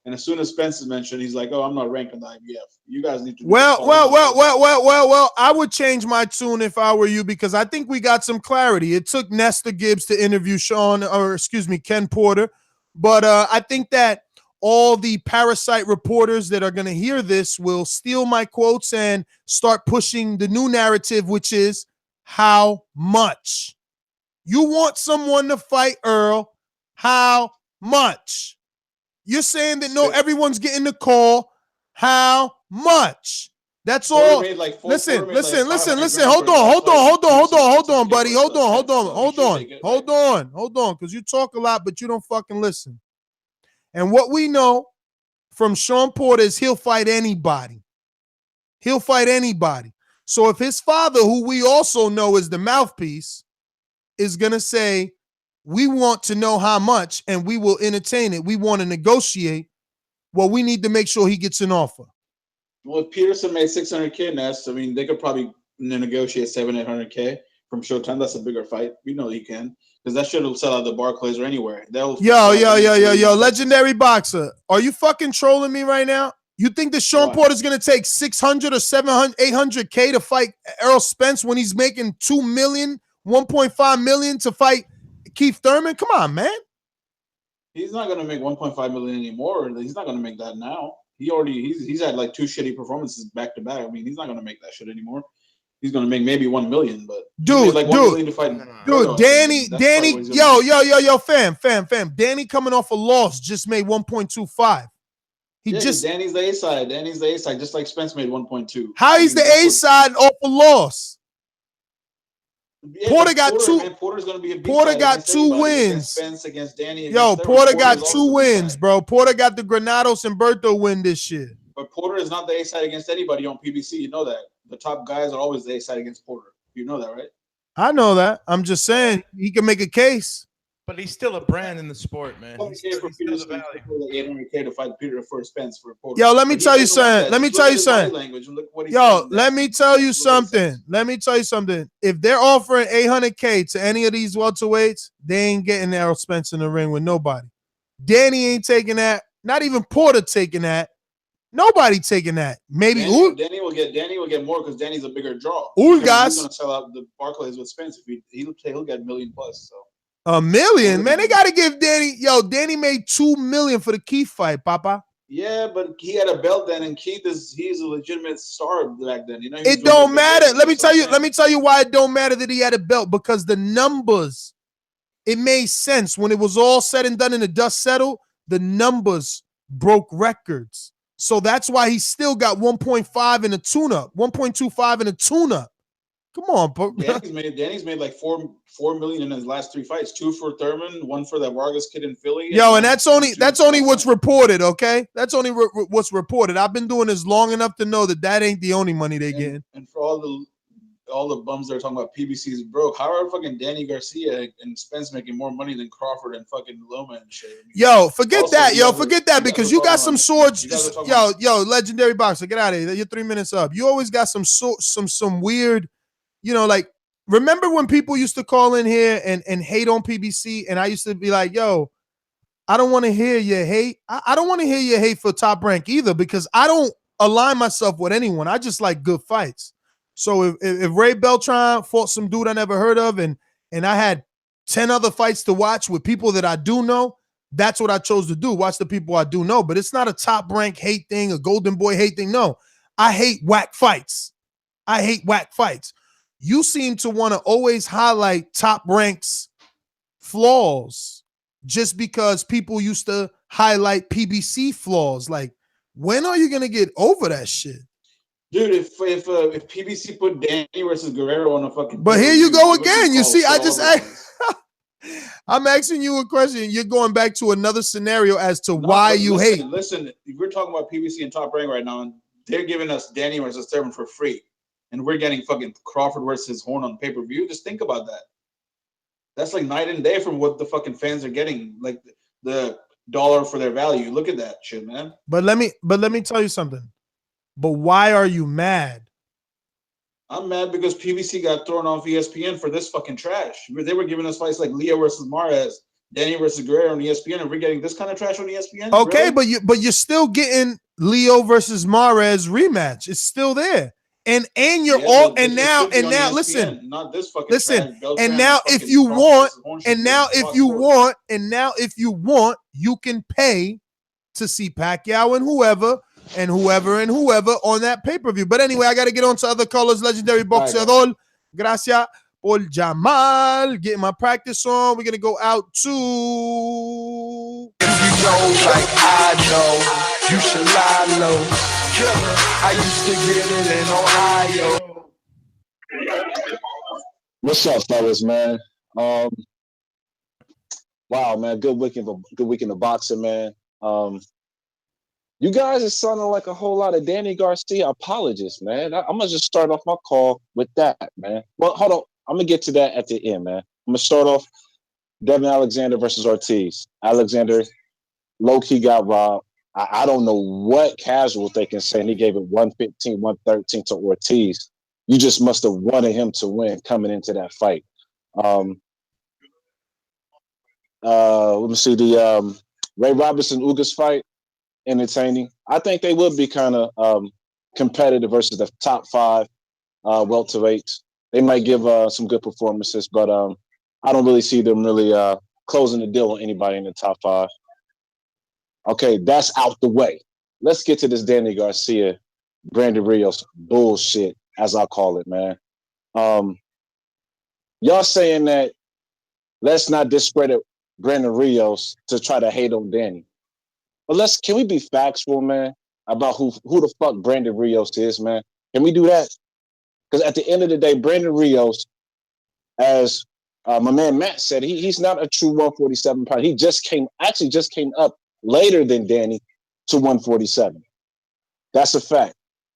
And as soon as Spence is mentioned, he's like, "Oh, I'm not ranked on the IBF. You guys need to." Well. I would change my tune if I were you because I think we got some clarity. It took Nestor Gibbs to interview Ken Porter, but I think that all the parasite reporters that are going to hear this will steal my quotes and start pushing the new narrative, which is How much? You want someone to fight Earl. How much? You're saying that no, everyone's getting the call. How much? That's all. Listen. Hold on, buddy. Hold on. Because you talk a lot, but you don't fucking listen. And what we know from Shawn Porter is he'll fight anybody. So if his father, who we also know is the mouthpiece, is going to say, we want to know how much and we will entertain it, we want to negotiate, well, we need to make sure he gets an offer. Well, if Peterson made $600K, Ness, I mean, they could probably negotiate $700-800K from Showtime. That's a bigger fight. We know he can. Because that shit will sell out the Barclays or anywhere. Yo, legendary boxer. Are you fucking trolling me right now? You think that Shawn Porter's going to take 600 or 700, 800K to fight Errol Spence when he's making $2 million, 1.5 million to fight Keith Thurman? Come on, man. He's not going to make 1.5 million anymore. He's not going to make that now. He's had like 2 shitty performances back to back. I mean, he's not going to make that shit anymore. He's going to make maybe 1 million, but dude, Danny, fam. Danny coming off a loss just made 1.25. Danny's the A side. Just like Spence made 1.2. How he's the A side off a loss? Yeah, Porter got two. Man, Porter's gonna be a Porter got 2 wins. Spence against Danny. Porter got 2 wins, bro. Porter got the Granados and Berto win this year. But Porter is not the A side against anybody on PBC. You know that. The top guys are always the A side against Porter. You know that, right? I know that. I'm just saying he can make a case. But he's still a brand in the sport, man. He's still the value. $800K to fight Peter for Spence for Porter. Yo, let me tell you something. Let me tell you something. If they're offering $800K to any of these welterweights, they ain't getting Errol Spence in the ring with nobody. Danny ain't taking that. Not even Porter taking that. Nobody taking that. Maybe Danny will get more because Danny's a bigger draw. He's gonna sell out the Barclays with Spence. If he'll get $1 million plus. So. $1 million, man. They gotta give Danny. Yo, Danny made $2 million for the Keith fight, Papa. Yeah, but he had a belt then, and Keith he's a legitimate star back then. You know, it don't matter. Let me tell you why it don't matter that he had a belt, because the numbers, it made sense when it was all said and done and the dust settled. The numbers broke records, so that's why he still got 1.5 in a tune-up, 1.25 in a tune-up. Come on, bro. Danny's made like $4 million in his last 3 fights. 2 for Thurman, 1 for that Vargas kid in Philly. Yo, and that's only what's reported. Okay, that's only what's reported. I've been doing this long enough to know that ain't the only money they getting. And for all the bums that are talking about PBC's broke, how are fucking Danny Garcia and Spence making more money than Crawford and fucking Loma and shit? Yo, forget that because you got some swords. Yo, legendary boxer, get out of here. You're 3 minutes up. You always got some weird. You know, like, remember when people used to call in here and hate on PBC, and I used to be like, yo, I don't want to hear your hate. I don't want to hear your hate for Top Rank either, because I don't align myself with anyone. I just like good fights. So if Ray Beltran fought some dude I never heard of, and I had 10 other fights to watch with people that I do know, that's what I chose to do, watch the people I do know. But it's not a Top Rank hate thing, a Golden Boy hate thing. No, I hate whack fights. You seem to want to always highlight Top Rank's flaws just because people used to highlight PBC flaws. Like, when are you going to get over that shit? Dude, if PBC put Danny versus Guerrero on a fucking... But here you go again. You see, I'm asking you a question. You're going back to another scenario as to why you hate. Listen, we're talking about PBC and Top Rank right now, and they're giving us Danny versus Thurman for free. And we're getting fucking Crawford versus Horn on pay-per-view. Just think about that. That's like night and day from what the fucking fans are getting, like the dollar for their value. Look at that shit, man. But let me tell you something. But why are you mad? I'm mad because PBC got thrown off ESPN for this fucking trash. They were giving us fights like Leo versus Mares, Danny versus Guerrero on ESPN, and we're getting this kind of trash on ESPN. Okay, really? but you're still getting Leo versus Mares rematch. It's still there. And you're all and now listen, not this fucking listen, and now if you want, you can pay to see Pacquiao and whoever on that pay-per-view. But anyway, I got to get on to other colors. Legendary boxeador Gracias por llamar. Getting my practice on. We're going to go out to... If you know like I know, you should lie low. Killer, I used to get it in Ohio. What's up, fellas, man? Wow, man, good week in the boxing, man. You guys are sounding like a whole lot of Danny Garcia apologists, man. I'm gonna just start off my call with that, man. Well, hold on, I'm gonna get to that at the end, man. I'm gonna start off Devon Alexander versus Ortiz. Alexander low-key got robbed. I don't know what casuals they can say, and he gave it 115, 113 to Ortiz. You just must have wanted him to win coming into that fight. Let me see the Ray Robinson-Ugas fight. Entertaining. I think they would be kind of competitive versus the top 5 welterweights. They might give some good performances, but I don't really see them really closing the deal on anybody in the top 5. Okay, that's out the way. Let's get to this Danny Garcia, Brandon Rios bullshit, as I call it, man. Y'all saying that let's not discredit Brandon Rios to try to hate on Danny. But can we be factual, man, about who the fuck Brandon Rios is, man? Can we do that? Because at the end of the day, Brandon Rios, as my man Matt said, he's not a true 147 pound. He just came up later than Danny to 147. That's a fact.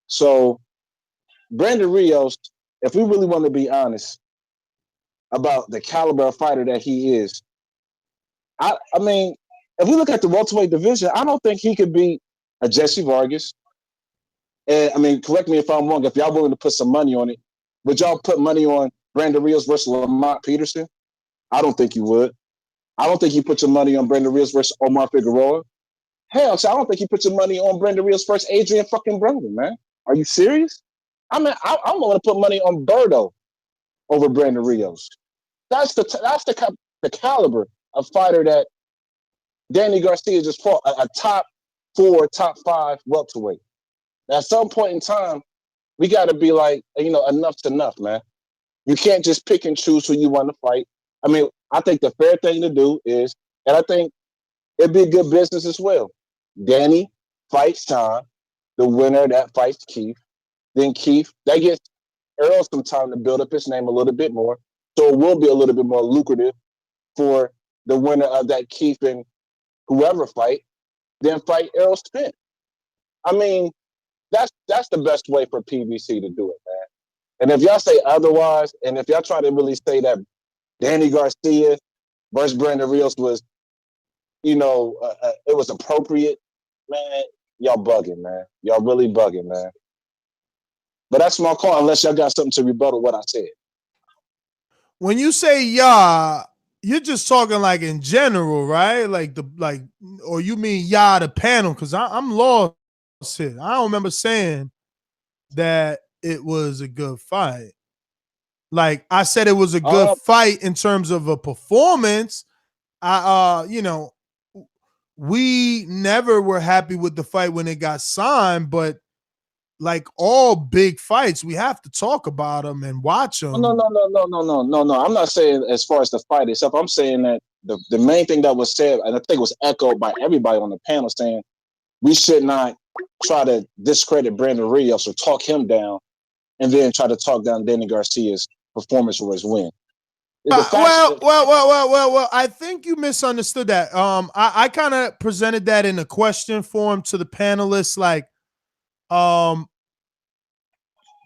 So Brandon Rios, if we really want to be honest about the caliber of fighter that he is, I mean, if we look at the welterweight division, I don't think he could beat a Jesse Vargas. And I mean, correct me if I'm wrong. If y'all willing to put some money on it, would y'all put money on Brandon Rios versus Lamont Peterson? I don't think you would. I don't think you put your money on Brandon Rios versus Omar Figueroa. Hell, so I don't think you put your money on Brandon Rios versus Adrian fucking Broner, man. Are you serious? I mean, I'm willing to put money on Berto over Brandon Rios. That's the caliber of fighter that Danny Garcia just fought, a top 4, top 5 welterweight. At some point in time, we got to be like, enough's enough, man. You can't just pick and choose who you want to fight. I mean, I think the fair thing to do is, and I think it'd be good business as well. Danny fights Sean, the winner that fights Keith. Then Keith, that gets Earl some time to build up his name a little bit more. So it will be a little bit more lucrative for the winner of that Keith and whoever fight, then fight Errol Spence. I mean, that's the best way for PBC to do it, man. And if y'all say otherwise, and if y'all try to really say that Danny Garcia versus Brandon Rios was, it was appropriate, man, y'all bugging, man. Y'all really bugging, man. But that's my call, unless y'all got something to rebuttal what I said. When you say y'all, you're just talking like in general, right? Or you mean y'all the panel? Because I'm lost here. I don't remember saying that it was a good fight. Like I said, it was a good fight in terms of a performance. We never were happy with the fight when it got signed, but like all big fights, we have to talk about them and watch them. No. I'm not saying as far as the fight itself. I'm saying that the main thing that was said, and I think it was echoed by everybody on the panel, saying we should not try to discredit Brandon Rios or talk him down, and then try to talk down Danny Garcia's performance or his win. Well, I think you misunderstood that. I kind of presented that in a question form to the panelists, like,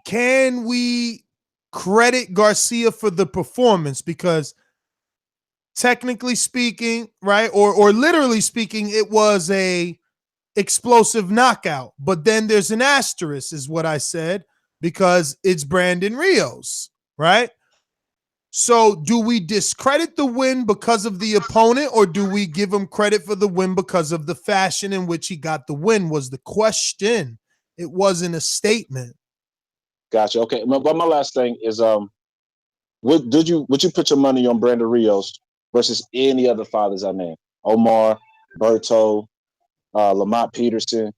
can we credit Garcia for the performance? Because technically speaking, right, or literally speaking, it was a explosive knockout. But then there's an asterisk, is what I said, because it's Brandon Rios, right? So do we discredit the win because of the opponent, or do we give him credit for the win because of the fashion in which he got the win, was the question. It wasn't a statement. Gotcha. Okay. But my last thing is, would you put your money on Brandon Rios versus any other fighters I named? Omar, Berto, Lamont Peterson.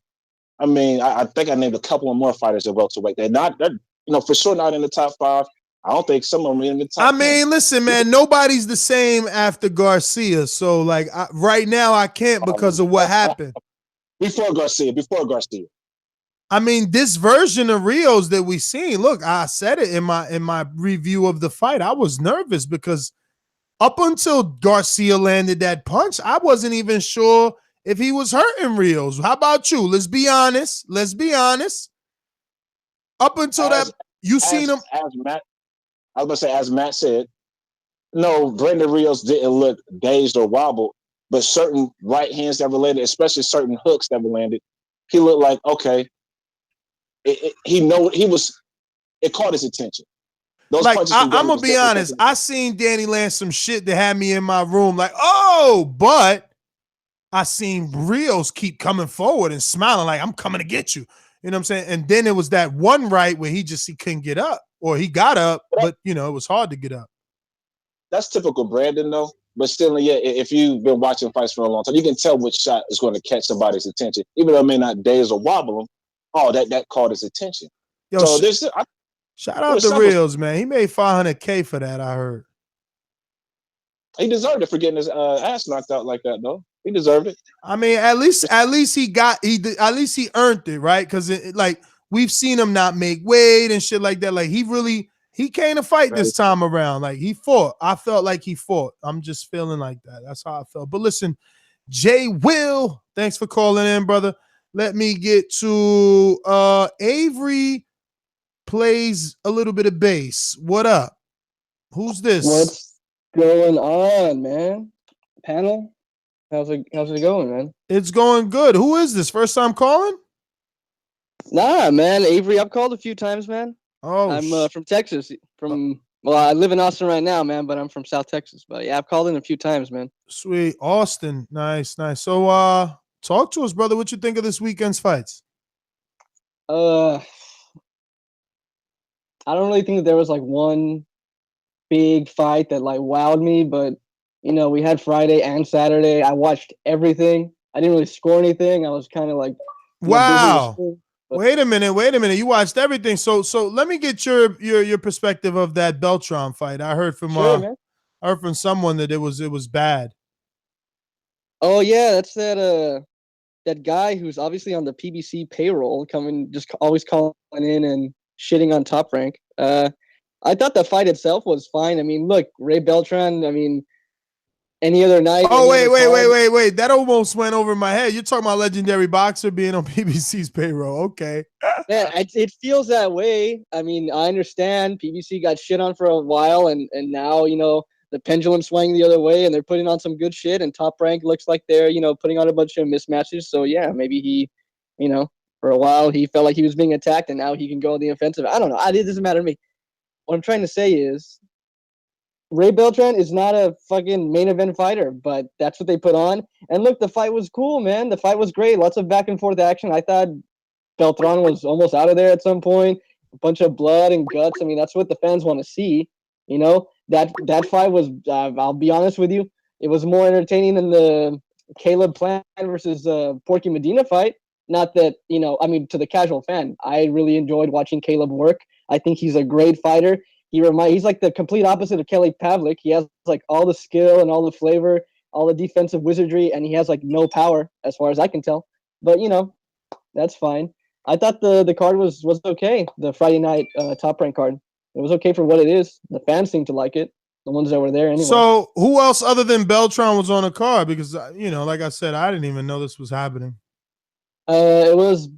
I mean, I think I named a couple of more fighters at welterweight. They're for sure not in the top 5. I don't think some of them in the top. I mean, listen, man, nobody's the same after Garcia. So, like, right now, I can't because of what happened. Before Garcia. I mean, this version of Rios that we seen, look, I said it in my review of the fight. I was nervous because up until Garcia landed that punch, I wasn't even sure if he was hurting Rios. How about you? Let's be honest. Up until seen him. I was going to say, as Matt said, no, Brandon Rios didn't look dazed or wobbled, but certain right hands that were landed, especially certain hooks that were landed, he looked like, okay, it caught his attention. Those punches from Danny I'm going to be honest. I seen Danny land some shit that had me in my room like, oh, but I seen Rios keep coming forward and smiling like, I'm coming to get you. You know what I'm saying? And then it was that one right where he couldn't get up, or he got up, but, you know, it was hard to get up. That's typical Brandon, though. But still, yeah, if you've been watching fights for a long time, you can tell which shot is going to catch somebody's attention. Even though it may not daze or wobble them, that caught his attention. Yo, so shout out to Rios, man. He made $500K for that, I heard. He deserved it for getting his ass knocked out like that, though. He deserved it. I mean, at least he earned it, right? Because like we've seen him not make weight and shit like that. Like he came to fight this time around. Like he fought. I felt like he fought. I'm just feeling like that. That's how I felt. But listen, Jay Will, thanks for calling in, brother. Let me get to Avery plays a little bit of bass. What up? Who's this? What's going on, man? Panel? How's it going, man? It's going good. Who is this? First time calling? Nah, man. Avery, I've called a few times, man. Oh, I'm from Texas. Well, I live in Austin right now, man, but I'm from South Texas. But yeah, I've called in a few times, man. Sweet. Austin. Nice. So talk to us, brother. What you think of this weekend's fights? I don't really think that there was like one big fight that like wowed me, but you know, we had Friday and Saturday. I watched everything. I didn't really score anything. I was kind of like, wow. Wait a minute. You watched everything. So let me get your perspective of that Beltran fight. I heard from someone that it was bad. Oh yeah, that's that guy who's obviously on the PBC payroll, just always calling in and shitting on Top Rank. I thought the fight itself was fine. I mean, look, Ray Beltran. I mean, any other night. Oh, wait. That almost went over my head. You're talking about legendary boxer being on PBC's payroll. Okay. Yeah, it feels that way. I mean, I understand PBC got shit on for a while, and now, you know, the pendulum swinging the other way, and they're putting on some good shit, and Top Rank looks like they're, you know, putting on a bunch of mismatches. So, yeah, maybe he, you know, for a while he felt like he was being attacked, and now he can go on the offensive. I don't know. It doesn't matter to me. What I'm trying to say is, Ray Beltran is not a fucking main event fighter, but that's what they put on. And look, the fight was cool, man. The fight was great. Lots of back and forth action. I thought Beltran was almost out of there at some point. A bunch of blood and guts. I mean, that's what the fans want to see. You know, that fight was, I'll be honest with you, it was more entertaining than the Caleb Plant versus Porky Medina fight. Not that, you know, I mean, to the casual fan, I really enjoyed watching Caleb work. I think he's a great fighter. He's like the complete opposite of Kelly Pavlik. He has like all the skill and all the flavor, all the defensive wizardry, and he has like no power as far as I can tell. But you know, that's fine. I thought the card was okay. The Friday night Top Rank card. It was okay for what it is. The fans seemed to like it. The ones that were there anyway. So who else other than Beltran was on the card? Because you know, like I said, I didn't even know this was happening. It was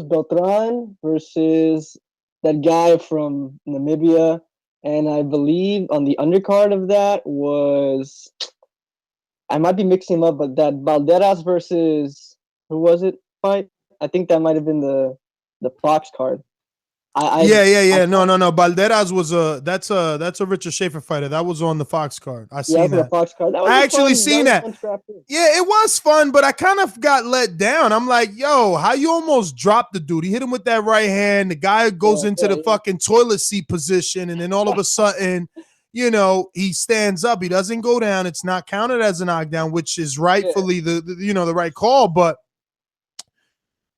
Beltran versus that guy from Namibia, and I believe on the undercard of that was, I might be mixing him up, but that Balderas versus who was it fight? I think that might have been the Fox card. Yeah. No. Balderas was that's a Richard Schaefer fighter. That was on the Fox card. I seen that. The Fox card. I actually seen that. Yeah, it was fun, but I kind of got let down. I'm like, yo, how you almost dropped the dude? He hit him with that right hand. The guy goes into the fucking toilet seat position, and then all of a sudden, you know, he stands up. He doesn't go down. It's not counted as a knockdown, which is rightfully the right call, but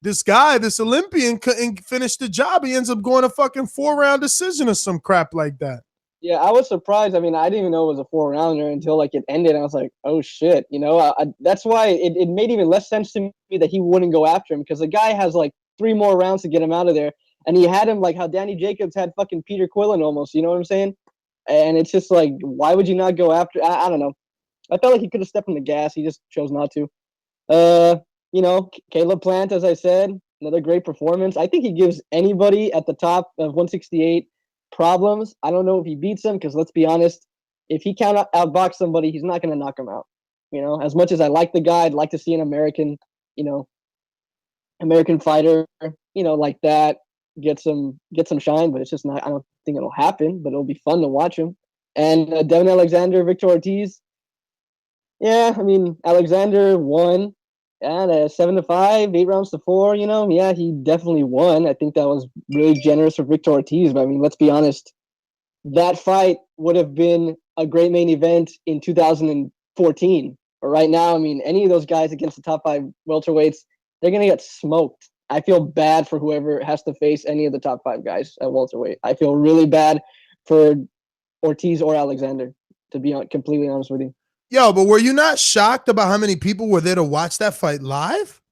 this guy, this Olympian, couldn't finish the job. He ends up going a fucking 4-round decision or some crap like that. Yeah, I was surprised. I mean, I didn't even know it was a 4-rounder until like it ended. I was like, oh shit, you know. That's why it made even less sense to me that he wouldn't go after him, because the guy has like 3 more rounds to get him out of there, and he had him like how Danny Jacobs had fucking Peter Quillen almost. You know what I'm saying? And it's just like, why would you not go after? I don't know. I felt like he could have stepped on the gas. He just chose not to. You know, Caleb Plant, as I said, another great performance. I think he gives anybody at the top of 168 problems. I don't know if he beats him, because let's be honest, if he can't outbox somebody, he's not going to knock him out. You know, as much as I like the guy, I'd like to see an American, you know, American fighter, you know, like that get some shine, but it's just not. I don't think it'll happen, but it'll be fun to watch him. And Devon Alexander, Victor Ortiz. Yeah, I mean, Alexander won at 7-5, 8 rounds to 4. You know, yeah, he definitely won. I think that was really generous for Victor Ortiz. But I mean, let's be honest, that fight would have been a great main event in 2014. But right now, I mean, any of those guys against the top 5 welterweights, they're gonna get smoked. I feel bad for whoever has to face any of the top 5 guys at welterweight. I feel really bad for Ortiz or Alexander, to be completely honest with you. Yo, but were you not shocked about how many people were there to watch that fight live?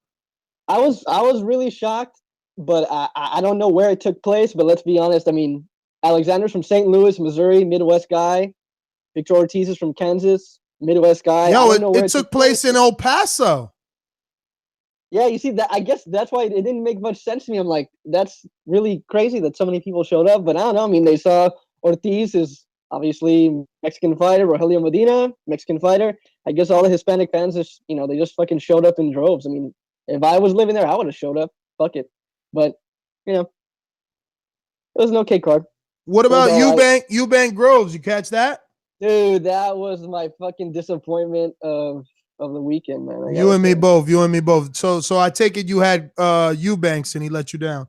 I was really shocked, but I don't know where it took place. But let's be honest. I mean, Alexander's from St. Louis, Missouri, Midwest guy. Victor Ortiz is from Kansas, Midwest guy. Yo, it took place in El Paso. Yeah, you see that. I guess that's why it didn't make much sense to me. I'm like, that's really crazy that so many people showed up. But I don't know. I mean, they saw Ortiz is obviously Mexican fighter, Rogelio Medina, Mexican fighter. I guess all the Hispanic fans just, you know, they just fucking showed up in droves. I mean, if I was living there, I would have showed up. Fuck it. But, you know, it was an okay card. What about Eubank Groves? You catch that? Dude, that was my fucking disappointment of the weekend, man. You and me both. So I take it you had Eubanks and he let you down.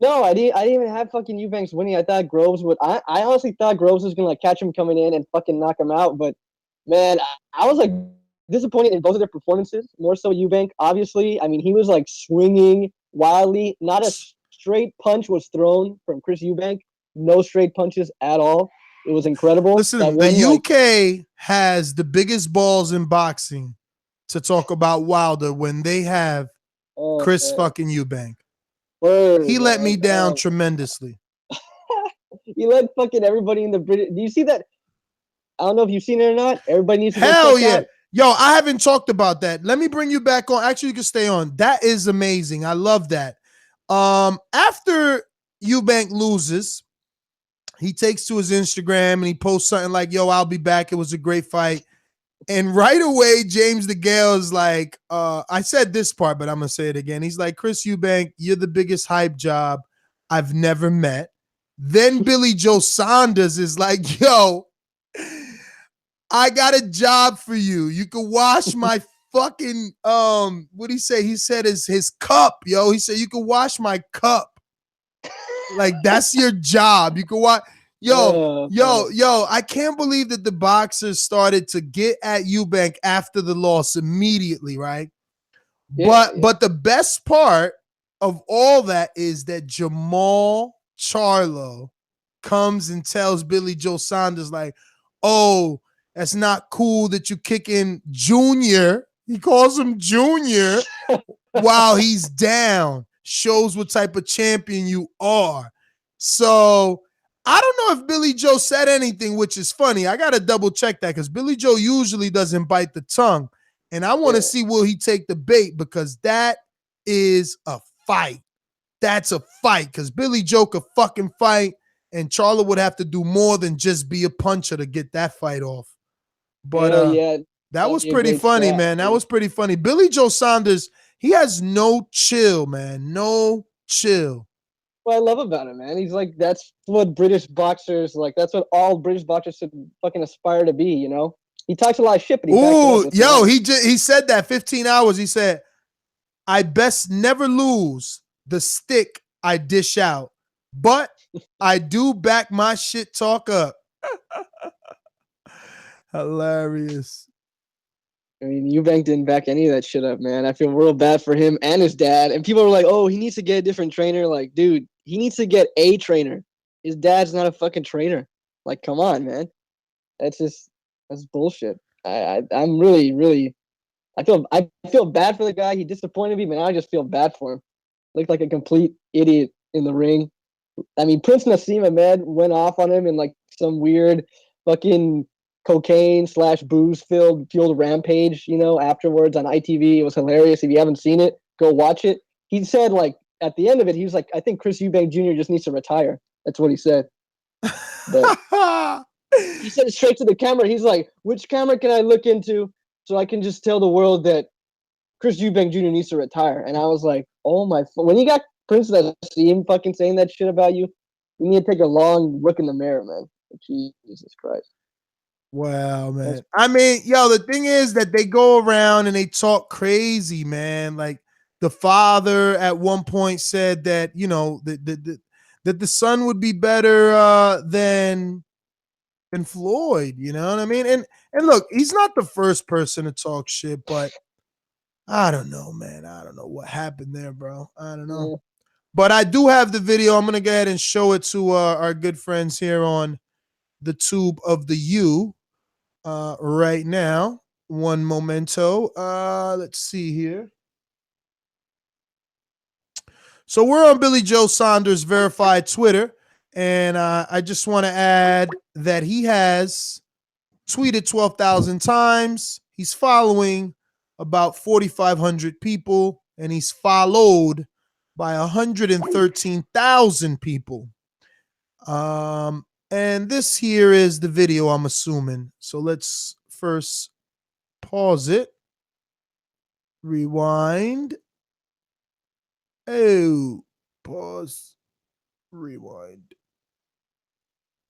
No, I didn't even have fucking Eubanks winning. I thought Groves would. I honestly thought Groves was gonna like catch him coming in and fucking knock him out. But man, I was like disappointed in both of their performances. More so Eubank, obviously. I mean, he was like swinging wildly. Not a straight punch was thrown from Chris Eubank. No straight punches at all. It was incredible. Listen, the UK has the biggest balls in boxing to talk about Wilder when they have Chris fucking Eubank. He let me down tremendously. He let fucking everybody in the British. Do you see that? I don't know if you've seen it or not. Everybody needs to. Hell yeah. Out. Yo, I haven't talked about that. Let me bring you back on. Actually, you can stay on. That is amazing. I love that. After Eubank loses, he takes to his Instagram and he posts something like, yo, I'll be back. It was a great fight. And right away, James DeGale is like, I said this part, but I'm going to say it again. He's like, Chris Eubank, you're the biggest hype job I've never met. Then Billy Joe Saunders is like, yo, I got a job for you. You can wash my fucking, what'd he say? He said his cup, yo. He said, you can wash my cup. Like, that's your job. You can watch. Yo, I can't believe that the boxers started to get at Eubank after the loss immediately, right? But the best part of all that is that Jamal Charlo comes and tells Billy Joe Saunders, like, oh, that's not cool that you kicking Junior. He calls him Junior while he's down. Shows what type of champion you are. So I don't know if Billy Joe said anything, which is funny. I got to double check that because Billy Joe usually doesn't bite the tongue. And I want to see, will he take the bait? Because that is a fight. That's a fight because Billy Joe could fucking fight and Charlo would have to do more than just be a puncher to get that fight off. But that was pretty funny, man. That was pretty funny. Billy Joe Saunders, he has no chill, man. No chill. What I love about him, man. He's like, that's what British boxers, like, that's what all British boxers should fucking aspire to be, you know? He talks a lot of shit, but he said that 15 hours. He said, I best never lose the stick I dish out, but I do back my shit talk up. Hilarious. I mean, Eubank didn't back any of that shit up, man. I feel real bad for him and his dad. And people are like, "Oh, he needs to get a different trainer." Like, dude, he needs to get a trainer. His dad's not a fucking trainer. Like, come on, man. That's bullshit. I'm really. I feel bad for the guy. He disappointed me, but now I just feel bad for him. Looked like a complete idiot in the ring. I mean, Prince Nassim Ahmed went off on him in like some weird fucking cocaine / booze fueled rampage, afterwards on ITV. It was hilarious. If you haven't seen it, go watch it. He said, like, at the end of it, he was like, I think Chris Eubank Jr. just needs to retire. That's what he said. But he said it straight to the camera. He's like, which camera can I look into so I can just tell the world that Chris Eubank Jr. needs to retire? And I was like, oh my, when you got Prince Nassim fucking saying that shit about you, you need to take a long look in the mirror, man. Jesus Christ. Wow, man. I mean, the thing is that they go around and they talk crazy, man. Like the father at one point said that, that the son would be better than Floyd, you know what I mean? And look, he's not the first person to talk shit, but I don't know, man. I don't know what happened there, bro. I don't know. Yeah. But I do have the video. I'm going to go ahead and show it to our good friends here on the tube of the U right now. One momento. Let's see here. So we're on Billy Joe Saunders verified Twitter, and I just want to add that he has tweeted 12,000 times. He's following about 4,500 people, and he's followed by 113,000 people. And this here is the video, I'm assuming. So let's first pause it. Rewind. Oh, pause. Rewind.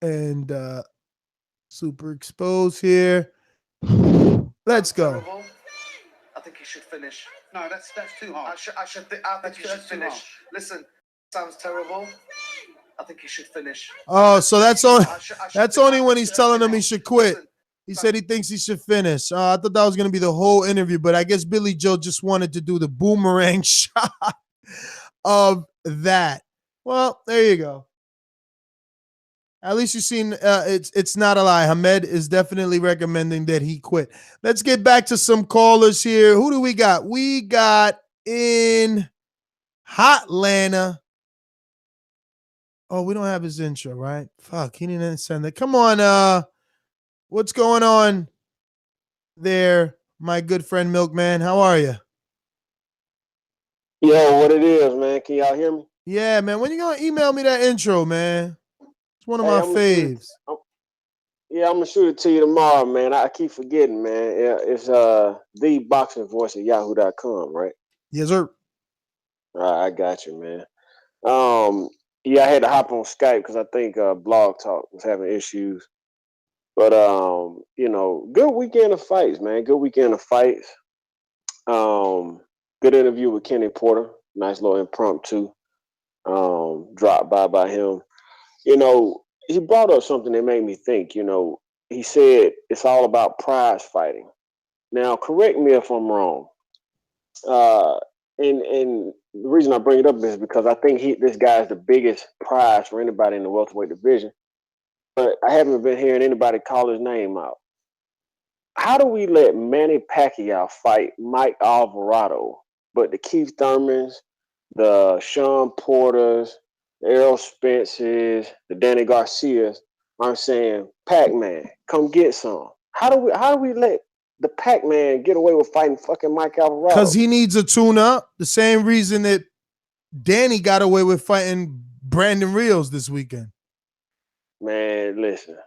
And super expose here. Let's go. I think he should finish. No, that's too hard. I think he should finish. Listen, sounds terrible. I think he should finish. Oh, so that's only when he's telling him he should quit. He said he thinks he should finish. I thought that was going to be the whole interview, but I guess Billy Joe just wanted to do the boomerang shot of that. Well, there you go. At least you've seen it's not a lie. Hamed is definitely recommending that he quit. Let's get back to some callers here. Who do we got? We got in Hotlanta. Oh, we don't have his intro, right? Fuck, he didn't send it. Come on, what's going on there, my good friend Milkman? How are you? Yo, what it is, man? Can y'all hear me? Yeah, man. When you gonna email me that intro, man? It's one of my faves. I'm gonna shoot it to you tomorrow, man. I keep forgetting, man. It's ThaBoxingVoice at yahoo.com, right? Yes, sir. All right, I got you, man. I had to hop on Skype because I think Blog Talk was having issues. But good weekend of fights, man. Good weekend of fights. Good interview with Kenny Porter. Nice little impromptu drop by him. He brought up something that made me think. He said it's all about prize fighting. Now, correct me if I'm wrong. And the reason I bring it up is because I think this guy is the biggest prize for anybody in the welterweight division. But I haven't been hearing anybody call his name out. How do we let Manny Pacquiao fight Mike Alvarado, but the Keith Thurmans, the Shawn Porters, the Errol Spences, the Danny Garcias aren't saying, Pac-Man, come get some? How do we let the Pac-Man get away with fighting fucking Mike Alvarado? Because he needs a tune-up. The same reason that Danny got away with fighting Brandon Rios this weekend. Man, listen.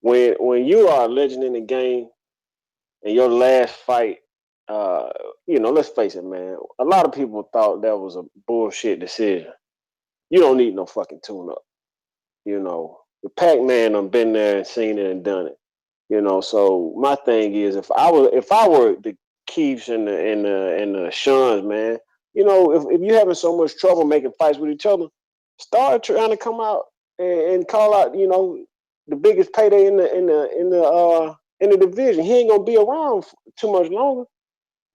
When you are a legend in the game and your last fight, let's face it, man. A lot of people thought that was a bullshit decision. You don't need no fucking tune-up. The Pac-Man done been there and seen it and done it. So my thing is, if I were the Keiths and the Shawns, man, if you're having so much trouble making fights with each other, start trying to come out and call out, the biggest payday in the in the division. He ain't gonna be around too much longer.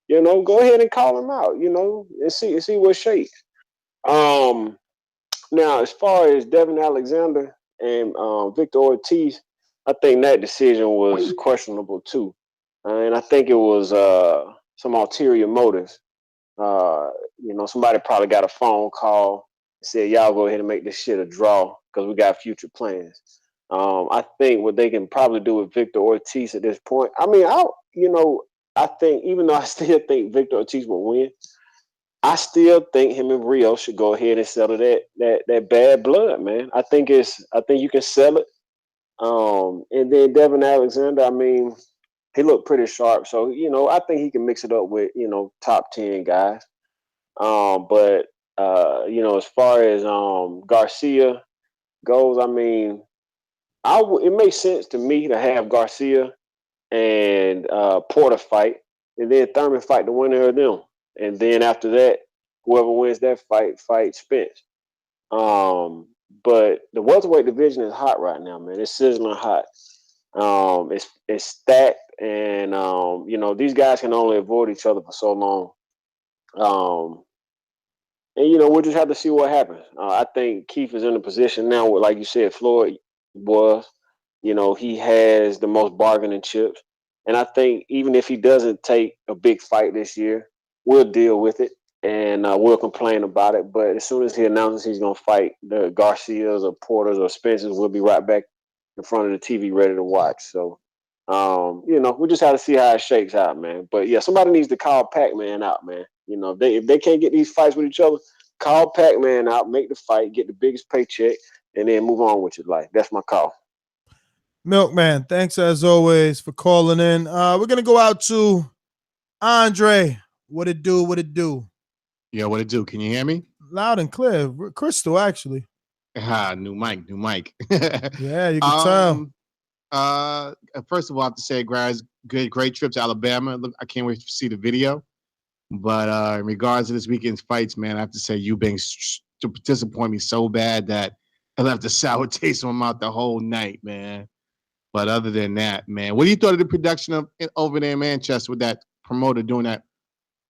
You know, go ahead and call him out. You know, and see what shakes. Now, as far as Devon Alexander and Victor Ortiz, I think that decision was questionable too, and I think it was some ulterior motives. You know, somebody probably got a phone call and said, "Y'all go ahead and make this shit a draw because we got future plans." I think what they can probably do with Victor Ortiz at this point. I mean, I think even though I still think Victor Ortiz will win, I still think him and Rio should go ahead and settle that bad blood, man. I think you can sell it. And then Devon Alexander, I mean, he looked pretty sharp. So, you know, I think he can mix it up with, you know, top 10 guys. But you know, as far as Garcia goes, I mean, it makes sense to me to have Garcia and Porter fight, and then Thurman fight the winner of them. And then after that, whoever wins that fight Spence. But the welterweight division is hot right now, man. It's sizzling hot. It's stacked, and you know, these guys can only avoid each other for so long. And you know, we'll just have to see what happens. I think Keith is in a position now where, like you said, Floyd was. You know, he has the most bargaining chips, and I think even if he doesn't take a big fight this year, we'll deal with it and we'll complain about it. But as soon as he announces he's going to fight the Garcias or Porters or Spencers, we'll be right back in front of the TV ready to watch. So, you know, we just have to see how it shakes out, man. But yeah, somebody needs to call Pac-Man out, man. You know, if they can't get these fights with each other, call Pac-Man out, make the fight, get the biggest paycheck, and then move on with your life. That's my call. Milkman, thanks as always for calling in. We're going to go out to Andre. What it do? What it do? Yeah, what it do? Can you hear me? Loud and clear. Crystal, actually. New mic. Yeah, you can tell. First of all, I have to say, guys, great trip to Alabama. Look, I can't wait to see the video. But in regards to this weekend's fights, man, I have to say Eubank disappointed me so bad that I left a sour taste in my mouth the whole night, man. But other than that, man, what do you thought of the production of over there in Manchester with that promoter doing that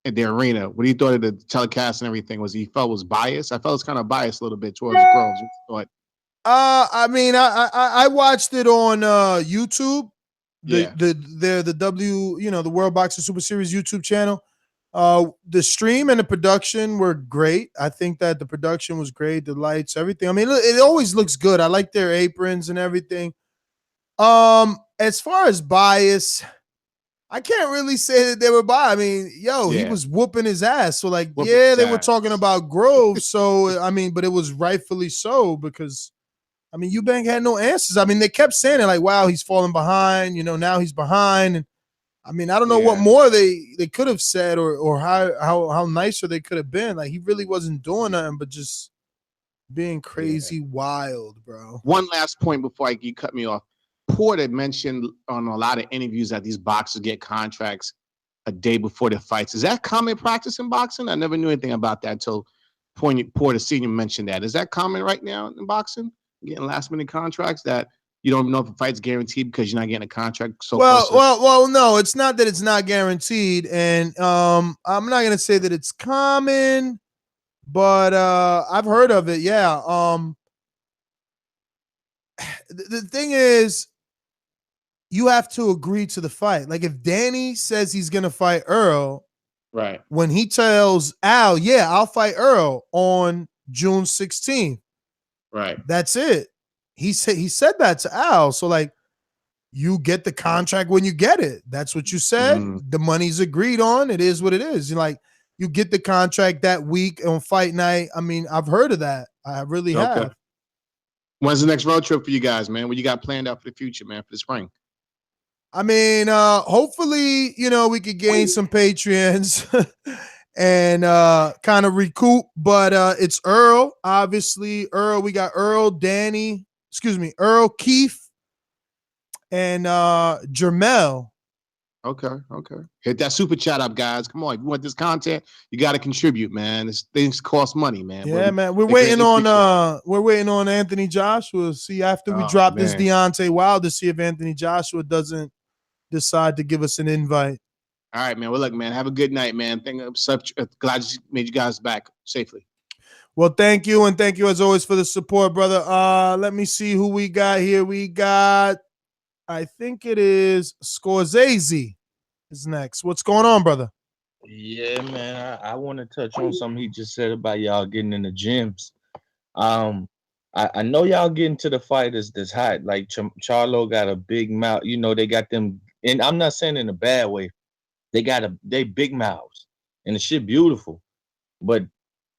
at the arena? What do you thought of the telecast and everything? Was biased? I felt it was kind of biased a little bit towards the Groves. What? I mean, I watched it on YouTube. The the World Boxing Super Series YouTube channel. The stream and the production were great. I think that the production was great. The lights, everything. I mean, it always looks good. I like their aprons and everything. As far as bias, I can't really say that they were biased. I mean, he was whooping his ass. So like, they were talking about Grove. So I mean, but it was rightfully so because I mean, Eubank had no answers. I mean, they kept saying it like, wow, he's falling behind, you know, now he's behind. And I mean, I don't know what more they could have said or how nicer they could have been. Like, he really wasn't doing nothing but just being crazy wild, bro. One last point before you cut me off. Porter mentioned on a lot of interviews that these boxers get contracts a day before their fights. Is that common practice in boxing? I never knew anything about that until Porter Sr. mentioned that. Is that common right now in boxing? Getting last-minute contracts that you don't know if a fight's guaranteed because you're not getting a contract well, no, it's not that it's not guaranteed. And I'm not going to say that it's common, but I've heard of it, yeah. The thing is, you have to agree to the fight. Like if Danny says he's going to fight Earl, right? When he tells Al, I'll fight Earl on June 16th. Right. That's it. He said that to Al. So like you get the contract when you get it. That's what you said. The money's agreed on. It is what it is. You're like, you get the contract that week on fight night. I mean, I've heard of that. I really have. When's the next road trip for you guys, man? What you got planned out for the future, man, for the spring? I mean, hopefully, you know, we could gain some Patreons and kind of recoup. But it's Earl, obviously. Earl, we got Earl, Keith, and Jermel. Okay. Hit that super chat up, guys. Come on. If you want this content, you got to contribute, man. This things cost money, man. Yeah, man. We're waiting on Anthony Joshua. See, after we drop this Deontay Wilder, see if Anthony Joshua doesn't decide to give us an invite. All right, man. Well, look, man. Have a good night, man. Glad you made you guys back safely. Well, thank you, and thank you as always for the support, brother. Let me see who we got here. We got, I think it is Scorsese is next. What's going on, brother? Yeah, man. I want to touch on something he just said about y'all getting in the gyms. I know y'all getting to the fighters that's hot. Like Charlo got a big mouth. You know, they got them, and I'm not saying in a bad way. They big mouths, and the shit beautiful. But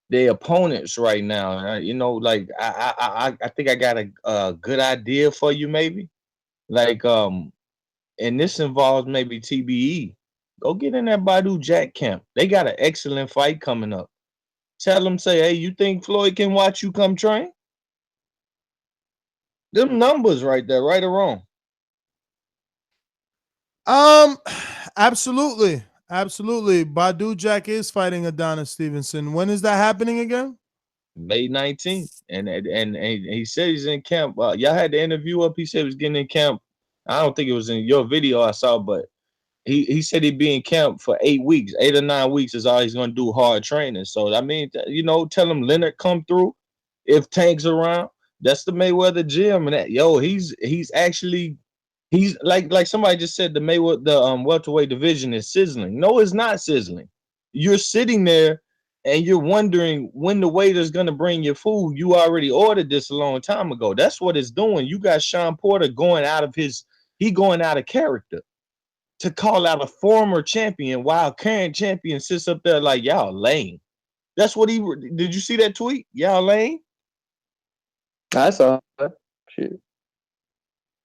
their opponents right now, you know, like I think I got a good idea for you, maybe. Like and this involves maybe TBE. Go get in that Badu Jack camp. They got an excellent fight coming up. Tell them, say, hey, you think Floyd can watch you come train? Them numbers right there, right or wrong? Absolutely. Badu Jack is fighting Adonis Stevenson. When is that happening again? May 19th. And he said he's in camp. Y'all had the interview up. He said he was getting in camp. I don't think it was in your video I saw, but he said he'd be in camp for 8 weeks. 8 or 9 weeks is all he's going to do hard training. So, I mean, you know, tell him Leonard come through. If Tank's around, that's the Mayweather gym. And he's actually like somebody just said, the welterweight division is sizzling. No, it's not sizzling. You're sitting there and you're wondering when the waiter's gonna bring your food. You already ordered this a long time ago. That's what it's doing. You got Shawn Porter going out of character to call out a former champion while current champion sits up there like, y'all lame. That's what did you see that tweet? Y'all lame? I saw that. Shit.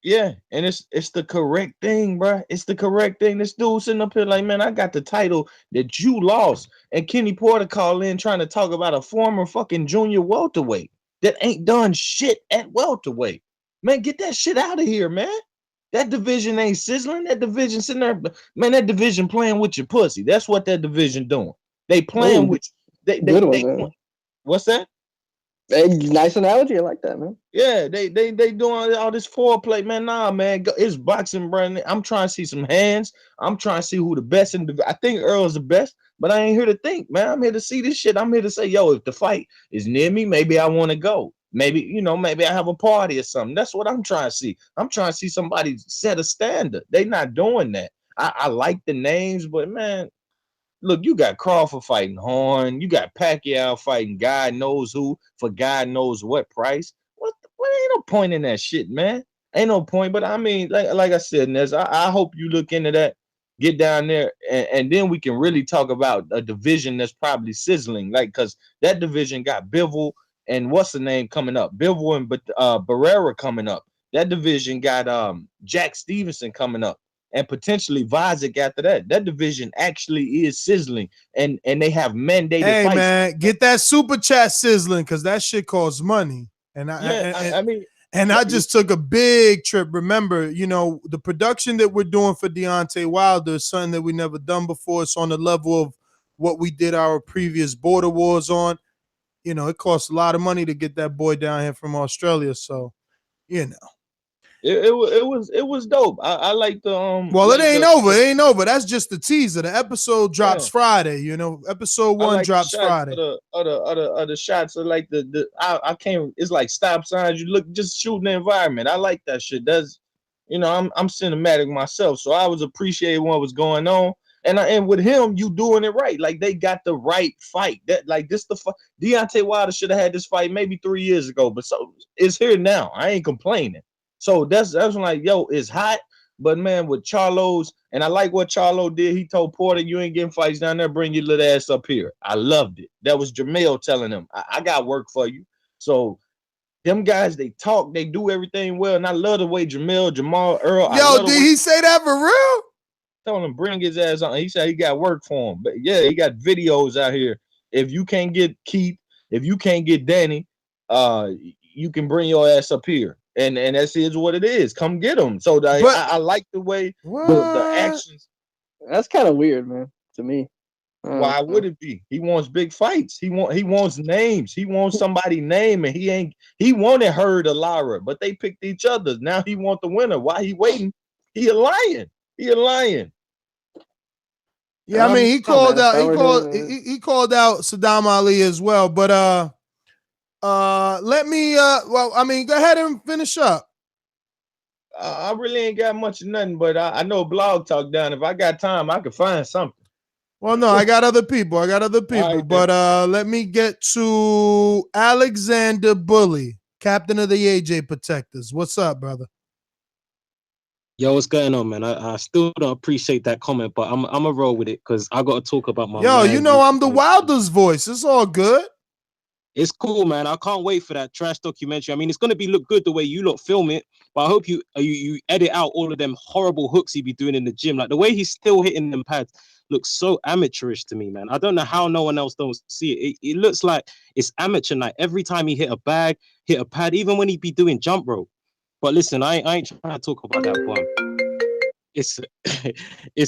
Yeah, and it's the correct thing, bro. It's the correct thing. This dude sitting up here like, man, I got the title that you lost. And Kenny Porter called in trying to talk about a former fucking junior welterweight that ain't done shit at welterweight. Man, get that shit out of here, man. That division ain't sizzling. That division sitting there, man, that division playing with your pussy. That's what that division doing. They playing with you. What's that? Hey, nice analogy. I like that, man. Yeah, they doing all this foreplay, man. Nah, man, it's boxing, Brandon. I'm trying to see some hands. I'm trying to see who the best in the. I think Earl's the best, but I ain't here to think, man. I'm here to see this shit. I'm here to say, yo, if the fight is near me, maybe I want to go. Maybe maybe I have a party or something. That's what I'm trying to see. I'm trying to see somebody set a standard. They not doing that. I like the names, but man. Look, you got Crawford fighting Horn. You got Pacquiao fighting God knows who for God knows what price. What ain't no point in that shit, man. Ain't no point. But I mean, like I said, Nez, I hope you look into that, get down there, and then we can really talk about a division that's probably sizzling. Like, because that division got Bivol and what's the name coming up? Bivol and Barrera coming up. That division got Jack Stevenson coming up. And potentially Vazic after that. That division actually is sizzling, and they have mandated fights. Hey, man, get that super chat sizzling because that shit costs money. And I just took a big trip. Remember, the production that we're doing for Deontay Wilder is something that we never done before. It's on the level of what we did our previous border wars on. It costs a lot of money to get that boy down here from Australia. So, It was dope. I like the Well, it ain't over. It ain't over. That's just the teaser. The episode drops Friday. Episode 1 drops Friday. The shots are like I can't. It's like stop signs. You look just shooting the environment. I like that shit. That's I'm cinematic myself, so I was appreciating what was going on. And with him, you doing it right. Like they got the right fight. Deontay Wilder should have had this fight maybe 3 years ago, but so it's here now. I ain't complaining. So that's like, yo, it's hot, but man, with Charlo's, and I like what Charlo did. He told Porter, you ain't getting fights down there, bring your little ass up here. I loved it. That was Jamel telling him, I got work for you. So them guys, they talk, they do everything well, and I love the way Jamal, Earl. Yo, did he say that for real? Telling him, bring his ass on. He said he got work for him. But yeah, he got videos out here. If you can't get Keith, if you can't get Danny, you can bring your ass up here. And that's what it is. Come get him. So I like the way the actions. That's kind of weird, man, to me. Why would it be? He wants big fights. He wants names. He wants somebody name, and he wanted Hurd or Lara, but they picked each other. Now he want the winner. Why he waiting? He a lion. He a lion. Yeah, I mean, he called out. He called out Saddam Ali as well. But let me. Well, I mean, go ahead and finish up. I really ain't got much of nothing, but I know Blog Talk down. If I got time, I could find something. Well, no, I got other people. Right, but let me get to Alexander Bully, captain of the AJ Protectors. What's up, brother? Yo, what's going on, man? I still don't appreciate that comment, but I'm a roll with it because I got to talk about my. Yo, you know I'm the Wilder's voice. It's all good. It's cool, man. I can't wait for that trash documentary. I mean, it's gonna look good the way you lot film it, but I hope you edit out all of them horrible hooks he be doing in the gym. Like the way he's still hitting them pads looks so amateurish to me, man. I don't know how no one else don't see it. It looks like it's amateur night every time he hit a bag, hit a pad, even when he be doing jump rope. But listen, I ain't trying to talk about that one. It's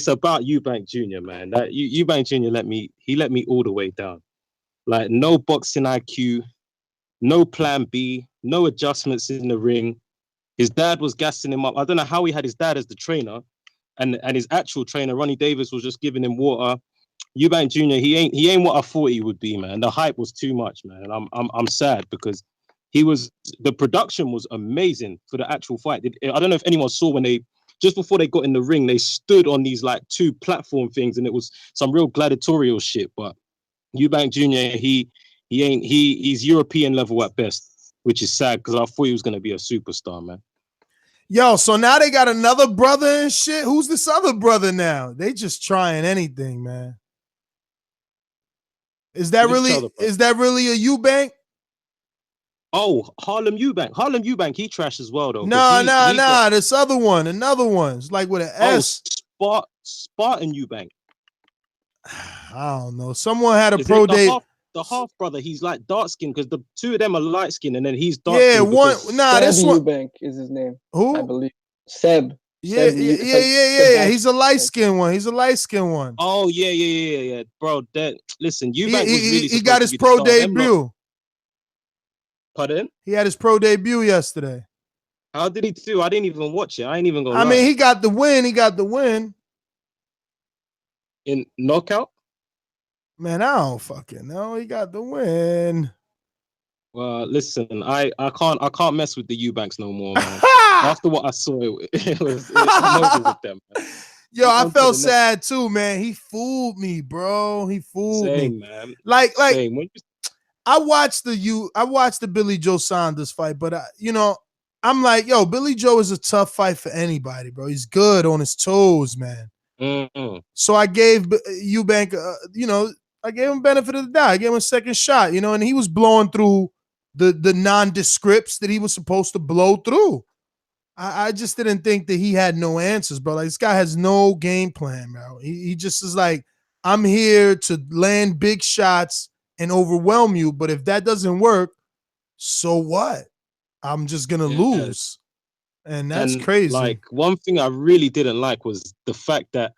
about Eubank Jr, man. That Eubank Jr let me all the way down. Like no boxing IQ, no plan B, no adjustments in the ring. His dad was gassing him up. I don't know how he had his dad as the trainer, and his actual trainer, Ronnie Davis, was just giving him water. Eubank Jr, he ain't what I thought he would be, man. The hype was too much, man. And I'm sad because the production was amazing for the actual fight. I don't know if anyone saw when just before they got in the ring, they stood on these like two platform things, and it was some real gladiatorial shit. But Eubank Jr, he's European level at best, which is sad because I thought he was gonna be a superstar, man. Yo, so now they got another brother and shit. Who's this other brother now? They just trying anything, man. Is that really a Eubank? Oh, Harlem Eubank, he trash as well though. Nah. This other one, another one. It's like with an S. Spartan Eubank. I don't know. Someone had a pro day. The half brother, he's like dark skin because the two of them are light skin, and then he's dark. Yeah, one. Nah, this one. Eubank is his name. Who? I believe Seb. Yeah. He's a light skin one. Oh yeah, bro. Listen, Eubank was really. He got his pro debut. Pardon? He had his pro debut yesterday. How did he do? I didn't even watch it. I ain't even gonna. I mean, he got the win. In knockout? Man, I don't fucking know. He got the win. Well, listen, I can't mess with the Eubanks no more, man. After what I saw, it was over with them, man. Yo, I felt sad too, man. He fooled me, bro. He fooled me, man. Like I watched the Billy Joe Saunders fight, but I'm like, yo, Billy Joe is a tough fight for anybody, bro. He's good on his toes, man. Mm-hmm. So I gave Eubank, I gave him benefit of the doubt. I gave him a second shot, and he was blowing through the nondescripts that he was supposed to blow through. I just didn't think that he had no answers, bro. Like, this guy has no game plan, bro. He just is like, I'm here to land big shots and overwhelm you, but if that doesn't work, so what? I'm just gonna lose. And that's crazy. Like, one thing I really didn't like was the fact that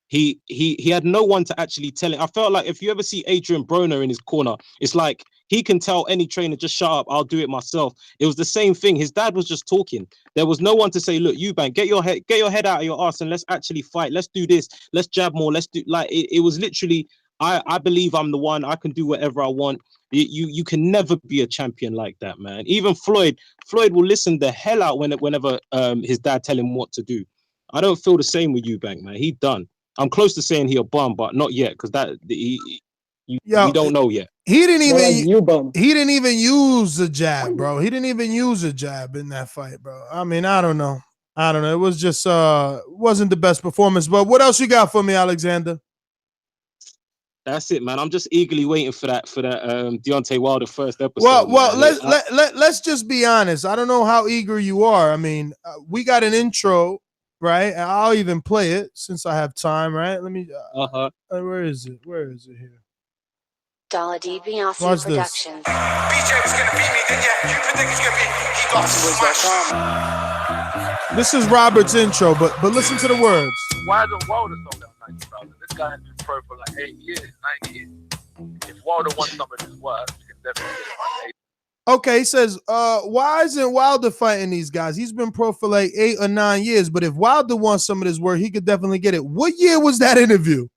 he had no one to actually tell him. I felt like if you ever see Adrian Broner in his corner, it's like he can tell any trainer, just shut up, I'll do it myself. It was the same thing. His dad was just talking. There was no one to say, look, Eubank, get your head out of your ass and let's actually fight. Let's do this. Let's jab more. Let's do it was literally, I believe I'm the one. I can do whatever I want. You can never be a champion like that, man. Even Floyd will listen the hell out whenever his dad tell him what to do. I don't feel the same with Eubank, man. He done. I'm close to saying he a bum, but not yet, because we don't know yet. He didn't even use a jab, bro. He didn't even use a jab in that fight, bro. I mean, I don't know. It was just wasn't the best performance. But what else you got for me, Alexander? That's it, man. I'm just eagerly waiting for that Deontay Wilder first episode. Well, let's just be honest. I don't know how eager you are. I mean, we got an intro, right? I'll even play it since I have time, right? Let me. Where is it? Where is it here? Dollar D Beyonce Watch Productions. BJ was gonna beat me, then yeah, you predict he's gonna beat me. He got smashed. This is Robert's intro, but listen to the words. Why is Wilder so damn nice, brother? This guy has been pro for like 8 years, 9 years. If Wilder wants some of his work, you can definitely get it on 8. Okay, he says, why isn't Wilder fighting these guys? He's been pro for like 8 or 9 years, but if Wilder wants some of this work, he could definitely get it. What year was that interview?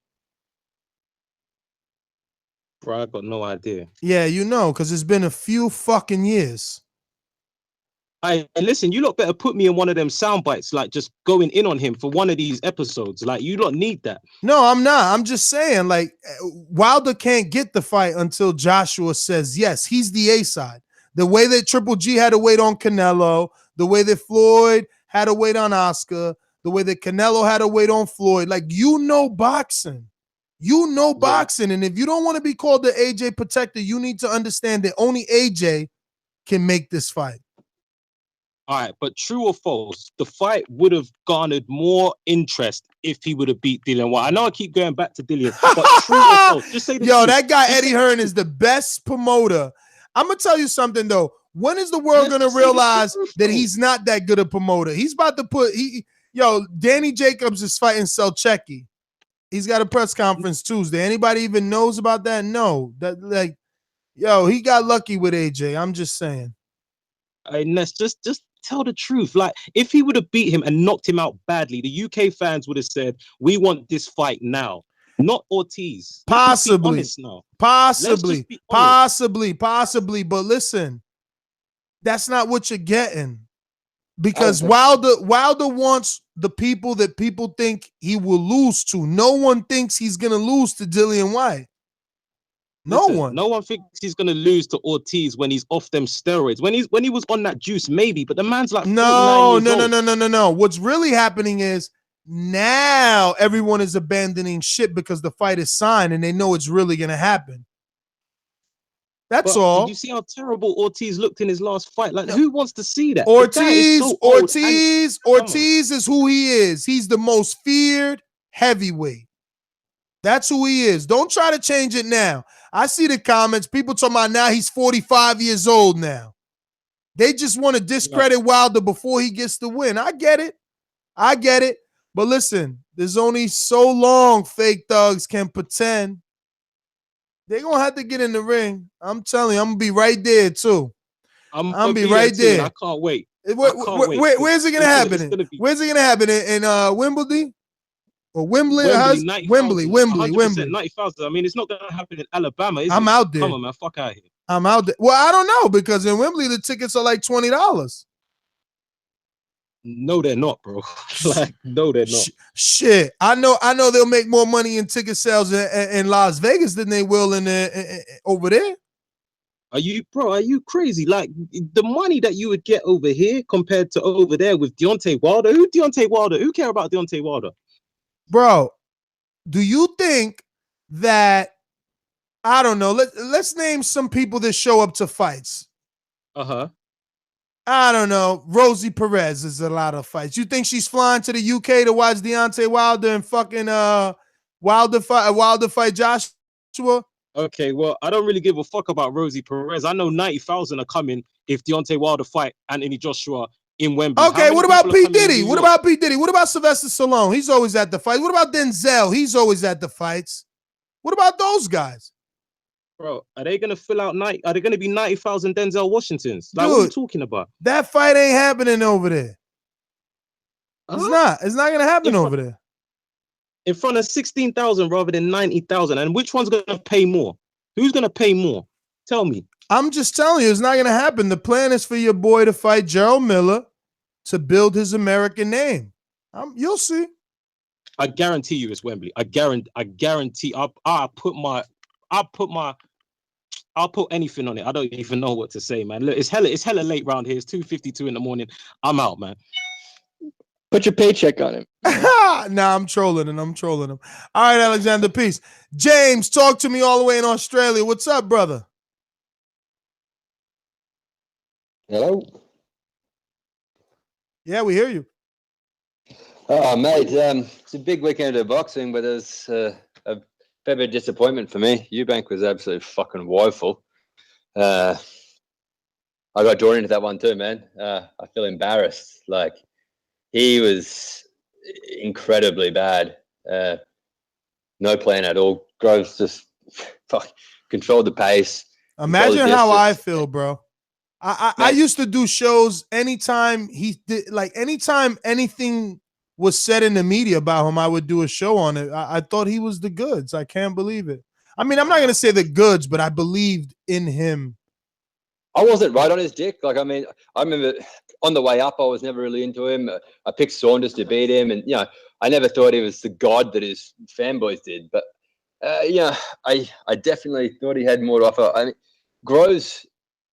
Bro, I got no idea. Yeah, you know, because it's been a few fucking years. And listen, you lot better put me in one of them sound bites, like just going in on him for one of these episodes. Like, you lot need that. No, I'm not. I'm just saying, like, Wilder can't get the fight until Joshua says yes. He's the A side. The way that Triple G had to wait on Canelo, the way that Floyd had to wait on Oscar, the way that Canelo had to wait on Floyd. Like, you know boxing. You know boxing. And if you don't want to be called the AJ protector, you need to understand that only AJ can make this fight. All right, but true or false, the fight would have garnered more interest if he would have beat Dillian White. I know I keep going back to Dillian, but true or false, just say the Yo, truth. that guy Just Eddie say Hearn is the best promoter. I'm going to tell you something, though. When is the world going to say the realize truth, that though. he's not that good a promoter? He's about to put Danny Jacobs is fighting Selchecki. He's got a press conference Tuesday. Anybody even knows about that? No. That he got lucky with AJ. I'm just saying. Hey, Ness, just tell the truth. Like, if he would have beat him and knocked him out badly, the UK fans would have said, "We want this fight now." Not Ortiz. Let's just be honest now. Possibly. be honest. Possibly. But listen, that's not what you're getting. Because Wilder wants the people that people think he will lose to. No one thinks he's going to lose to Dillian White. No one thinks he's gonna lose to Ortiz when he's off them steroids. When he was on that juice, maybe, but the man's like No. old. What's really happening is now everyone is abandoning shit because the fight is signed and they know it's really gonna happen. That's all. Did you see how terrible Ortiz looked in his last fight? Like, who wants to see that? Ortiz is who he is. He's the most feared heavyweight. That's who he is. Don't try to change it now. I see the comments. People talking about now he's 45 years old now. They just want to discredit Wilder before he gets the win. I get it. But listen, there's only so long fake thugs can pretend. They're going to have to get in the ring. I'm telling you, I'm going to be right there too. I'm going to be right there. I can't wait. Where's it going to happen? Where's it going to happen? In Wimbledon? Or Wembley? Wembley. 90,000. I mean, it's not going to happen in Alabama, is I'm it? out there. Come on, man. Fuck out of here. I'm out there. Well, I don't know, because in Wembley, the tickets are like $20. No, they're not, bro. No, they're not. Shit. I know they'll make more money in ticket sales in Las Vegas than they will in over there. Are you crazy? Like, the money that you would get over here compared to over there with Deontay Wilder. Who care about Deontay Wilder? Bro, do you think that, I don't know, let's name some people that show up to fights. Uh-huh. I don't know. Rosie Perez is a lot of fights. You think she's flying to the UK to watch Deontay Wilder and fucking Wilder fight Joshua? Okay, well, I don't really give a fuck about Rosie Perez. I know 90,000 are coming if Deontay Wilder fight Anthony Joshua in Wembley. Okay, what about P. Diddy? What about Sylvester Stallone? He's always at the fight. What about Denzel? He's always at the fights. What about those guys? Bro, are they gonna fill out Are they gonna be 90,000 Denzel Washingtons? Like, Dude, what are you talking about? That fight ain't happening over there. It's not. It's not gonna happen over there. In front of 16,000 rather than 90,000. And which one's gonna pay more? Who's gonna pay more? Tell me. I'm just telling you, it's not gonna happen. The plan is for your boy to fight Gerald Miller to build his American name. You'll see. I guarantee you it's Wembley. I guarantee. I'll put anything on it. I don't even know what to say, man. Look, it's hella late round here. It's 2:52 in the morning. I'm out, man. Put your paycheck on him. Nah, I'm trolling him. All right, Alexander, peace. James, talk to me all the way in Australia. What's up, brother? Hello? Yeah, we hear you. Oh, mate, it's a big weekend of boxing, but there's a fair bit of disappointment for me. Eubank was absolutely fucking woeful. I got drawn into that one too, man. I feel embarrassed. Like, he was incredibly bad. No plan at all. Groves just controlled the pace. Imagine how I feel, bro. I used to do shows anytime he did, like anytime anything was said in the media about him, I would do a show on it. I thought he was the goods. I can't believe it. I mean, I'm not gonna say the goods, but I believed in him. I wasn't right on his dick. Like, I mean, I remember on the way up, I was never really into him. I picked Saunders to beat him, and I never thought he was the god that his fanboys did. But I definitely thought he had more to offer. I mean, Groves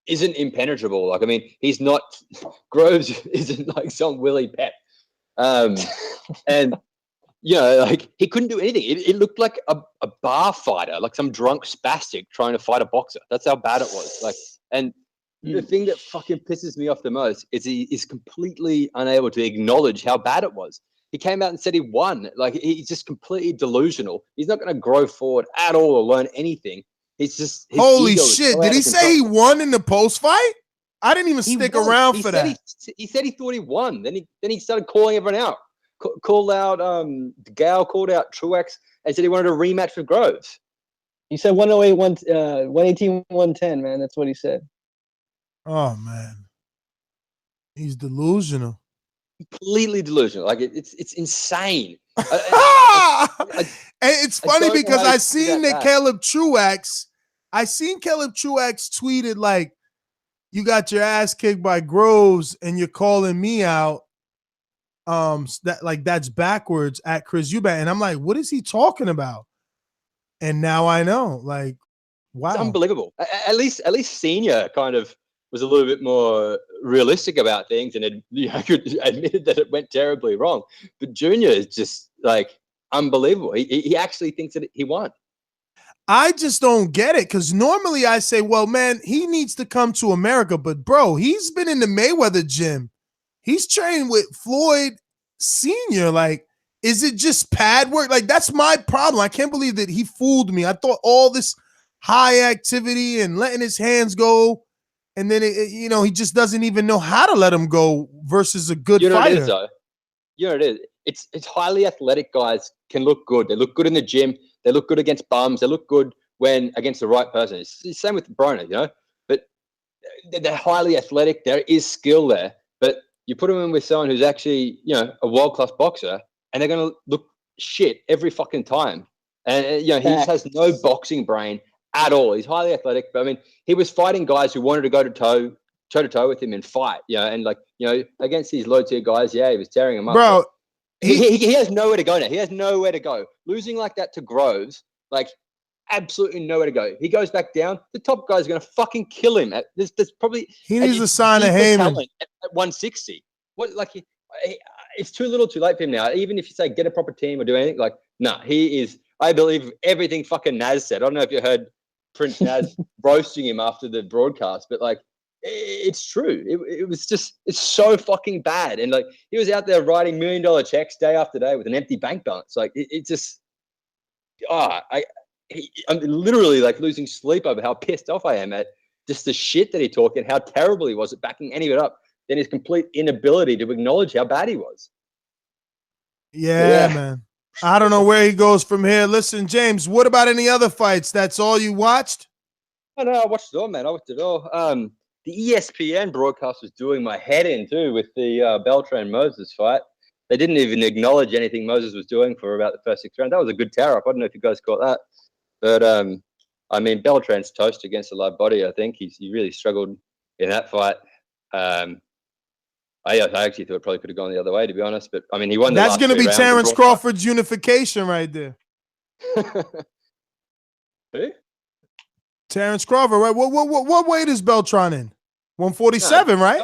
isn't impenetrable. Like, I mean, he's not. Groves isn't like some Willie Pep, and like he couldn't do anything. It looked like a bar fighter, like some drunk spastic trying to fight a boxer. That's how bad it was. Like, and the thing that fucking pisses me off the most is he is completely unable to acknowledge how bad it was. He came out and said he won. Like, he's just completely delusional. He's not going to grow forward at all or learn anything. He's just holy shit. Did he say he won in the post fight? I didn't even stick around for that. He said he thought he won. Then he started calling everyone out. Called out Gal, called out Truex, and said he wanted a rematch with Groves. He said 108, 118, 110, man. That's what he said. Oh man, he's delusional. Completely delusional. Like, it's insane. And it's funny because I seen that Caleb Truex. I seen Caleb Truex tweeted like, "You got your ass kicked by Groves, and you're calling me out." That's backwards at Chris Eubank, and I'm like, what is he talking about? And now I know. Like, wow, it's unbelievable. At least Senior kind of was a little bit more realistic about things and admitted that it went terribly wrong. But Junior is just like unbelievable. He actually thinks that he won. I just don't get it, because normally I say, well, man, he needs to come to America. But bro, he's been in the Mayweather gym. He's trained with Floyd Sr. Like, is it just pad work? Like, that's my problem. I can't believe that he fooled me. I thought all this high activity and letting his hands go, and then he just doesn't even know how to let him go versus a good fighter. What it is, though? It is. It's highly athletic guys can look good. They look good in the gym. They look good against bums. They look good when against the right person. It's the same with Broner, But they're highly athletic. There is skill there. But you put him in with someone who's actually, a world-class boxer, and they're going to look shit every fucking time. And, he just has no boxing brain at all. He's highly athletic. But, I mean, he was fighting guys who wanted to go toe-to-toe with him and fight, and, against these low-tier guys, he was tearing them up. Bro, he has nowhere to go now. He has nowhere to go. Losing like that to Groves, absolutely nowhere to go. He goes back down. The top guy's going to fucking kill him. There's probably he needs to sign a Heyman at 160. It's too little, too late for him now. Even if you say get a proper team or do anything, he is. I believe everything fucking Naz said. I don't know if you heard Prince Naz roasting him after the broadcast, but it's true. It was just, it's so fucking bad. And he was out there writing $1 million checks day after day with an empty bank balance. I'm literally losing sleep over how pissed off I am at just the shit that he talked and how terrible he was at backing any of it up. Then his complete inability to acknowledge how bad he was. Yeah, man. I don't know where he goes from here. Listen, James, what about any other fights? That's all you watched? Oh, no, I watched it all, man. I watched it all. The ESPN broadcast was doing my head in too with the Beltran-Moses fight. They didn't even acknowledge anything Moses was doing for about the first 6 rounds. That was a good tear-up. I don't know if you guys caught that. But, I mean, Beltran's toast against a live body, I think. He really struggled in that fight. I actually thought it probably could have gone the other way, to be honest. But, I mean, he won the That's last going to 3 be rounds. Terence Crawford's unification right there. Who? Terence Crawford, right? What weight is Beltran in? 147, right?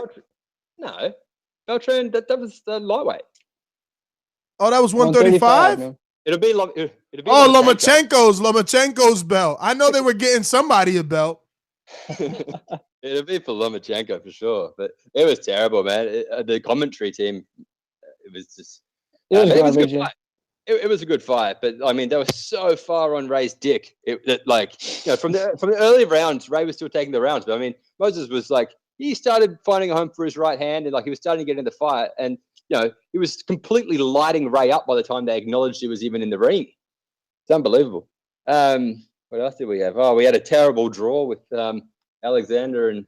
No. Beltran, that was lightweight. Oh, that was 135? It'll be Lomachenko's belt. I know they were getting somebody a belt. It'll be for Lomachenko for sure. But it was terrible, man. The commentary team, it was just... It was a good fight. It was a good fight, but I mean, they were so far on Ray's dick. From the early rounds, Ray was still taking the rounds. But I mean, Moses was he started finding a home for his right hand, and he was starting to get in the fight, and he was completely lighting Ray up by the time they acknowledged he was even in the ring. It's unbelievable. What else did we have? Oh, we had a terrible draw with Alexander and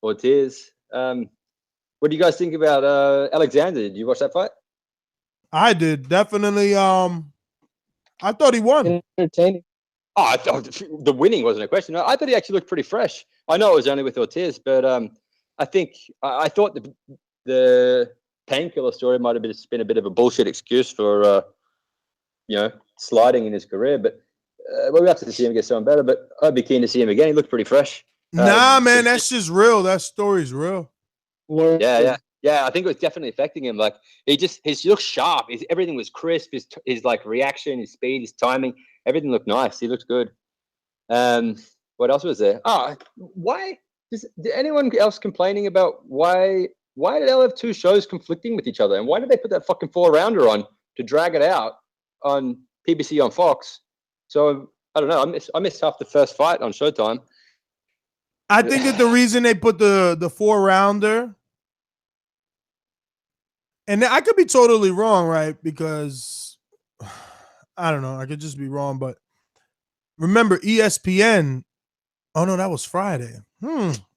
Ortiz. What do you guys think about Alexander? Did you watch that fight? I did definitely. I thought he won. Entertaining. Oh, I thought the winning wasn't a question. I thought he actually looked pretty fresh. I know it was only with Ortiz, but I think I thought the painkiller story might have been a bit of a bullshit excuse for sliding in his career. But we have to see him get someone better. But I'd be keen to see him again. He looked pretty fresh. Nah, man, that's just real. That story's real. Yeah. I think it was definitely affecting him. Like he looked sharp. Everything was crisp. His like reaction, his speed, his timing, everything looked nice. He looked good. What else was there? Why is anyone else complaining about why did they have two shows conflicting with each other? And why did they put that fucking 4-rounder on to drag it out on PBC on Fox? So I don't know. I missed half the first fight on Showtime. I think that the reason they put the 4-rounder, and I could be totally wrong, right? Because I don't know. I could just be wrong. But remember, ESPN. Oh no, that was Friday.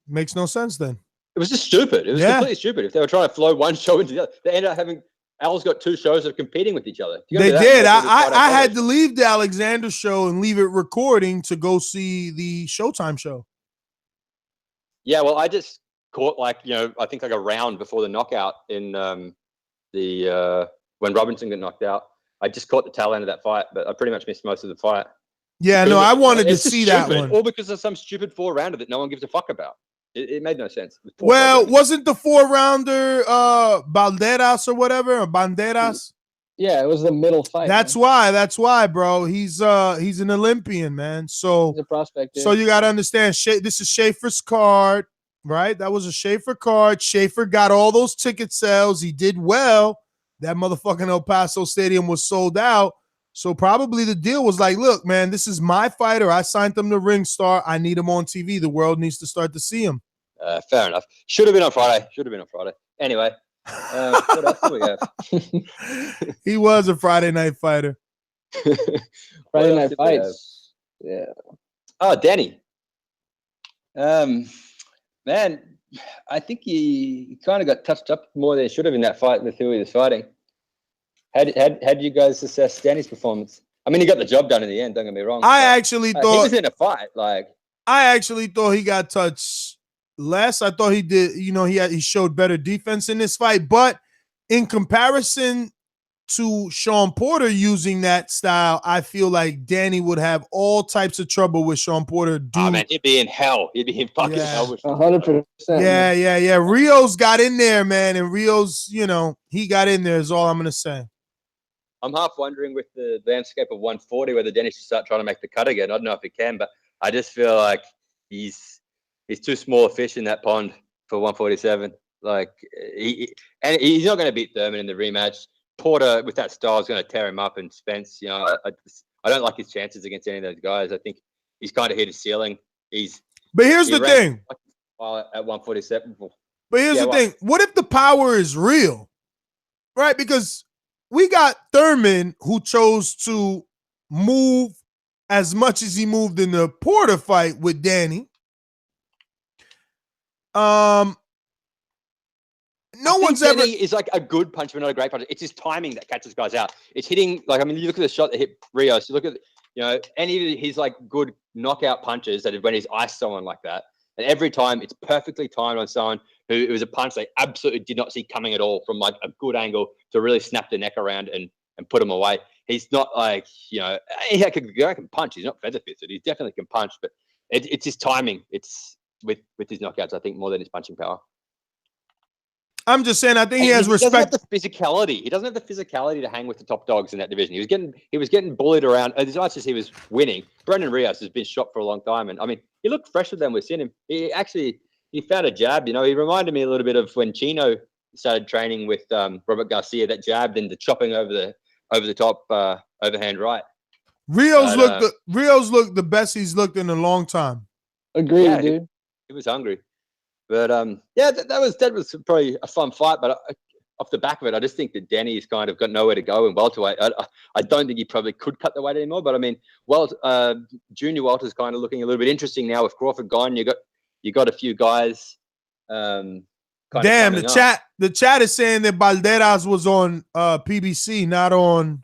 Makes no sense then. It was just stupid. It was completely stupid. If they were trying to flow one show into the other, they ended up having Al's got two shows that are competing with each other. They did. I had to leave the Alexander show and leave it recording to go see the Showtime show. Yeah, well, I just caught I think like a round before the knockout in when Robinson got knocked out. I just caught the tail end of that fight, but I pretty much missed most of the fight. Yeah, no, I wanted to see that one. All because of some stupid 4-rounder that no one gives a fuck about. It made no sense. Well, wasn't the 4-rounder Banderas or whatever, or Banderas? Yeah, it was the middle fight. That's why, bro. He's an Olympian, man. So he's a prospect. So you got to understand, this is Schaefer's card, right? That was a Schaefer card. Schaefer got all those ticket sales. He did well. That motherfucking El Paso Stadium was sold out. So probably the deal was like, look, man, this is my fighter. I signed him to Ring Star. I need him on TV. The world needs to start to see him. Fair enough. Should have been on Friday. Anyway, what else do we have? He was a Friday night fighter. Friday night fights. Yeah. Oh, Danny. Man, I think he kind of got touched up more than he should have in that fight with who he was fighting. How did you guys assess Danny's performance? I mean, he got the job done in the end. Don't get me wrong. I actually thought he was in a fight. I actually thought he got touched less. I thought he did. He showed better defense in this fight, but in comparison to Shawn Porter using that style, I feel like Danny would have all types of trouble with Shawn Porter. Oh man, he'd be in hell. He'd be in fucking hell. 100%. Yeah. Rios got in there, man, and Rios, he got in there. Is all I'm gonna say. I'm half wondering with the landscape of 140 whether Dennis should start trying to make the cut again. I don't know if he can, but I just feel like he's too small a fish in that pond for 147. He's not going to beat Thurman in the rematch. Porter with that style is going to tear him up, and Spence, I don't like his chances against any of those guys. I think he's kind of hit his ceiling. But here's the thing. At 147. But here's the thing. What if the power is real? Right? Because we got Thurman, who chose to move as much as he moved in the Porter fight with Danny. No one's ever. Danny is like a good puncher, but not a great puncher. It's his timing that catches guys out. It's hitting. You look at the shot that hit Rios. You look at any of his good knockout punches that when he's iced someone like that, and every time it's perfectly timed on someone who it was a punch they absolutely did not see coming at all from a good angle to really snap the neck around and put him away. He's not he can punch. He's not feather fisted. He definitely can punch, but it's his timing. It's with his knockouts, I think, more than his punching power. I'm just saying, I think he has respect. He doesn't have the physicality. He doesn't have the physicality to hang with the top dogs in that division. He was getting bullied around as much as he was winning. Brandon Rios has been shot for a long time, and I mean, he looked fresher than we've seen him. He found a jab. He reminded me a little bit of when Chino started training with Robert Garcia. That jab and the chopping over the top overhand right. Rios looked the best he's looked in a long time. Agreed, dude. He was hungry. But that was probably a fun fight. But off the back of it, I just think that Danny's kind of got nowhere to go in welterweight. I don't think he probably could cut the weight anymore. But I mean, Junior Welter's kind of looking a little bit interesting now with Crawford gone. You got a few guys kind Damn, of the coming up. the chat is saying that Balderas was on PBC, not on.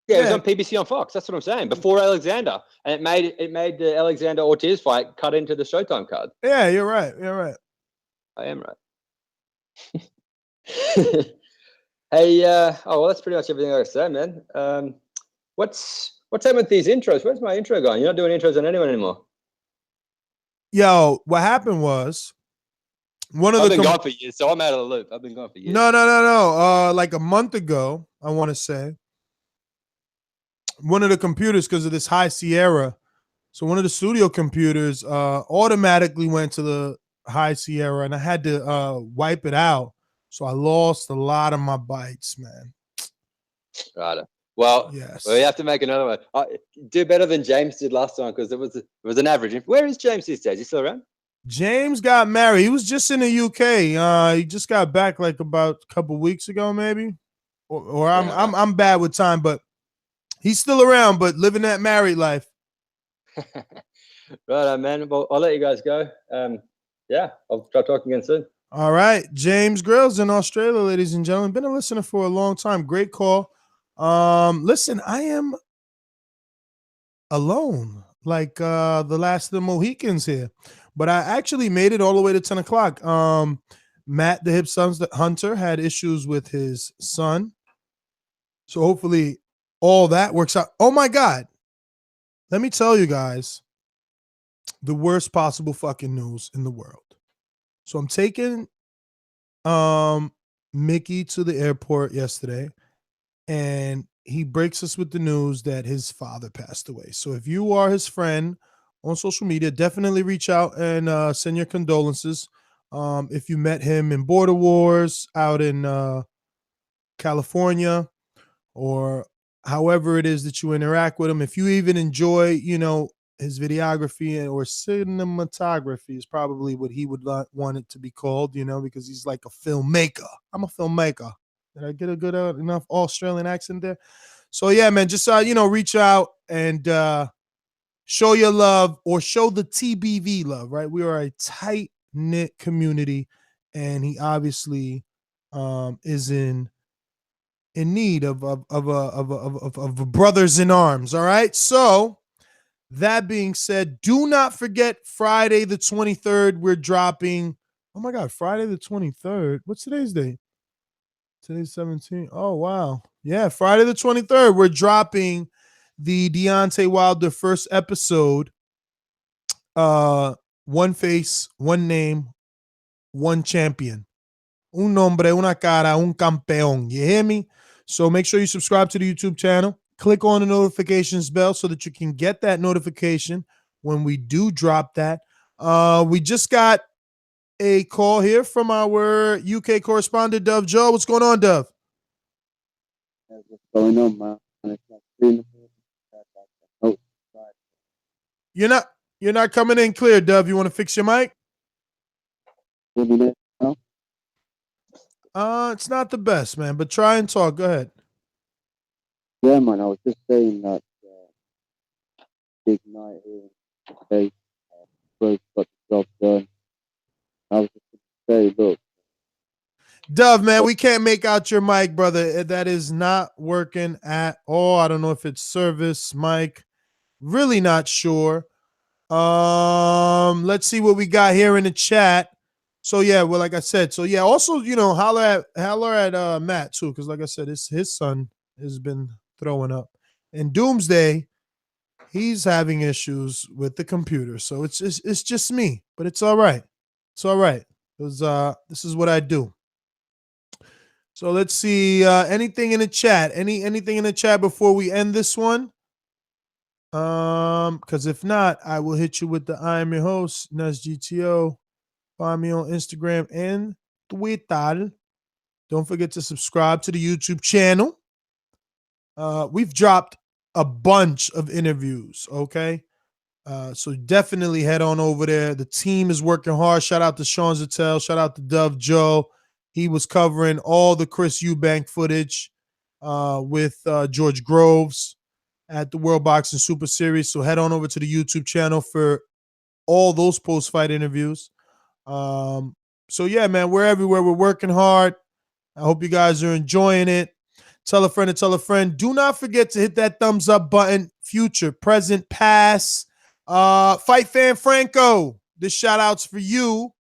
Yeah, it was on PBC on Fox. That's what I'm saying. Before Alexander, and it made the Alexander Ortiz fight cut into the Showtime card. Yeah, you're right. You're right. I am right. Hey, oh well, that's pretty much everything I got to say, man. What's happening with these intros? Where's my intro going? You're not doing intros on anyone anymore. Yo, what happened was I've been gone for years, so I'm out of the loop. I've been gone for years. No. Like a month ago, I want to say, one of the computers, because of this High Sierra, so one of the studio computers automatically went to the High Sierra, and I had to wipe it out. So I lost a lot of my bytes, man. Right. Well, yes. Well, you have to make another one. Do better than James did last time, because it was an average. Where is James these days? Is he still around? James got married. He was just in the UK. He just got back like about a couple weeks ago, maybe. Or I'm bad with time, but he's still around, but living that married life. Right, man. Well, I'll let you guys go. Yeah, I'll try talking again soon. All right. James Grill's in Australia, ladies and gentlemen. Been a listener for a long time. Great call. Listen, I am alone, like the last of the Mohicans here. But I actually made it all the way to 10 o'clock. Matt, the Hip Sons, the Hunter, had issues with his son. So hopefully all that works out. Oh, my God. Let me tell you guys the worst possible fucking news in the world. So I'm taking Mickey to the airport yesterday, and he breaks us with the news that his father passed away. So if you are his friend on social media, definitely reach out and send your condolences. If you met him in Border Wars out in California, or however it is that you interact with him, if you even enjoy, his videography or cinematography is probably what he would want it to be called, because he's like a filmmaker. I'm a filmmaker. Did I get a good enough Australian accent there? So yeah, man, just reach out and show your love, or show the TBV love, right? We are a tight-knit community, and he obviously is in need of brothers in arms. All right. So that being said, do not forget Friday the 23rd. We're dropping. Oh my God, Friday the 23rd. What's today's date? Today's 17th. Oh wow. Yeah, Friday the 23rd. We're dropping the Deontay Wilder first episode. One face, one name, one champion. Un nombre, una cara, un campeón. You hear me? So make sure you subscribe to the YouTube channel. Click on the notifications bell so that you can get that notification when we do drop that. We just got a call here from our UK correspondent, Dove Joe. What's going on, Dove? What's going on, man? You're not coming in clear, Dove. You want to fix your mic? It's not the best, man, but try and talk. Go ahead. Yeah, man, I was just saying that big night here today. Both got the job done. I was just going to say, look. Dove, man, we can't make out your mic, brother. That is not working at all. I don't know if it's service, mic. Really not sure. Let's see what we got here in the chat. So yeah, well, like I said, so yeah, also, holler at Matt too, because like I said, his son has been throwing up. And Doomsday, he's having issues with the computer. So it's just me, but it's all right. It's all right. Because this is what I do. So let's see. Anything in the chat? Anything in the chat before we end this one? Because if not, I will hit you with the I am your host, NesGTO. Find me on Instagram and Twitter. Don't forget to subscribe to the YouTube channel. We've dropped a bunch of interviews, okay? So definitely head on over there. The team is working hard. Shout out to Sean Zattel. Shout out to Dove Joe. He was covering all the Chris Eubank footage with George Groves at the World Boxing Super Series. So head on over to the YouTube channel for all those post-fight interviews. So yeah, man, we're everywhere. We're working hard. I hope you guys are enjoying it. Tell a friend to tell a friend. Do not forget to hit that thumbs up button. Future, present, past. Fight Fan Franco, this shout out's for you.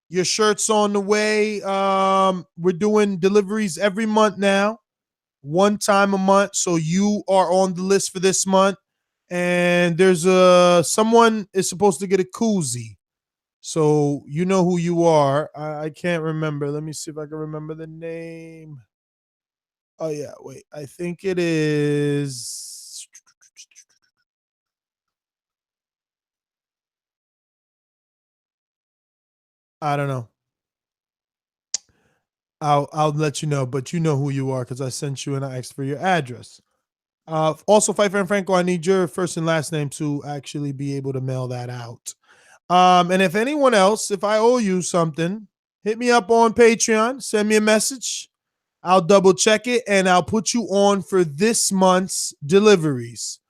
Your shirt's on the way. We're doing deliveries every month now, one time a month. So you are on the list for this month. And there's someone is supposed to get a koozie. So you know who you are. I can't remember. Let me see if I can remember the name. Oh, yeah, wait. I think it is. I don't know. I'll let you know, but you know who you are because I sent you and I asked for your address. Also, Fight Fan Franco, I need your first and last name to actually be able to mail that out. And if anyone else, if I owe you something, hit me up on Patreon, send me a message. I'll double check it and I'll put you on for this month's deliveries.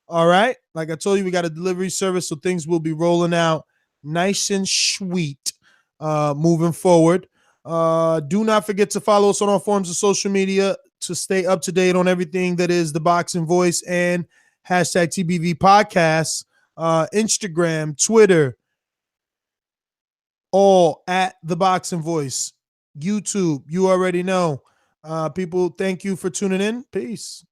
All right. Like I told you, we got a delivery service, so things will be rolling out nice and sweet moving forward. Do not forget to follow us on all forms of social media to stay up to date on everything that is the Boxing Voice and hashtag TBV Podcasts, Instagram, Twitter, all at the Boxing Voice. YouTube, you already know. People, thank you for tuning in. Peace.